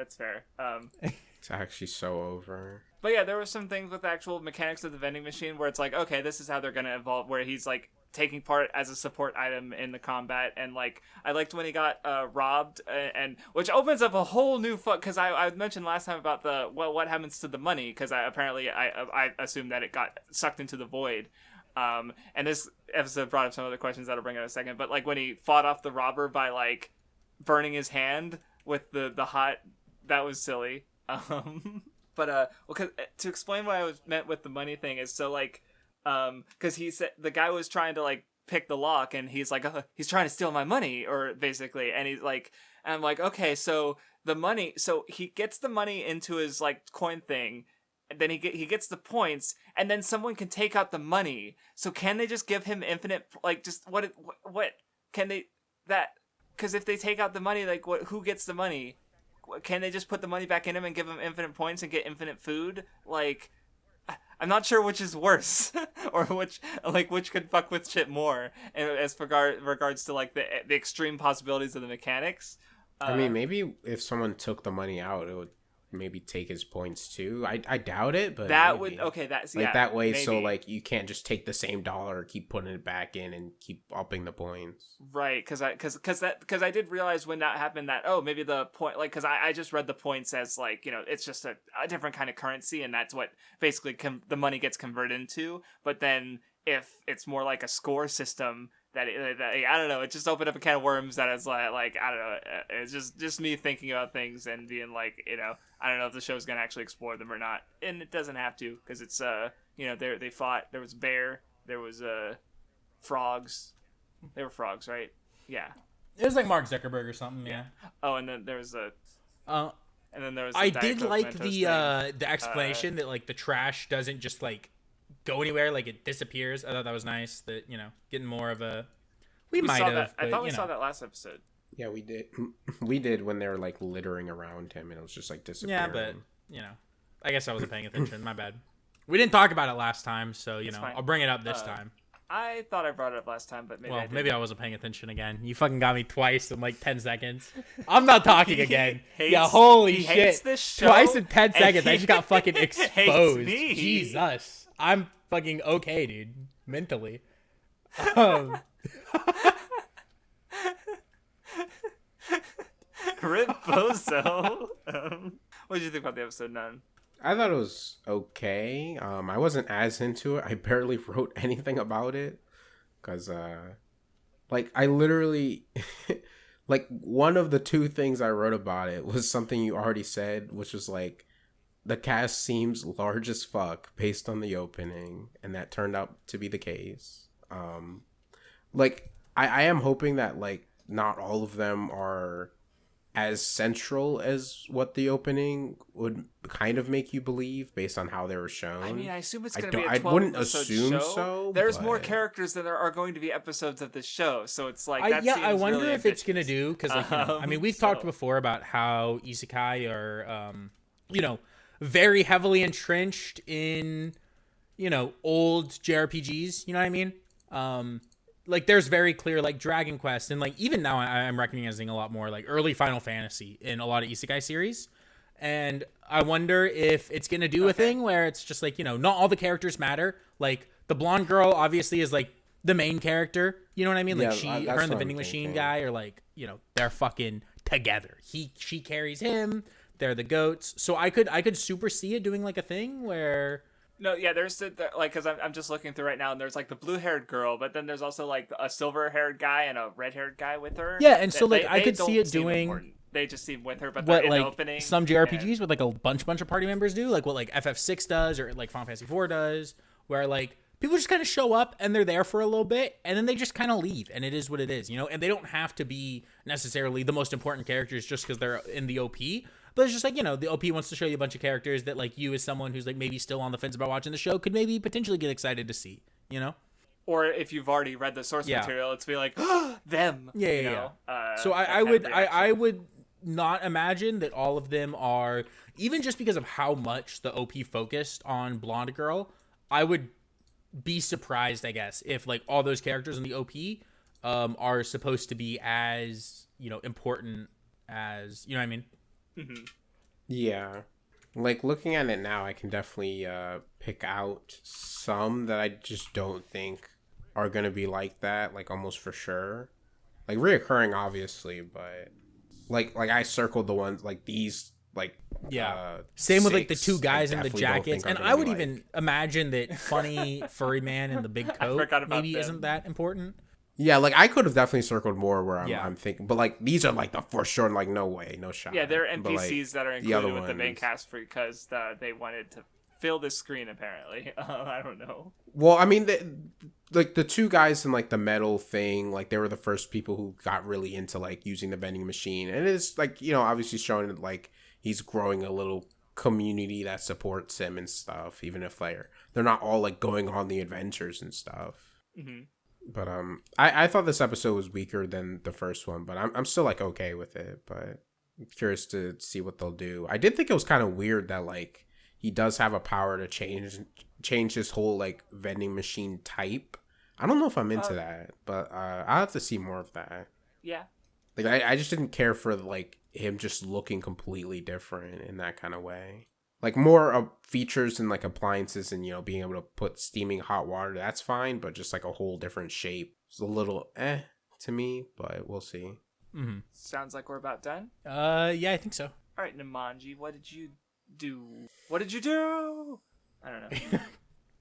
It's actually so over. But yeah, there were some things with the actual mechanics of the vending machine where it's like, okay, this is how they're going to evolve, where he's like taking part as a support item in the combat. And like, I liked when he got robbed, and which opens up a whole new because I mentioned last time about what happens to the money, because I assumed that it got sucked into the void. And this episode brought up some other questions that'll bring up in a second. But like when he fought off the robber by like burning his hand with the hot, that was silly. But to explain what I meant with the money thing is, so like, because he said the guy was trying to like pick the lock, and he's like, he's trying to steal my money, or basically, and he's like, and I'm like, okay, so the money, so he gets the money into his like coin thing, and then he gets the points, and then someone can take out the money. So can they just give him infinite, like, just what can they that? Because if they take out the money, like, who gets the money? Can they just put the money back in him and give him infinite points and get infinite food? Like, I'm not sure which is worse, or which could fuck with shit more, as regards to like the extreme possibilities of the mechanics. I mean, maybe if someone took the money out, it would maybe take his points too. I doubt it, but that maybe. That's like that way. Maybe. So like you can't just take the same dollar, keep putting it back in, and keep upping the points. Right, because I did realize when that happened that maybe the point, like, because I just read the points as like, you know, it's just a different kind of currency, and that's what basically the money gets converted into. But then if it's more like a score system, that I don't know, it just opened up a can of worms that is like I don't know, it's just me thinking about things and being like, you know, I don't know if the show's gonna actually explore them or not, and it doesn't have to, because it's you know, they fought, there was a bear, there was frogs, they were frogs, right? Yeah, it was like Mark Zuckerberg or something. Yeah. Oh, and then there was I did like the explanation that like the trash doesn't just like go anywhere, like it disappears. I thought that was nice, that, you know, getting more of a we might have, I thought we saw that last episode. Yeah, we did when they were like littering around him and it was just like disappearing. Yeah, but you know, I guess I wasn't paying attention. My bad. We didn't talk about it last time, so you know, fine. I'll bring it up this time. I thought I brought it up last time, but maybe I wasn't paying attention again. You fucking got me twice in like 10 seconds. I'm not talking again. Yeah, holy shit. Hates this show, twice in 10 seconds. I just got fucking exposed. Jesus. I'm fucking okay, dude. Mentally. Rip Bozo. What did you think about the episode, Nun? I thought it was okay. I wasn't as into it. I barely wrote anything about it. Because, like, I literally... like, one of the two things I wrote about it was something you already said, which was, like, the cast seems large as fuck based on the opening, and that turned out to be the case. Like, I am hoping that, like, not all of them are as central as what the opening would kind of make you believe based on how they were shown. I mean, I assume it's going to be a I 12 wouldn't episode assume show. so. There's more characters than there are going to be episodes of this show, so it's like I wonder really if it's going to do because I mean, we've talked before about how isekai are very heavily entrenched in old JRPGs. You know what I mean? Like there's very clear like Dragon Quest and like even now I'm recognizing a lot more like early Final Fantasy in a lot of isekai series, and I wonder if it's gonna do a thing where it's just like not all the characters matter. Like the blonde girl obviously is like the main character. You know what I mean? Like her and the vending machine guy are like they're fucking together. She carries him. They're the goats. So I could super see it doing like a thing where. No, yeah, there's like, because I'm just looking through right now, and there's like the blue-haired girl, but then there's also like a silver-haired guy and a red-haired guy with her. Yeah, and so like I could see it doing. Important. They just seem with her, but what in like the opening, some JRPGs with like a bunch of party members do, like what like FF6 does or like Final Fantasy 4 does, where like people just kind of show up and they're there for a little bit and then they just kind of leave, and it is what it is, and they don't have to be necessarily the most important characters just because they're in the OP. But it's just like, the OP wants to show you a bunch of characters that, like, you as someone who's, like, maybe still on the fence about watching the show could maybe potentially get excited to see, Or if you've already read the source material, it's be like, them. Yeah. So I would not imagine that all of them are, even just because of how much the OP focused on Blonde Girl, I would be surprised, I guess, if, like, all those characters in the OP are supposed to be as, important as, you know what I mean? Mm-hmm. Yeah, like looking at it now, I can definitely pick out some that I just don't think are gonna be like that, like almost for sure. Like reoccurring, obviously, but like I circled the ones like these, like same with like the two guys in the jackets, and I would even imagine that funny furry man in the big coat maybe isn't that important. Yeah, like I could have definitely circled more where I'm thinking, but like these are like the for sure, like no way, no shot. Yeah, they're NPCs that are included with the main cast because they wanted to fill this screen. Apparently, I don't know. Well, I mean, like the two guys in like the metal thing, like they were the first people who got really into like using the vending machine, and it's like obviously showing that like he's growing a little community that supports him and stuff, even if they're not all like going on the adventures and stuff. Mm-hmm. But I thought this episode was weaker than the first one, but I'm still like okay with it. But I'm curious to see what they'll do. I did think it was kind of weird that like he does have a power to change his whole like vending machine type. I don't know if I'm into that, but I'll have to see more of that. Yeah. Like I just didn't care for like him just looking completely different in that kind of way. Like more features and like appliances and being able to put steaming hot water, that's fine, but just like a whole different shape is a little to me, but we'll see. Mm-hmm. Sounds like we're about done. Yeah, I think so. All right, Nunmanji, what did you do? What did you do? I don't know.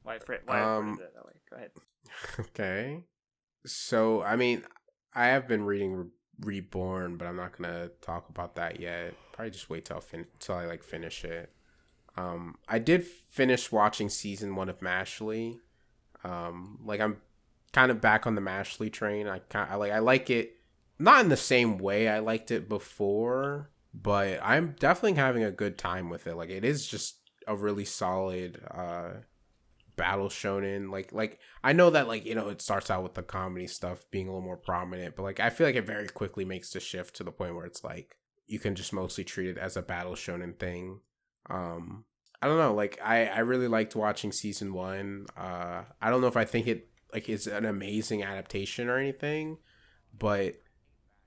Why did it that way? Go ahead. Okay. So I mean, I have been reading Reborn, but I'm not gonna talk about that yet. Probably just wait till I like finish it. I did finish watching season 1 of Mashle. Like I'm kind of back on the Mashle train. I like it, not in the same way I liked it before, but I'm definitely having a good time with it. Like it is just a really solid battle shonen. Like I know that like it starts out with the comedy stuff being a little more prominent, but like I feel like it very quickly makes the shift to the point where it's like you can just mostly treat it as a battle shonen thing. I don't know, like I really liked watching season 1. I don't know if I think it like is an amazing adaptation or anything, but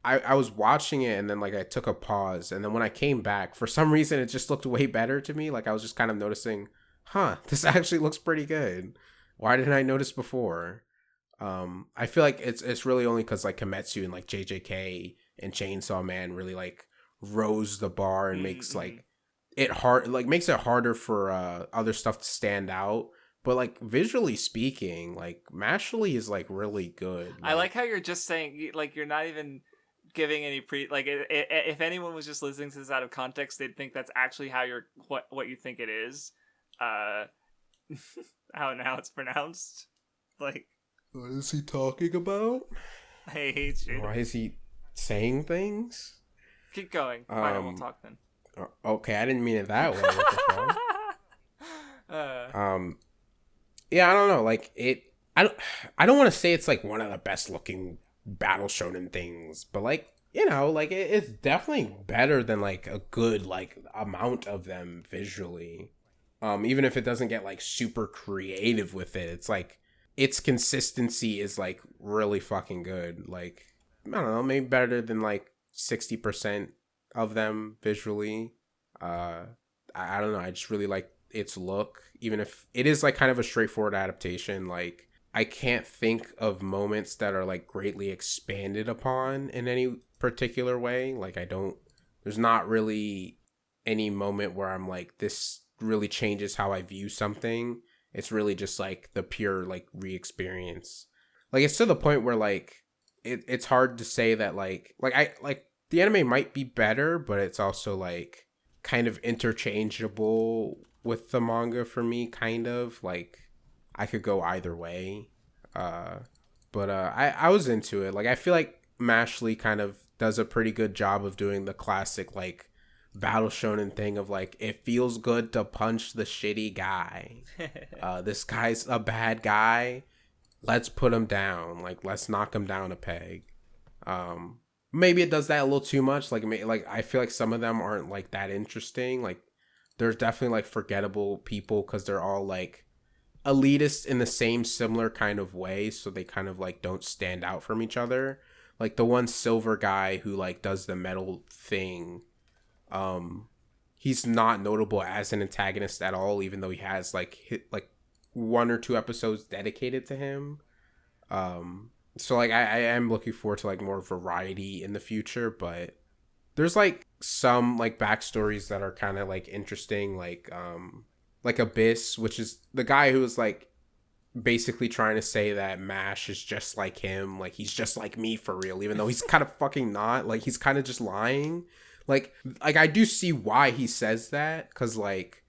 I was watching it and then like I took a pause, and then when I came back, for some reason it just looked way better to me. Like I was just kind of noticing, this actually looks pretty good. Why didn't I notice before? I feel like it's really only because like Kimetsu and like JJK and Chainsaw Man really like rose the bar and makes like makes it harder for other stuff to stand out. But like visually speaking, like Mashle is like really good. I like how you're just saying, like, you're not even giving any if anyone was just listening to this out of context, they'd think that's actually how what you think it is. How it's pronounced. Like, what is he talking about? I hate you. Why is he saying things? Keep going. Fine, we'll talk then. Okay, I didn't mean it that way. What the fuck? Yeah, I don't know. Like I don't want to say it's like one of the best looking battle shonen things, but like, you know, like it's definitely better than like a good like amount of them visually. Even if it doesn't get like super creative with it, it's like its consistency is like really fucking good. Like, I don't know, maybe better than like 60% of them visually. I don't know. I just really like its look, even if it is like kind of a straightforward adaptation. Like, I can't think of moments that are like greatly expanded upon in any particular way. Like, there's not really any moment where I'm like, this really changes how I view something. It's really just like the pure like re-experience. Like, it's to the point where like it's hard to say that like the anime might be better, but it's also like kind of interchangeable with the manga for me, kind of. Like, I could go either way. But I was into it. Like, I feel like Mashle kind of does a pretty good job of doing the classic like battle shonen thing of like, it feels good to punch the shitty guy. This guy's a bad guy. Let's put him down. Like, let's knock him down a peg. Maybe it does that a little too much. Like I feel like some of them aren't like that interesting. Like, there's definitely like forgettable people because they're all like elitist in the same similar kind of way, so they kind of like don't stand out from each other. Like the one silver guy who like does the metal thing, he's not notable as an antagonist at all, even though he has like one or two episodes dedicated to him. So like I am looking forward to like more variety in the future, but there's like some like backstories that are kind of like interesting, like Abyss, which is the guy who is like basically trying to say that Mash is just like him, like he's just like me for real, even though he's kind of fucking not. Like, he's kind of just lying. Like I do see why he says that, because like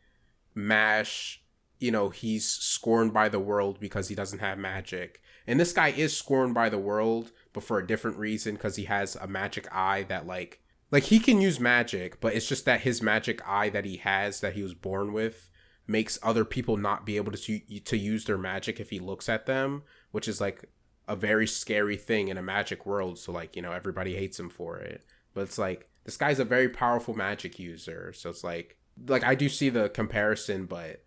Mash, you know, he's scorned by the world because he doesn't have magic, and this guy is scorned by the world, but for a different reason, because he has a magic eye that like he can use magic, but it's just that his magic eye that he has, that he was born with, makes other people not be able to use their magic if he looks at them, which is like a very scary thing in a magic world. So like, you know, everybody hates him for it, but it's like, this guy's a very powerful magic user. So it's like I do see the comparison, but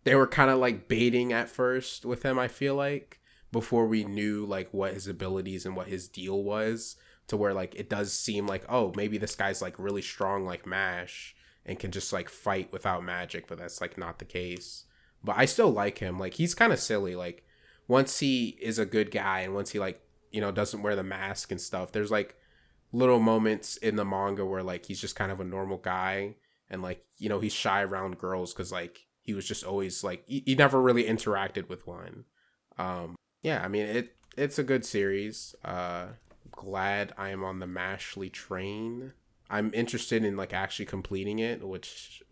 they were kind of like baiting at first with him, I feel like, before we knew like what his abilities and what his deal was, to where like it does seem like, oh, maybe this guy's like really strong like Mash and can just like fight without magic, but that's like not the case. But I still like him. Like, he's kind of silly. Like, once he is a good guy and once he like, you know, doesn't wear the mask and stuff, there's like little moments in the manga where like he's just kind of a normal guy, and like, you know, he's shy around girls because like he was just always like he never really interacted with one. Yeah, I mean, it's a good series. Glad I am on the Mashle train. I'm interested in like actually completing it, which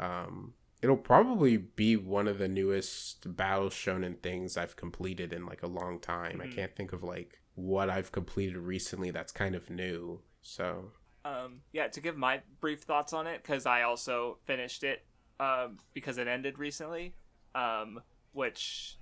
it'll probably be one of the newest battle shonen things I've completed in like a long time. I can't think of like what I've completed recently that's kind of new. So yeah, to give my brief thoughts on it, because I also finished it because it ended recently, which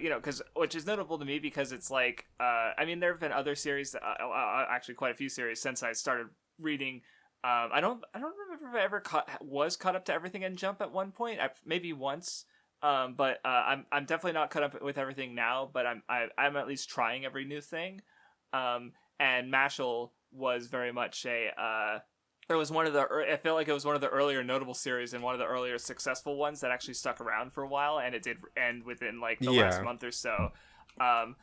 you know, which is notable to me because it's like I mean, there have been other series, actually quite a few series since I started reading. I don't remember if I ever was caught up to everything in Jump at one point. Maybe once, but I'm definitely not caught up with everything now. But I'm at least trying every new thing. And Mashle was very much it was one of the. I feel like it was one of the earlier notable series and one of the earlier successful ones that actually stuck around for a while, and it did end within like the last month or so.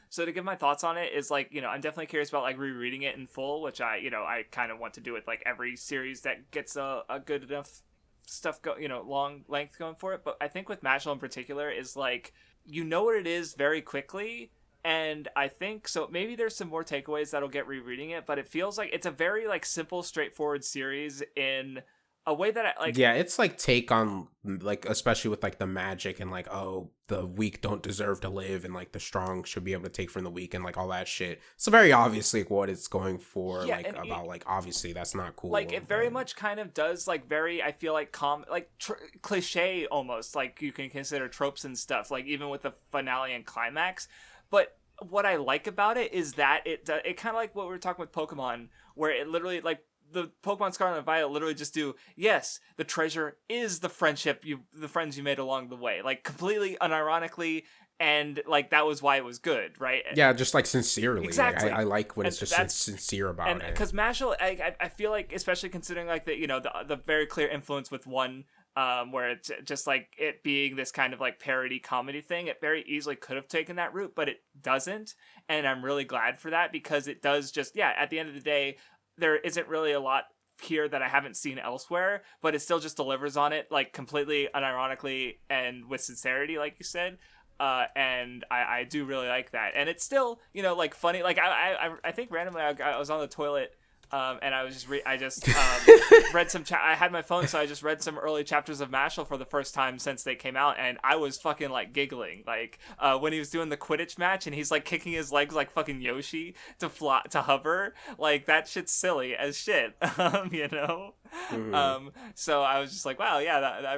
So to give my thoughts on it is like, you know, I'm definitely curious about like rereading it in full, which I kind of want to do with like every series that gets a good enough stuff long length going for it. But I think with Mashle in particular is like, you know what it is very quickly, and I think so maybe there's some more takeaways that'll get rereading it, but it feels like it's a very like simple, straightforward series in a way that I like. Yeah, it's like take on like, especially with like the magic and like, oh, the weak don't deserve to live and like the strong should be able to take from the weak and like all that shit. It's very obviously like, what it's going for, Yeah, like and about like obviously that's not cool. Like it very much kind of does like very, I feel like cliche almost, like you can consider tropes and stuff, like even with the finale and climax. But what I like about it is that it kind of like what we were talking with Pokemon, where it literally like the Pokemon Scarlet and Violet literally just do, yes, the treasure is the friends you made along the way, like completely unironically, and like that was why it was good, right? Yeah, just like sincerely. Exactly. Like, I like when it's just sincere about it. Because Mashle, I feel like, especially considering like the very clear influence with one, where it's just like it being this kind of like parody comedy thing, it very easily could have taken that route, but it doesn't, and I'm really glad for that, because it does just, at the end of the day, there isn't really a lot here that I haven't seen elsewhere, but it still just delivers on it like completely unironically and with sincerity, like you said. And I do really like that, and it's still like funny. Like I think randomly I was on the toilet, and I was just read some. I had my phone, so I just read some early chapters of Mashle for the first time since they came out, and I was fucking like giggling, like when he was doing the Quidditch match, and he's like kicking his legs like fucking Yoshi to hover, like that shit's silly as shit, Mm-hmm. So I was just like, wow, yeah,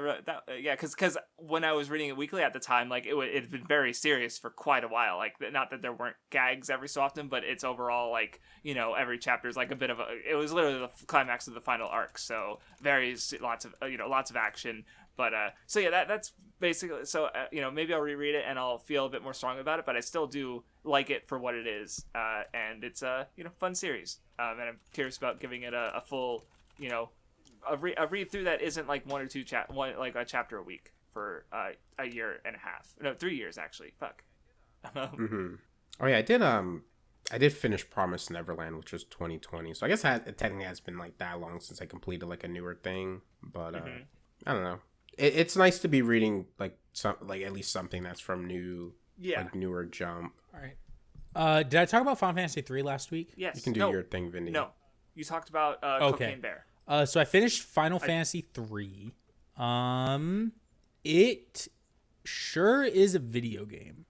because when I was reading it weekly at the time, like it'd been very serious for quite a while. Like, not that there weren't gags every so often, but it's overall like every chapter is like a bit of it was literally the climax of the final arc. So lots of action. But so yeah, that's basically, so maybe I'll reread it and I'll feel a bit more strong about it, but I still do like it for what it is, and it's a fun series, and I'm curious about giving it a full a read through that isn't like one or two like a chapter a week for a year and a half. No, 3 years actually. Fuck. Mm-hmm. Oh yeah, I did finish Promised Neverland, which was 2020. So I guess it technically has been like that long since I completed like a newer thing. But I don't know. It's nice to be reading like at least something that's from newer Jump. All right. Did I talk about Final Fantasy 3 last week? Yes. You can do your thing, Vindy. No, you talked about Cocaine Bear. So I finished Final Fantasy 3. It sure is a video game.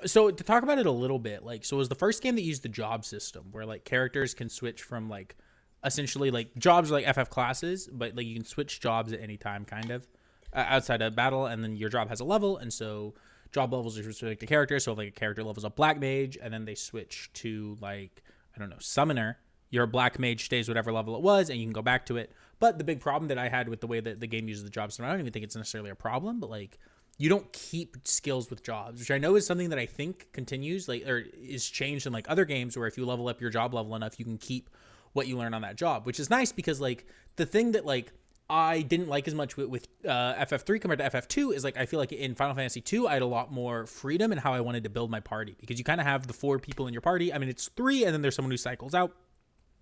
So to talk about it a little bit, so it was the first game that used the job system, where like characters can switch from like essentially like jobs are like FF classes, but like you can switch jobs at any time, kind of outside of battle, and then your job has a level, and so job levels are specific to characters. So if like a character levels up Black Mage, and then they switch to like, I don't know, Summoner, your Black Mage stays whatever level it was, and you can go back to it. But the big problem that I had with the way that the game uses the job system, I don't even think it's necessarily a problem, but like you don't keep skills with jobs, which I know is something that I think continues, like, or is changed in like other games, where if you level up your job level enough, you can keep what you learn on that job, which is nice, because like the thing that like I didn't like as much with FF3 compared to FF2 is like I feel like in Final Fantasy 2 I had a lot more freedom in how I wanted to build my party, because you kind of have the 4 people in your party. I mean, it's 3, and then there's someone who cycles out,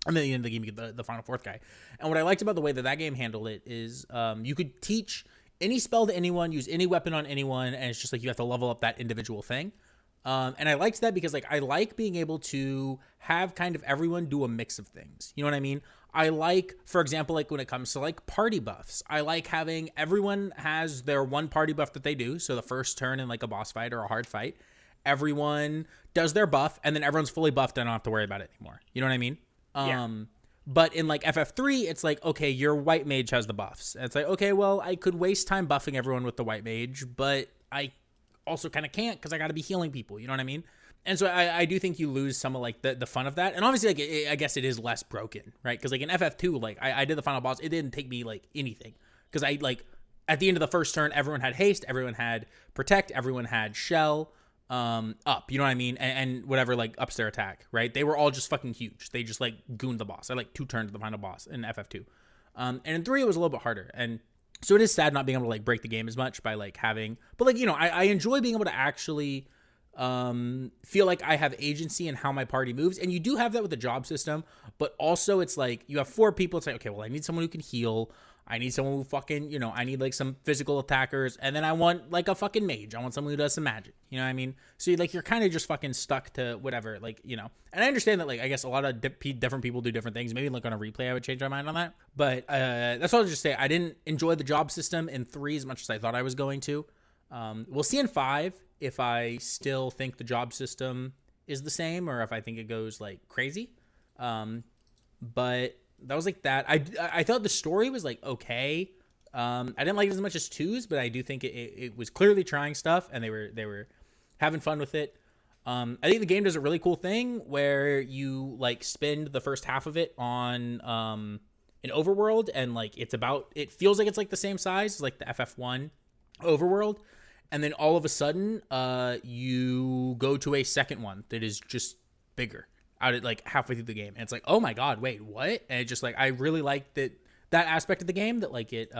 and then at the end of the game you get the final 4th guy. And what I liked about the way that game handled it is you could teach any spell to anyone, use any weapon on anyone, and it's just like you have to level up that individual thing. And I liked that because like I like being able to have kind of everyone do a mix of things. You know what I mean? I like, for example, like when it comes to like party buffs, I like having everyone has their one party buff that they do. So the first turn in like a boss fight or a hard fight, everyone does their buff, and then everyone's fully buffed and I don't have to worry about it anymore. You know what I mean? Yeah. But in like FF3, it's like, okay, your white mage has the buffs. And it's like, okay, well, I could waste time buffing everyone with the white mage, but I also kind of can't because I got to be healing people. You know what I mean? And so I do think you lose some of like the fun of that. And obviously, like I guess it is less broken, right? Because like in FF2, like I did the final boss, it didn't take me like anything because I like at the end of the first turn, everyone had haste, everyone had protect, everyone had shell up, you know what I mean? And whatever like ups their attack, right? They were all just fucking huge. They just like gooned the boss. I like 2 turns to the final boss in FF2. And in 3 it was a little bit harder. And so it is sad not being able to like break the game as much by like having, but like, you know, I enjoy being able to actually feel like I have agency in how my party moves. And you do have that with the job system, but also it's like you have 4 people. It's like, okay, well, I need someone who can heal. I need someone who fucking, you know, I need like some physical attackers, and then I want like a fucking mage. I want someone who does some magic. You know what I mean? So like you're kind of just fucking stuck to whatever, like, you know. And I understand that, like, I guess a lot of different people do different things. Maybe like on a replay I would change my mind on that. But that's all I'll just say. I didn't enjoy the job system in 3 as much as I thought I was going to. We'll see in 5 if I still think the job system is the same or if I think it goes like crazy. But that was like that. I thought the story was like okay. I didn't like it as much as 2's, but I do think it was clearly trying stuff, and they were having fun with it. I think the game does a really cool thing where you like spend the first half of it on an overworld, and like it feels like it's like the same size as like the FF1 overworld, and then all of a sudden you go to a second one that is just bigger out at like halfway through the game, and it's like, oh my god, wait, what? And it just like, I really liked that aspect of the game, that like it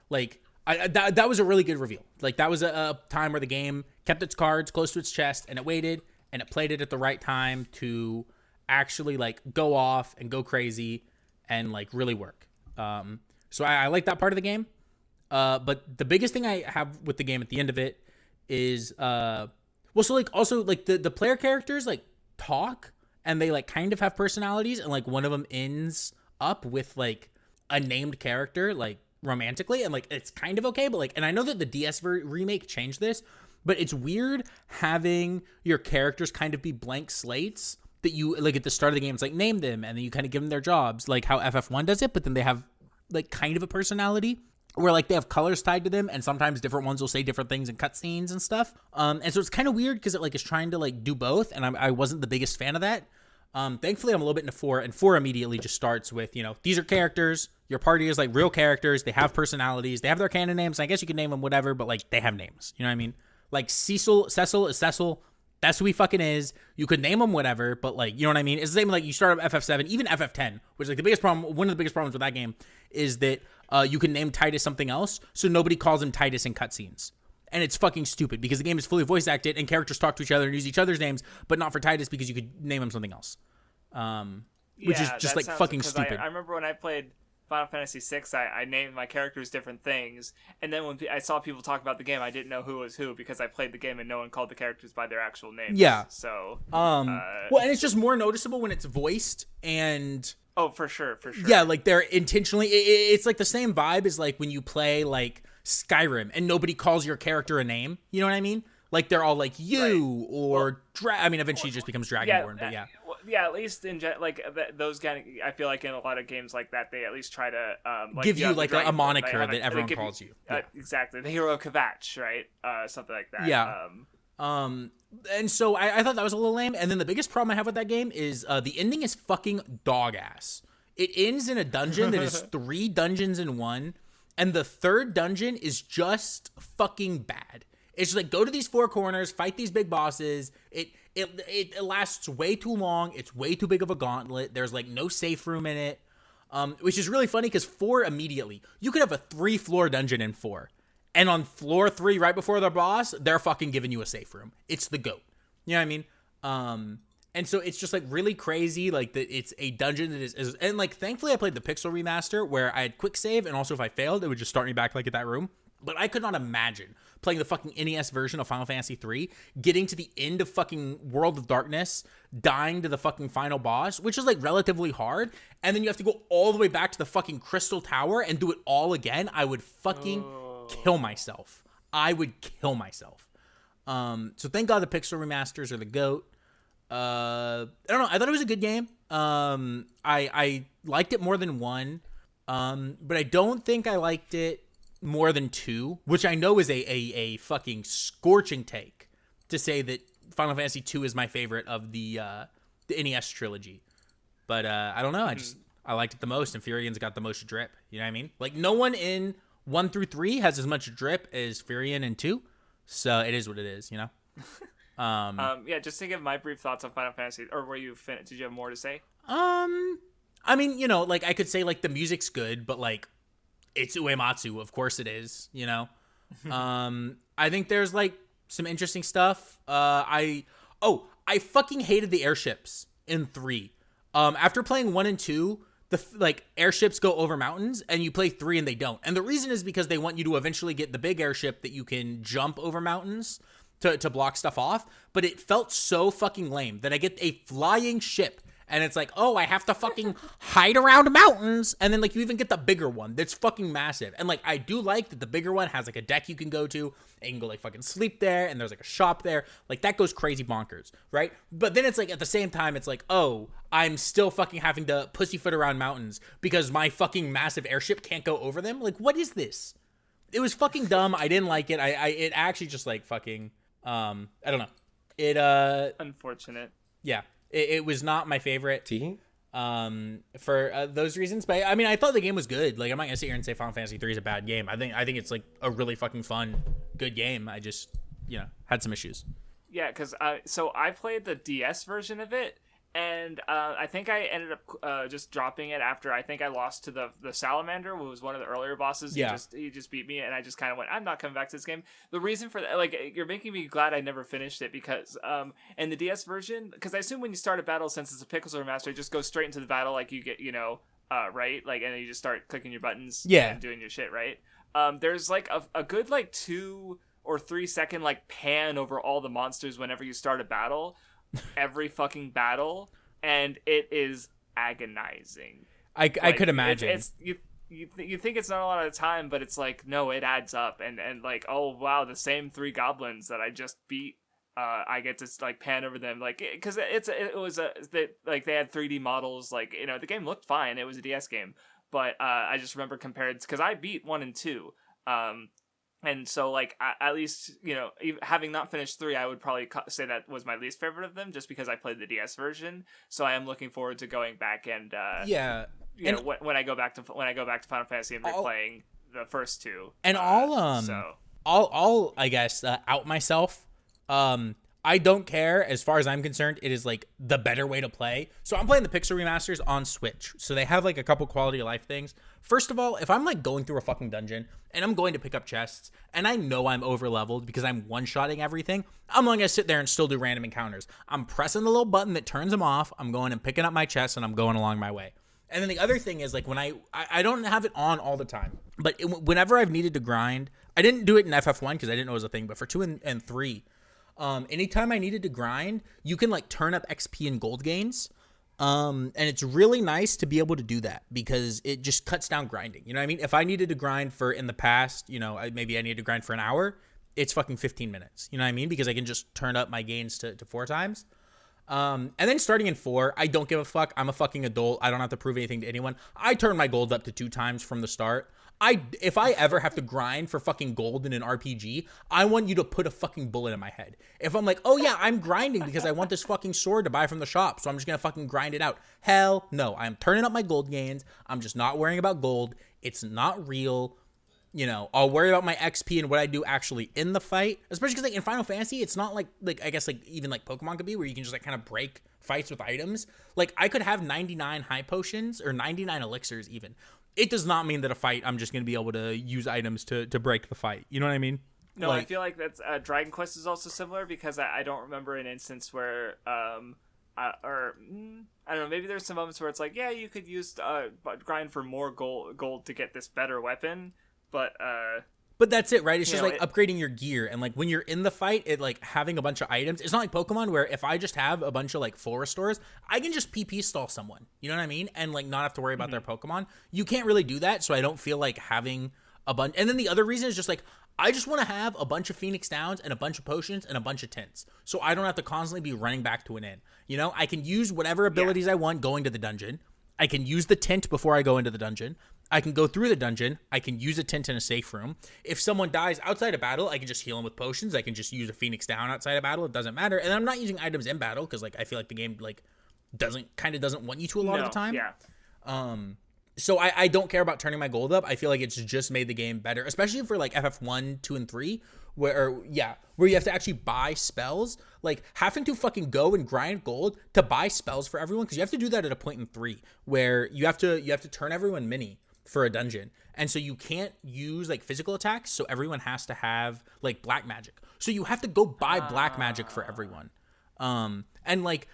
like that was a really good reveal. Like that was a time where the game kept its cards close to its chest, and it waited, and it played it at the right time to actually like go off and go crazy and like really work. So I like that part of the game. But the biggest thing I have with the game at the end of it is well, so like also like the player characters like talk, and they like kind of have personalities, and like one of them ends up with like a named character like romantically, and like it's kind of okay, but like, and I know that the DS remake changed this, but it's weird having your characters kind of be blank slates that you like at the start of the game. It's like name them, and then you kind of give them their jobs, like how FF1 does it, but then they have like kind of a personality where like they have colors tied to them, and sometimes different ones will say different things in cutscenes and stuff. And so it's kind of weird because it like is trying to like do both, and I wasn't the biggest fan of that. Thankfully I'm a little bit into 4, and 4 immediately just starts with, you know, these are characters, your party is like real characters, they have personalities, they have their canon names, and I guess you can name them whatever, but like they have names, you know what I mean? Like Cecil is Cecil, that's who he fucking is. You could name him whatever, but like, you know what I mean? It's the same like you start up FF7, even FF10, which is like the biggest problem, one of the biggest problems with that game is that you can name Titus something else, so nobody calls him Titus in cutscenes. And it's fucking stupid because the game is fully voice acted and characters talk to each other and use each other's names, but not for Titus because you could name him something else. Which is just like fucking stupid. I remember when I played Final Fantasy VI, I named my characters different things, and then when I saw people talk about the game, I didn't know who was who because I played the game and no one called the characters by their actual names. Yeah. So. Well, and it's just more noticeable when it's voiced and. Oh, for sure. Yeah, like they're intentionally. It's like the same vibe as like when you play like Skyrim and nobody calls your character a name. You know what I mean? Like they're all like you right. Or I mean, eventually it just becomes Dragonborn, but yeah. Yeah, at least in like those kind of, I feel like in a lot of games like that, they at least try to like, give you like a moniker that everyone calls you. Yeah. Exactly, the hero Kvatch, right? Something like that. Yeah. And so I thought that was a little lame. And then the biggest problem I have with that game is the ending is fucking dog ass. It ends in a dungeon that is 3 dungeons in one, and the 3rd dungeon is just fucking bad. It's just like, go to these 4 corners, fight these big bosses. It lasts way too long. It's way too big of a gauntlet. There's like no safe room in it, which is really funny because 4 immediately, you could have a 3-floor dungeon in 4. And on floor 3, right before the boss, they're fucking giving you a safe room. It's the GOAT. You know what I mean? And so it's just like really crazy. Like that, it's a dungeon that is, and like thankfully I played the Pixel remaster where I had quick save, and also if I failed, it would just start me back like at that room. But I could not imagine playing the fucking NES version of Final Fantasy 3, getting to the end of fucking World of Darkness, dying to the fucking final boss, which is like relatively hard, and then you have to go all the way back to the fucking Crystal Tower and do it all again. I would fucking kill myself. I would kill myself. So thank God the Pixel remasters are the GOAT. I don't know. I thought it was a good game. I liked it more than 1, but I don't think I liked it more than 2, which I know is a fucking scorching take to say that Final Fantasy 2 is my favorite of the NES trilogy. But I don't know. I liked it the most, and Furion's got the most drip. You know what I mean? Like no one in 1 through 3 has as much drip as Furion in 2, so it is what it is. You know. Yeah. Just to give my brief thoughts on Final Fantasy, or were you finished? Did you have more to say? I mean, you know, like I could say like the music's good, but like. It's Uematsu, of course it is, you know. I think there's like some interesting stuff. I fucking hated the airships in 3. After playing 1 and 2, like airships go over mountains, and you play 3 and they don't. And the reason is because they want you to eventually get the big airship that you can jump over mountains to block stuff off. But it felt so fucking lame that I get a flying ship. And it's like, oh, I have to fucking hide around mountains. And then, like, you even get the bigger one that's fucking massive. And, like, I do like that the bigger one has, like, a deck you can go to. And you can go, like, fucking sleep there. And there's, like, a shop there. Like, that goes crazy bonkers, right? But then it's, like, at the same time, it's like, oh, I'm still fucking having to pussyfoot around mountains because my fucking massive airship can't go over them. Like, what is this? It was fucking dumb. I didn't like it. It actually just, like, fucking, I don't know. It, Unfortunate. Yeah. It was not my favorite Teehee? For those reasons. But I mean, I thought the game was good. Like, I'm not gonna sit here and say Final Fantasy 3 is a bad game. I think it's like a really fucking fun, good game. I just, had some issues. Yeah, because so I played the DS version of it, and I think I ended up just dropping it after I think I lost to the Salamander, who was one of the earlier bosses. Yeah. He just beat me, and I just kind of went, I'm not coming back to this game. The reason for that, like, you're making me glad I never finished it, because in the DS version, because I assume when you start a battle, since it's a Pickles remaster, it just goes straight into the battle, like you get, right? Like, and then you just start clicking your buttons and doing your shit, right? There's like a good like 2 or 3 second like pan over all the monsters whenever you start a battle. Every fucking battle, and it is agonizing. I could imagine. It's you think it's not a lot of time, but it's like, no, it adds up, and like, oh wow, the same 3 goblins that I just beat, I get to like pan over them, like, because they had 3D models, like, the game looked fine. It was a DS game, but I just remember compared, because I beat 1 and 2, and so, like, at least, having not finished 3, I would probably say that was my least favorite of them, just because I played the DS version. So I am looking forward to going back and when I go back to Final Fantasy and replaying the first 2. And I'll I guess out myself. I don't care. As far as I'm concerned, it is like the better way to play. So I'm playing the Pixel remasters on Switch. So they have like a couple quality of life things. First of all, if I'm like going through a fucking dungeon and I'm going to pick up chests and I know I'm over leveled because I'm one-shotting everything, I'm not gonna sit there and still do random encounters. I'm pressing the little button that turns them off. I'm going and picking up my chest and I'm going along my way. And then the other thing is, like, when I don't have it on all the time, but whenever I've needed to grind, I didn't do it in FF1 because I didn't know it was a thing, but for 2 and 3, anytime I needed to grind, you can like turn up XP and gold gains. And it's really nice to be able to do that because it just cuts down grinding. You know what I mean? If I needed to grind for in the past, maybe I needed to grind for an hour, it's fucking 15 minutes. You know what I mean? Because I can just turn up my gains to 4 times. And then starting in 4, I don't give a fuck. I'm a fucking adult. I don't have to prove anything to anyone. I turn my gold up to 2 times from the start. If I ever have to grind for fucking gold in an RPG, I want you to put a fucking bullet in my head. If I'm like, oh yeah, I'm grinding because I want this fucking sword to buy from the shop, so I'm just gonna fucking grind it out. Hell no, I'm turning up my gold gains. I'm just not worrying about gold. It's not real. I'll worry about my XP and what I do actually in the fight. Especially because like in Final Fantasy, it's not like I guess like even like Pokemon could be where you can just like kind of break fights with items. Like I could have 99 high potions or 99 elixirs even. It does not mean that a fight I'm just going to be able to use items to break the fight. You know what I mean? No, I feel like that's Dragon Quest is also similar because I don't remember an instance where I don't know, maybe there's some moments where it's like, yeah, you could use grind for more gold to get this better weapon, but that's it, right? It's just like upgrading your gear, and like when you're in the fight, it like having a bunch of items. It's not like Pokemon where if I just have a bunch of like full restores, I can just PP stall someone. You know what I mean? And like not have to worry about their Pokemon. You can't really do that, so I don't feel like having a bunch. And then the other reason is just like I just want to have a bunch of Phoenix Downs and a bunch of potions and a bunch of tints, so I don't have to constantly be running back to an inn. I can use whatever abilities I want going to the dungeon. I can use the tint before I go into the dungeon. I can go through the dungeon. I can use a tint in a safe room. If someone dies outside of battle, I can just heal them with potions. I can just use a Phoenix Down outside of battle. It doesn't matter. And I'm not using items in battle because like I feel like the game like doesn't want you to a lot of the time. Yeah. So I don't care about turning my gold up. I feel like it's just made the game better, especially for like FF1, 2, and 3, where you have to actually buy spells. Like having to fucking go and grind gold to buy spells for everyone, because you have to do that at a point in 3 where you have to turn everyone mini for a dungeon, and so you can't use like physical attacks. So everyone has to have like black magic. So you have to go buy black magic for everyone. And like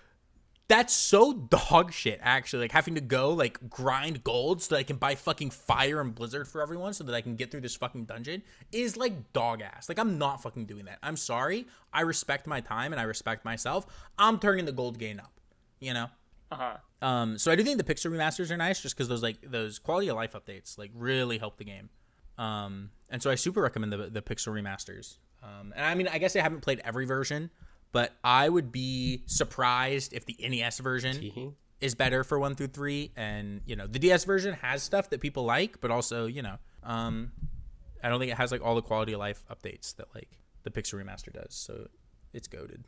That's so dog shit, actually. Like, having to go, like, grind gold so that I can buy fucking fire and blizzard for everyone so that I can get through this fucking dungeon is, like, dog ass. Like, I'm not fucking doing that. I'm sorry. I respect my time and I respect myself. I'm turning the gold gain up, you know? So I do think the pixel remasters are nice just because those quality of life updates, like, really help the game. And so I super recommend the pixel remasters. And I mean, I guess I haven't played every version, but I would be surprised if the NES version is better for 1 through 3. And, you know, the DS version has stuff that people like, but also, you know, I don't think it has, like, all the quality of life updates that, like, the Pixel Remaster does. So it's goated.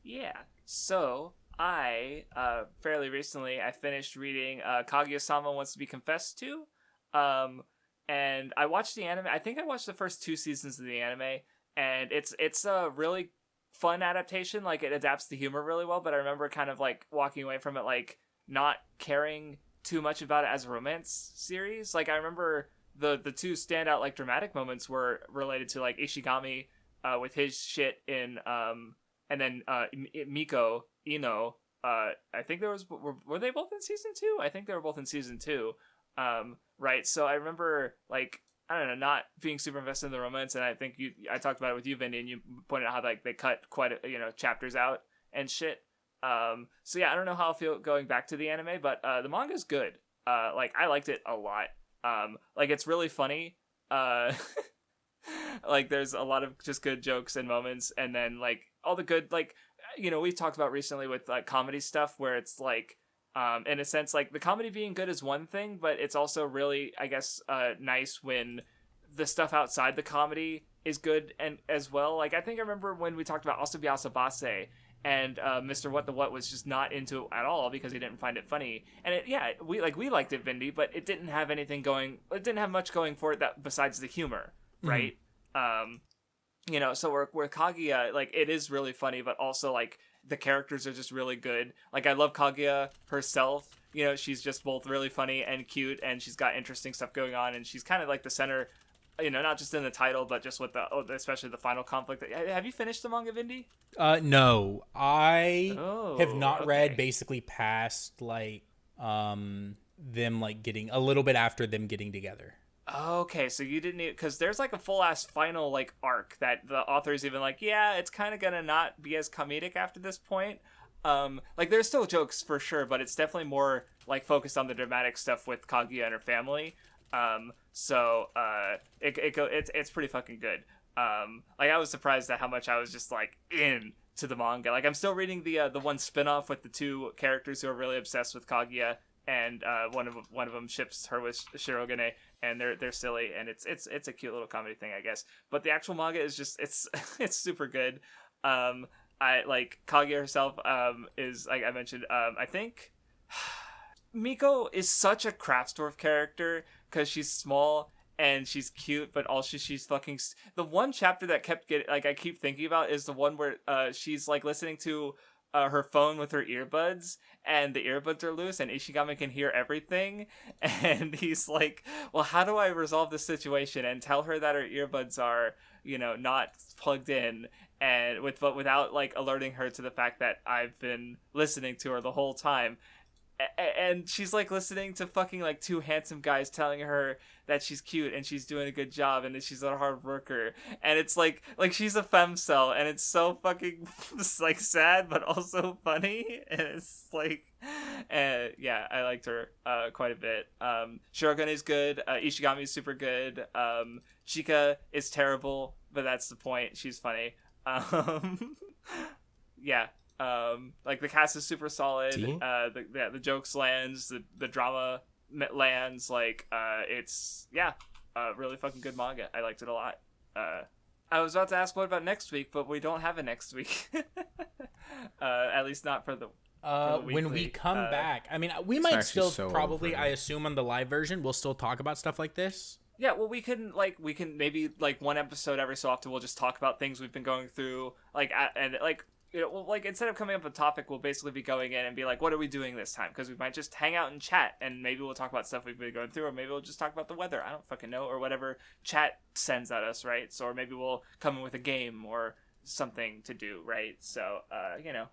Yeah. So I, fairly recently, I finished reading Kaguya-sama Wants to Be Confessed To. And I watched the anime. I think I watched the first 2 seasons of the anime. And it's a really fun adaptation. Like, it adapts the humor really well, but I remember kind of like walking away from it like not caring too much about it as a romance series. Like, I remember the 2 standout like dramatic moments were related to like Ishigami with his shit in and then Miko Ino. I think there was were they both in season 2? I think they were both in season 2. Right. So I remember like, I don't know, not being super invested in the romance, and I think I talked about it with you, Vindy, and you pointed out how like they cut quite chapters out and shit. So yeah, I don't know how I'll feel going back to the anime, but the manga's good. Like, I liked it a lot. Like, it's really funny. Like, there's a lot of just good jokes and moments, and then like all the good, like, you know, we've talked about recently with like comedy stuff where it's like, in a sense, like, the comedy being good is one thing, but it's also really, I guess, nice when the stuff outside the comedy is good and as well. Like, I think I remember when we talked about Asobi Asabase, and Mr. What the What was just not into it at all because he didn't find it funny. And we liked it, Vindy, but it didn't have much going for it that besides the humor, right? You know, so with Kaguya, like, it is really funny, but also like the characters are just really good. Like, I love Kaguya herself. You know, she's just both really funny and cute, and she's got interesting stuff going on, and she's kind of like the center, you know, not just in the title, but just with especially the final conflict. Have you finished the manga, Vindy? No, I have not read basically past like them like getting a little bit after them getting together. Okay, so you didn't, because there's like a full ass final like arc that the author is even like, yeah, it's kind of gonna not be as comedic after this point. Like, there's still jokes for sure, but it's definitely more like focused on the dramatic stuff with Kaguya and her family. So it's pretty fucking good. Like, I was surprised at how much I was just like into the manga. Like, I'm still reading the one spin-off with the 2 characters who are really obsessed with Kaguya, and one of them ships her with Shirogane, and they're silly, and it's a cute little comedy thing, I guess. But the actual manga is just it's super good. I like Kaguya herself. Is, like I mentioned, I think Miko is such a Craftsdwarf character because she's small and she's cute, but also she's fucking. The one chapter that kept getting, like, I keep thinking about is the one where she's like listening to her phone with her earbuds, and the earbuds are loose, and Ishigami can hear everything, and he's like, well, how do I resolve this situation and tell her that her earbuds are, you know, not plugged in, and without like alerting her to the fact that I've been listening to her the whole time. And she's like listening to fucking like 2 handsome guys telling her that she's cute and she's doing a good job and that she's a hard worker, and it's like she's a femcel, and it's so fucking like sad but also funny, and it's like, yeah, I liked her quite a bit. Shirogane is good. Ishigami is super good. Chika is terrible, but that's the point. She's funny. Yeah. Like, the cast is super solid. The jokes lands, the drama lands. Like, it's really fucking good manga. I liked it a lot. I was about to ask what about next week, but we don't have a next week. At least not for the when we come back. I mean, we might still probably, I assume, on the live version, we'll still talk about stuff like this. Yeah, well, we can maybe like one episode every so often. We'll just talk about things we've been going through, like, and like. You know, well, like, instead of coming up with a topic, we'll basically be going in and be like, what are we doing this time? Because we might just hang out and chat, and maybe we'll talk about stuff we've been going through, or maybe we'll just talk about the weather. I don't fucking know, or whatever chat sends at us, right? So, or maybe we'll come in with a game or something to do, right? So, you know,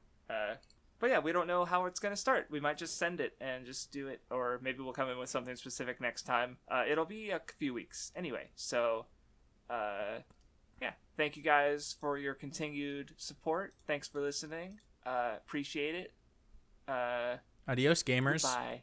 But yeah, we don't know how it's going to start. We might just send it and just do it, or maybe we'll come in with something specific next time. It'll be a few weeks anyway. So, yeah, thank you guys for your continued support. Thanks for listening. Appreciate it. Adios, gamers. Bye.